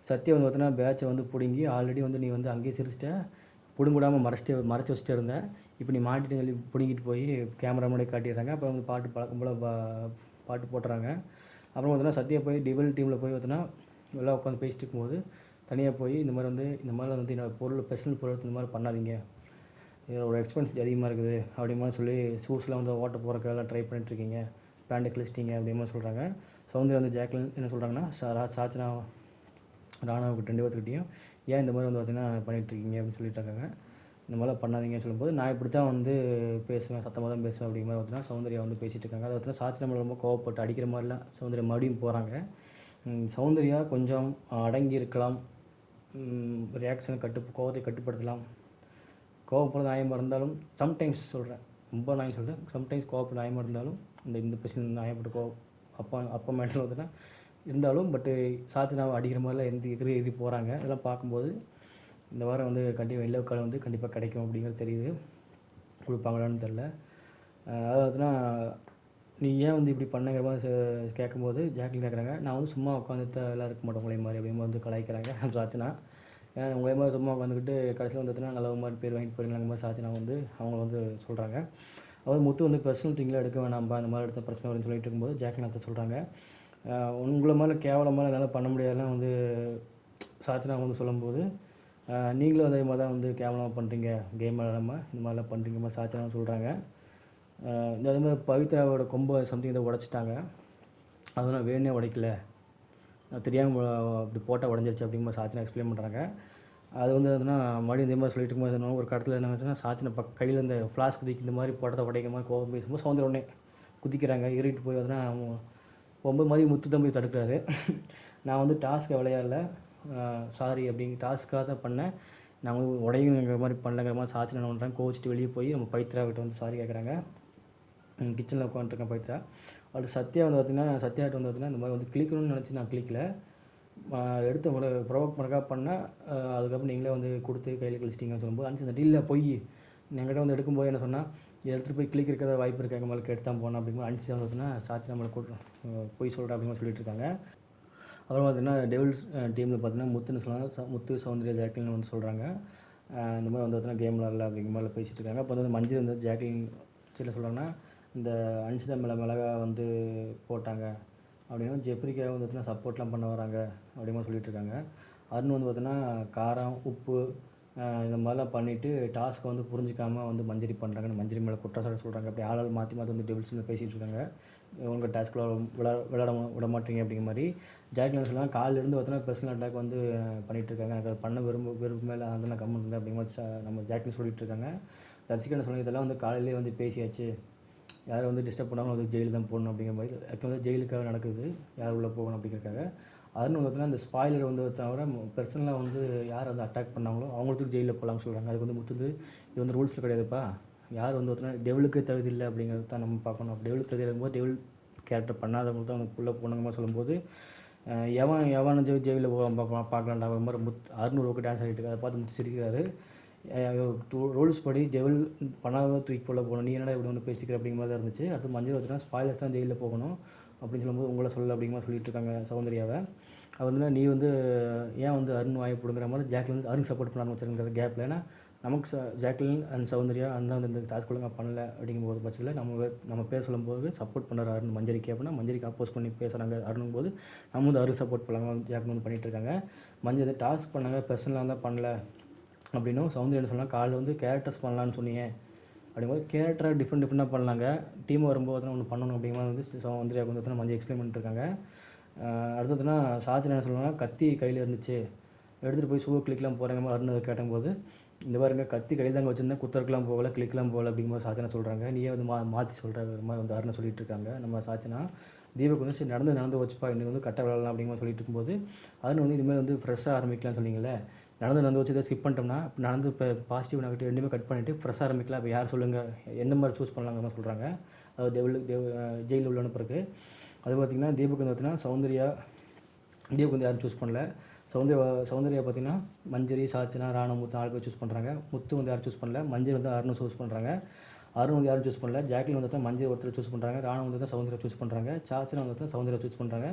சத்யா வந்து பார்த்தீங்கன்னா பேட்சை வந்து பிடுங்கி ஆல்ரெடி வந்து நீ வந்து அங்கேயே சிரிச்சிட்ட, பிடுங்கிடாமல் மறைச்சி வச்சுட்டு இருந்தேன், இப்போ நீ மாட்டிட்டு சொல்லி பிடுங்கிட்டு போய் கேமரா முன்னாடி காட்டிடுறாங்க. அப்போ வந்து பாட்டு பழக்கம் போல் பாட்டு போட்டுறாங்க. அப்புறம் பார்த்தீங்கன்னா சத்யா போய் டிவல் டீமில் போய் பார்த்தீங்கன்னா எல்லாம் உட்காந்து பேசிட்டு இருக்கும்போது தனியாக போய் இந்த மாதிரி வந்து என்னோட பர்சனல் பொருள் இந்த மாதிரி பண்ணாதீங்க, இதோட எக்ஸ்பென்ஸ் அதிகமாக இருக்குது அப்படிங்கிற சொல்லி ஷூஸ்லாம் வந்து ஓட்ட போகிறக்கெல்லாம் ட்ரை பண்ணிட்டுருக்கீங்க, பேண்டை கிழிச்சிட்டிங்க அப்படிங்கிற மாதிரி சொல்கிறாங்க. சௌந்தர்யா வந்து ஜாக்லின் என்ன சொல்கிறாங்கன்னா சாச்சனா ராணாவுக்கு 2 பேர்த்துக்கிட்டையும் ஏன் இந்த மாதிரி வந்து பார்த்தீங்கன்னா பண்ணிகிட்ருக்கீங்க அப்படின்னு சொல்லிட்டு இருக்காங்க. இந்த மாதிரிலாம் பண்ணாதீங்கன்னு சொல்லும்போது நான் இப்படி தான் வந்து பேசுவேன், சத்தமாக தான் பேசுவேன் அப்படிங்கிற மாதிரி பார்த்தீங்கன்னா சௌந்தர்யா வந்து பேசிகிட்டு இருக்காங்க. அதை பார்த்தீங்கன்னா சாட்சி நம்மளை ரொம்ப கோவப்பட்டு அடிக்கிற மாதிரிலாம் சௌந்தர்யா மறுபடியும் போகிறாங்க. சௌந்தர்யா கொஞ்சம் அடங்கி இருக்கலாம், ரியாக்ஷனை கோவத்தை கட்டுப்படுத்தலாம், கோவப்பட நியாயமாக இருந்தாலும் சம்டைம்ஸ் சொல்கிறேன், ரொம்ப நியாயம் சொல்கிறேன், சம்டைம்ஸ் கோவப்பட நியாயமாக இருந்தாலும் இந்த பிரச்சனை நியாயப்பட்டு அப்பா மேட்டர் வந்துன்னா இருந்தாலும் பட்டு சாத்தினாவை அடிக்கிற மாதிரிலாம் எதிரி போகிறாங்க. இதெல்லாம் பார்க்கும்போது இந்த வாரம் வந்து கண்டிப்பாக எல்லோ கார்டு வந்து கண்டிப்பாக கிடைக்கும் அப்படிங்கிறது தெரியுது. கொடுப்பாங்களான்னு தெரில. அதாவதுனா நீ ஏன் வந்து இப்படி பண்ணுங்கிற மாதிரி கேட்கும்போது ஜாக்லின் கேட்குறாங்க, நான் வந்து சும்மா உட்காந்துட்டு எல்லாம் இருக்க மாட்டேன் உங்களே மாதிரி அப்படிங்கிற வந்து கலாய்க்கிறாங்க சாச்சனா. ஏன் உங்களே மாதிரி சும்மா உட்காந்துக்கிட்டு கடைசியில் வந்துட்டுனா நல்ல மாதிரி பேர் வாங்கிட்டு போயிருந்தாங்க மாதிரி சாச்சனா வந்து அவங்க வந்து சொல்கிறாங்க. அவர் முத்து வந்து பர்சனல் திங்கில் எடுக்க வேணாம்பா, இந்த மாதிரி எடுத்த பிரச்சனை வரும்னு சொல்லிட்டு இருக்கும்போது ஜாக்லின் அதை சொல்கிறாங்க. உங்களை மாதிரி கேவலமாக என்னால் பண்ண முடியாதுலாம் வந்து சாச்சனா வந்து சொல்லும்போது நீங்களும் அதே மாதிரி தான் வந்து கேவலமாக பண்ணுறீங்க, கேம் விளாடாமல் இந்த மாதிரிலாம் பண்ணுறீங்க மாதிரி சாச்சனா சொல்கிறாங்க. அதே மாதிரி பவித்ராவோட கொம்பை சம்திங் இதை உடச்சிட்டாங்க, அதெல்லாம் வேணே உடைக்கல, தெரியாமல் அப்படி போட்டால் உடஞ்சிருச்சு அப்படிங்கிற மாதிரி சாச்சனா எக்ஸ்பிளைன் பண்ணுறாங்க. அது வந்து எதுனா மறுபடியும் இதே மாதிரி சொல்லிட்டு இருக்கும்போது ஒரு கடத்தில் என்ன வச்சுன்னா சாச்சனை கையில் இந்த ஃப்ளாஸ்க் குதிக்க இந்த மாதிரி போட்டத்தை உடைக்கிற மாதிரி கோவம் பேசும்போது சவுந்தர உடனே குதிக்கிறாங்க. ஏறிட்டு போய் வந்துன்னா ரொம்ப மாதிரி முத்து தான் போய் தடுக்கிறாரு. நான் வந்து டாஸ்க்கை விளையாடல, சாரி அப்படிங்கிற டாஸ்க்காக தான் பண்ணேன், நான் வந்து உடையுங்கிற மாதிரி பண்ணலங்கிற மாதிரி சாட்சி என்ன பண்ணுறாங்க, கோச்சிட்டு வெளியே போய் நம்ம பவித்ரா கிட்ட வந்து சாரி கேட்குறாங்க. கிச்சனில் உட்காந்துருக்கேன் பவித்ரா. அது சத்யா வந்து பார்த்திங்கன்னா சத்யாகிட்ட வந்து பார்த்திங்கன்னா இந்த மாதிரி வந்து கிளிக்கணும்னு நினச்சி நான் கிளிக்கல, எடுத்து உங்களை ப்ரொவோக் பண்ணக்காக பண்ணால் அதுக்கப்புறம் நீங்களே வந்து கொடுத்து கையில் கிழிச்சிட்டிங்கன்னு சொல்லும்போது அனுப்பிச்சு அந்த டீலில் போய் என்கிட்ட வந்து எடுக்கும்போது என்ன சொன்னால் எடுத்துகிட்டு போய் கிளிக் இருக்கிற வாய்ப்பு இருக்குது, எங்கள் மேலே கேட்டு தான் போனோம் அப்படிங்கும்போது அனுச்சி வந்து பார்த்தீங்கன்னா சாட்சி நம்மளை போய் சொல்கிறேன் அப்படிங்கிற சொல்லிட்டு இருக்காங்க. அப்புறம் பார்த்தீங்கன்னா டெவில்ஸ் டீமில் பார்த்தீங்கன்னா முத்துன்னு சொல்லுவாங்க, முத்து சௌந்தர்யா ஜாக்லின் வந்து சொல்கிறாங்க. இந்த மாதிரி வந்து பார்த்தீங்கன்னா கேம் விளாட்ல அப்படிங்கிற மாதிரி பேசிகிட்டு இருக்காங்க. அப்போ வந்து மஞ்சள் வந்து ஜாக்லின் சைடில் சொல்கிறாங்கன்னா இந்த அன்ஷிதா மேலே மிளகா வந்து போட்டாங்க அப்படின்னா ஜெப்ரிக்காக வந்து பார்த்தீங்கன்னா சப்போர்ட்லாம் பண்ண வராங்க அப்படிங்கிற மாதிரி சொல்லிட்டு இருக்காங்க. அருண் வந்து பார்த்தீங்கன்னா காரம் உப்பு இந்த மாதிரிலாம் பண்ணிவிட்டு டாஸ்க்கை வந்து புரிஞ்சிக்காமல் வந்து மஞ்சரி பண்ணுறாங்கன்னு மஞ்சரி மேலே குற்றச்சாட்டு சொல்கிறாங்க. அப்படி ஆளால் மாற்றி மாற்றி வந்து டெவில்ஸ் பேசிகிட்டு இருக்காங்க. உங்கள் டாஸ்கில் விளாட விட மாட்டீங்க அப்படிங்கிற மாதிரி. ஜாக்லின் சொல்லலாம் காலிலேருந்து பார்த்தீங்கன்னா பர்சனல் அட்டாக் வந்து பண்ணிகிட்டு இருக்காங்க, எனக்கு அதை பண்ண விரும்பமே இல்லை, அதெல்லாம் கம்மன் இருந்தேன் அப்படிங்கிற மாதிரி நம்ம ஜாக்லின் சொல்லிட்டு இருக்காங்க. தர்ஷிகா சொல்லுங்க இதெல்லாம் வந்து காலையிலேயே வந்து பேசியாச்சு, யாரும் வந்து டிஸ்டர்ப் பண்ணாமல் வந்து ஜெயிலு தான் போடணும் அப்படிங்கிற மாதிரி. ஆக்சுவலாக வந்து ஜெயிலுக்காக நடக்குது, யார் உள்ளே போகணும் அப்படிங்கிறக்காக. அதுன்னு பார்த்தீங்கன்னா இந்த ஸ்பாயிலர் வந்து தவிர பர்சனலாக வந்து யார் வந்து அட்டாக் பண்ணாங்களோ அவங்களுக்கு ஜெயிலில் போகலாம்னு சொல்கிறாங்க. அதுக்கு வந்து முத்துது இது வந்து ரூல்ஸில் கிடையாதுப்பா, யார் வந்து பார்த்தீங்கன்னா டெவிலுக்கு தகுதி இல்லை அப்படிங்கிறது தான் நம்ம பார்க்கணும். அப்படி டெவிலுக்கு தகுதி இருக்கும்போது டெவில் கேரக்டர் பண்ணாதவங்க தான் அவங்க உள்ளே போனங்க மாதிரி சொல்லும்போது எவன் ஜெயிலில் பார்க்கலாம்டா ஒரு மாதிரி அறுநூறுக்கு டான்ஸ் ஆகிட்டு அதை பார்த்து முத்து சிரிக்கிறாரு. ரூல்ஸ் படி டெவில் பண்ணாத தூக்கி உள்ள போகணும், நீ என்னடா இப்படி ஒன்று பேசிக்கிற அப்படிங்கிற மாதிரி தான் இருந்துச்சு. அடுத்து மஞ்சள் வச்சுனா ஸ்பாயிலர்ஸ் தான் ஜெயிலில் போகணும் அப்படின்னு சொல்லும்போது உங்களை சொல்லலை அப்படிங்கிற மாதிரி சொல்லிட்டு இருக்காங்க சௌந்தர்யாவை. அது வந்து நீ வந்து ஏன் வந்து அருண் வாய்ப்புடுங்கிற மாதிரி ஜாக்லின் வந்து அருண் சப்போர்ட் பண்ண ஆரம்பிச்சிருங்கிற கேப்பில். ஏன்னா நமக்கு ஜாக்லின் அண்ட் சௌந்தர்யா அந்த வந்து இந்த டாஸ்க் ஒழுங்காக பண்ணல அப்படிங்கும்போது பட்சத்தில் நம்ம பேர் சொல்லும்போது சப்போர்ட் பண்ணுற அருண் மஞ்சரிக்கு அப்படின்னா மஞ்சரிக்கு அப்போஸ் பண்ணி பேசுகிறாங்க அருணுங்கும் போது நம்ம வந்து அருண் சப்போர்ட் பண்ணலாம் ஜாக்லின் வந்து பண்ணிகிட்டு இருக்காங்க. மஞ்சள் டாஸ்க் பண்ணாங்க பர்சனலாக தான் பண்ணல அப்படின்னும் சௌந்தர்யா சொன்னால் காலையில் வந்து கேரக்டர்ஸ் பண்ணலான்னு சொன்னீங்க அப்படிங்கும்போது கேரக்டராக டிஃப்ரெண்ட்டாக பண்ணலாங்க, டீம் வரும்போது ஒன்று பண்ணணும் அப்படிங்கிற மாதிரி வந்து சௌந்தர்யாவுக்கு வந்து மஞ்சள் எக்ஸ்பிளைன் பண்ணிட்டுருக்காங்க. அடுத்ததுன்னா சாத்திரம் என்ன சொல்லுவாங்க, கத்தி கையில் இருந்துச்சு எடுத்துகிட்டு போய் ஷூ கிளிக்லாம் போகிறாங்க மாதிரி அருண் அதை கேட்டபோது இந்த பாருங்க கத்தி கையில் தாங்க வச்சுருந்தேன், குத்தருக்குலாம் போகல கிளிக்லாம் போகல அப்படிங்கிற மாதிரி சாச்சனா சொல்கிறாங்க. நீயே வந்து மாற்றி சொல்கிற மாதிரி வந்து அருணை சொல்லிட்டு இருக்காங்க நம்ம சாச்சனா. தீபக் வந்து சரி நடந்து வச்சுப்பா இன்னைக்கு வந்து கட்ட விளாடலாம் அப்படிங்கிற மாதிரி சொல்லிட்டு இருக்கும்போது அருண் வந்து இதுமாதிரி வந்து ஃப்ரெஷ்ஷாக ஆரம்பிக்கலாம்னு சொன்னீங்களே, நடந்து வச்சு இதை ஸ்கிப் பண்ணிட்டோம்னா நடந்து இப்போ பாசிட்டிவ் நெகட்டிவ் ரெண்டுமே கட் பண்ணிவிட்டு ஃப்ரெஷ்ஷாக ஆரம்பிக்கலாம், இப்போ யார் சொல்லுங்கள் எந்த மாதிரி சூஸ் பண்ணலாங்கிற மாதிரி சொல்கிறாங்க. அது ஜெயிலில் உள்ள அனுப்புறதுக்கு. அது பார்த்திங்கன்னா தீபக் வந்து பார்த்தீங்கன்னா சௌந்தர்யா தீபக் வந்து யாரும் சூஸ் பண்ணல. சௌந்தர்யா பார்த்தீங்கன்னா மஞ்சரி சாச்சனா ராணா முத்து 4 பேர் சூஸ் பண்ணுறாங்க. முத்து வந்து யாரும் சூஸ் பண்ணல. மஞ்சள் வந்து அருண் சூஸ் பண்ணுறாங்க. அருண் வந்து யாரும் சூஸ் பண்ணல. ஜாக்லின் வந்து மஞ்சள் ஒருத்தர் சூஸ் பண்ணுறாங்க. ராணா வந்து சௌந்தர்யா சூஸ் பண்ணுறாங்க. சாச்சனா வந்து சௌந்தர்யா சூஸ் பண்ணுறாங்க.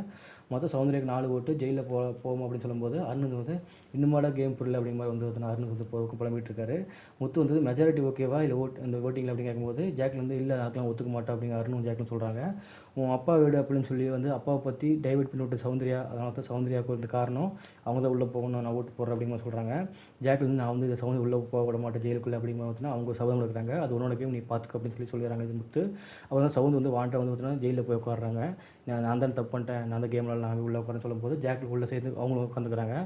மொத்தம் சௌந்தர்யாக்கு 4 ஓட்டு ஜெயிலில் போவோம் அப்படின்னு சொல்லும்போது அருண் வந்து இன்னுமாட கேம் புரியல அப்படிங்கிற மாதிரி வந்து அருண் வந்து புலம்பிட்டு இருக்காரு. முத்து வந்து மெஜாரிட்டி ஓகேவா இல்லை இந்த ஓட்டிங்கில் அப்படின்னு கேட்கும்போது ஜாக்லின் வந்து இல்லை அதெல்லாம் ஒத்துக்க மாட்டேன் அப்படிங்கிற அருணும் ஜாக்லின் சொல்கிறாங்க. உன் அப்பா வீடு அப்படின்னு சொல்லி வந்து அப்பாவை பற்றி டைவர்ட் பண்ணி விட்டு சௌந்தர்யா, அதனால தான் சௌந்தர்யாவுக்கு வந்து காரணம் அவங்க தான் உள்ளே போகணும் நான் ஓட்டு போடுறேன் அப்படிங்கிற சொல்கிறாங்க. ஜாக்லின் நான் வந்து இதை சௌந்தர்யா உள்ளே போக விட மாட்டேன் ஜெயிலுக்குள்ளே அப்படிங்கிற பார்த்தீங்கன்னா அவங்க சபதம் எடுக்கிறாங்க. அது உன்னோட கேம் நீ பார்த்துக்க அப்படின்னு சொல்லிடுறாங்க இது முத்து. அப்போ தான் சவுண்ட் வந்து வாண்டை வந்து பார்த்தீங்கன்னா ஜெயிலில் போய் உட்காடுறாங்க. நான் தான் தப்பு பண்ணிட்டேன், நான் அந்த கேமில் நான் உள்ளே உட்காரன்னு சொல்லும்போது ஜாக்லின் உள்ளே சேர்ந்து அவங்களும் உட்காந்துக்கிறாங்க.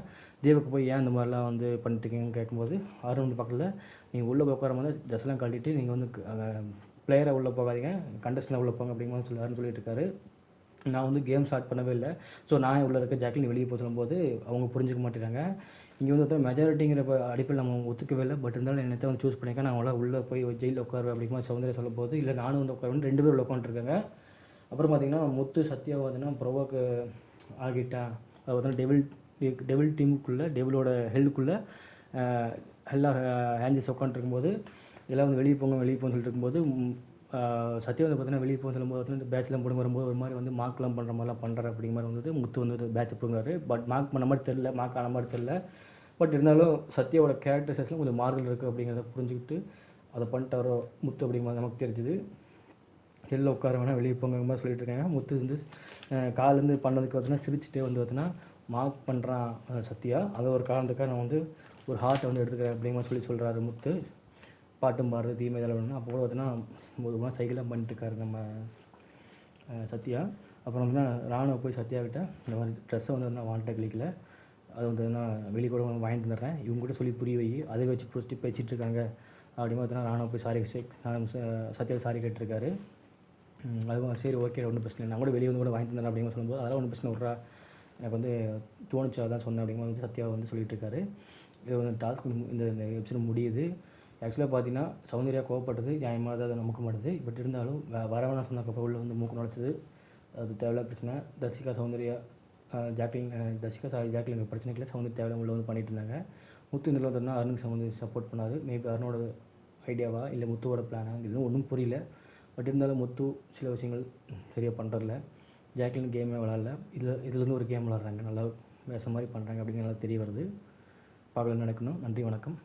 தீபக்கு போய் ஏன் இந்த மாதிரிலாம் வந்து பண்ணிட்டுருக்கீங்கன்னு கேட்கும்போது அருண் வந்து பக்கத்தில் நீங்கள் உள்ளே போய் உட்காரும் போது ட்ரெஸ்லாம் கழட்டிட்டு நீங்கள் வந்து பிளேயரை உள்ளே போகாதீங்க கண்டஸ்டன்ட் உள்ளே போங்க அப்படிங்கிற மாதிரி அருண் சொல்லிட்டு இருக்காரு. நான் வந்து கேம் ஸ்டார்ட் பண்ணவே இல்லை, ஸோ நான் உள்ளே இருக்க ஜாக்லின் வெளியே போக சொல்லும்போது அவங்க புரிஞ்சுக்க மாட்டேங்கிறாங்க. இங்கே வந்து மெஜாரிட்டிங்கிற அடிப்பில் நம்ம ஒத்துக்கவே இல்லை, பட் இருந்தாலும் என்னத்தை வந்து சூஸ் பண்ணியிருக்கேன், நான் அவங்கள உள்ளே போய் ஜெயிலில் உட்காருவேன் அப்படிங்கிற மாதிரி சௌந்தர்யா சொல்லும் போது இல்லை நானும் வந்து உட்காருவேன் 2 பேர் உள்ள உட்காந்துருக்காங்க. அப்புறம் பார்த்தீங்கன்னா முத்து சத்யா பார்த்தீங்கன்னா ப்ரொவோக்கு ஆகிட்டான். அது பார்த்தீங்கன்னா டெவில் டீமுக்குள்ளே டெவிலோட ஹெல்லுக்குள்ளே ஹேஞ்சஸ் உட்காந்துருக்கும்போது எல்லாம் வந்து வெளியே போங்க சொல்லிட்டு இருக்கும்போது சத்யா வந்து பார்த்தீங்கன்னா வெளியே போக சொல்லும்போது வந்து பேட்ச்லாம் போடும் வரும்போது ஒரு மாதிரி வந்து மார்க்லாம் பண்ணுற மாதிரிலாம் பண்ணுறாரு அப்படிங்கிற மாதிரி வந்து முத்து வந்து பேட்சை போடுறாரு. பட் மார்க் பண்ண மாதிரி தெரில, மார்க் ஆன மாதிரி தெரில. பட் இருந்தாலும் சத்யாவோட கேரக்டர்ஸஸ்லாம் கொஞ்சம் மாறுதல் இருக்குது அப்படிங்கிறத புரிஞ்சுக்கிட்டு அதை பண்ணிட்டு வர முத்து அப்படிங்கிற மாதிரி நமக்கு தெரிஞ்சுது. வெளில உட்கார வேணால் வெளியே போங்கிற மாதிரி சொல்லிட்டு இருக்காங்க. முத்து வந்து காலேருந்து பண்ணதுக்கு பார்த்தீங்கன்னா சிரிச்சுட்டே வந்து பார்த்தீங்கன்னா மார்க் பண்ணுறான் சத்யா, அதை ஒரு காரணத்துக்காக நான் வந்து ஒரு ஹார்ட்டை வந்து எடுத்துக்கிறேன் அப்படிங்கிற மாதிரி சொல்கிறாரு முத்து. பாட்டும் பாடுறது தீமை இதெல்லாம் அப்போ கூட பார்த்தீங்கன்னா ஒரு மாதிரி சைக்கிளாக பண்ணிட்டுருக்காரு நம்ம சத்யா. அப்புறம் வந்து ராணுவ போய் சத்யா கிட்ட இந்த மாதிரி ட்ரெஸ்ஸை வந்து நான் வாண்ட கிளிக்கில் அது வந்து நான் வெளியே கூட வாங்கிட்டு வந்துடுறேன், இவங்க கூட சொல்லி புரிய வை, அதை வச்சு பிடிச்சிட்டு பேசிகிட்டு இருக்காங்க அப்படின்னு பார்த்தீங்கன்னா ராணுவ போய் சத்யா சாரி கேட்டிருக்காரு. அதுவும் சரி ஓகே ஒன்றும் பிரச்சனை இல்லை, நான் கூட வெளியே வந்து கூட வாங்கிட்டு தந்தேன் அப்படிங்கிற சொல்லும்போது அதெல்லாம் ஒன்றும் பிரச்சனை விட்றா, எனக்கு வந்து தோணுச்சு அதான் சொன்னேன் அப்படிங்கிற வந்து சத்யா வந்து சொல்லிட்டு இருக்காரு. இது வந்து டாஸ்க் இந்த எபிசோட் முடியுது. ஆக்சுவலாக பார்த்தீங்கன்னா சௌந்தர்யா கோவப்பட்டது நியாயமாக தான் அதை நமக்கு மாட்டுது. பட் இருந்தாலும் வரவேணா சொன்னக்கப்போ உள்ள வந்து மூக்கு நுழைச்சது அது தேவையில்ல பிரச்சனை. தர்ஷிகா சௌந்தர்யா ஜாக்லின் பிரச்சனைக்குள்ள சௌந்தர்யா தேவையில்ல உள்ள வந்து பண்ணிட்டு இருந்தாங்க. முத்து இதில் வந்தோம்னா அருணுக்கு சௌந்தர்யா சப்போர்ட் பண்ணாரு. மேபி அருணோட ஐடியாவா இல்லை முத்துவோட பிளானா இது ஒன்றும் புரியல. பட் இருந்தாலும் முத்து சில விஷயங்கள் சரியாக பண்ணுறதில்ல. ஜாக்லின் கேமே விளாட்ல, இதுலேருந்து ஒரு கேம் விளாட்றாங்க, நல்லா வேஷம் மாதிரி பண்ணுறாங்க அப்படிங்கிற நல்லா தெரிய வருது. பார்க்கலாம் நடக்கணும். நன்றி, வணக்கம்.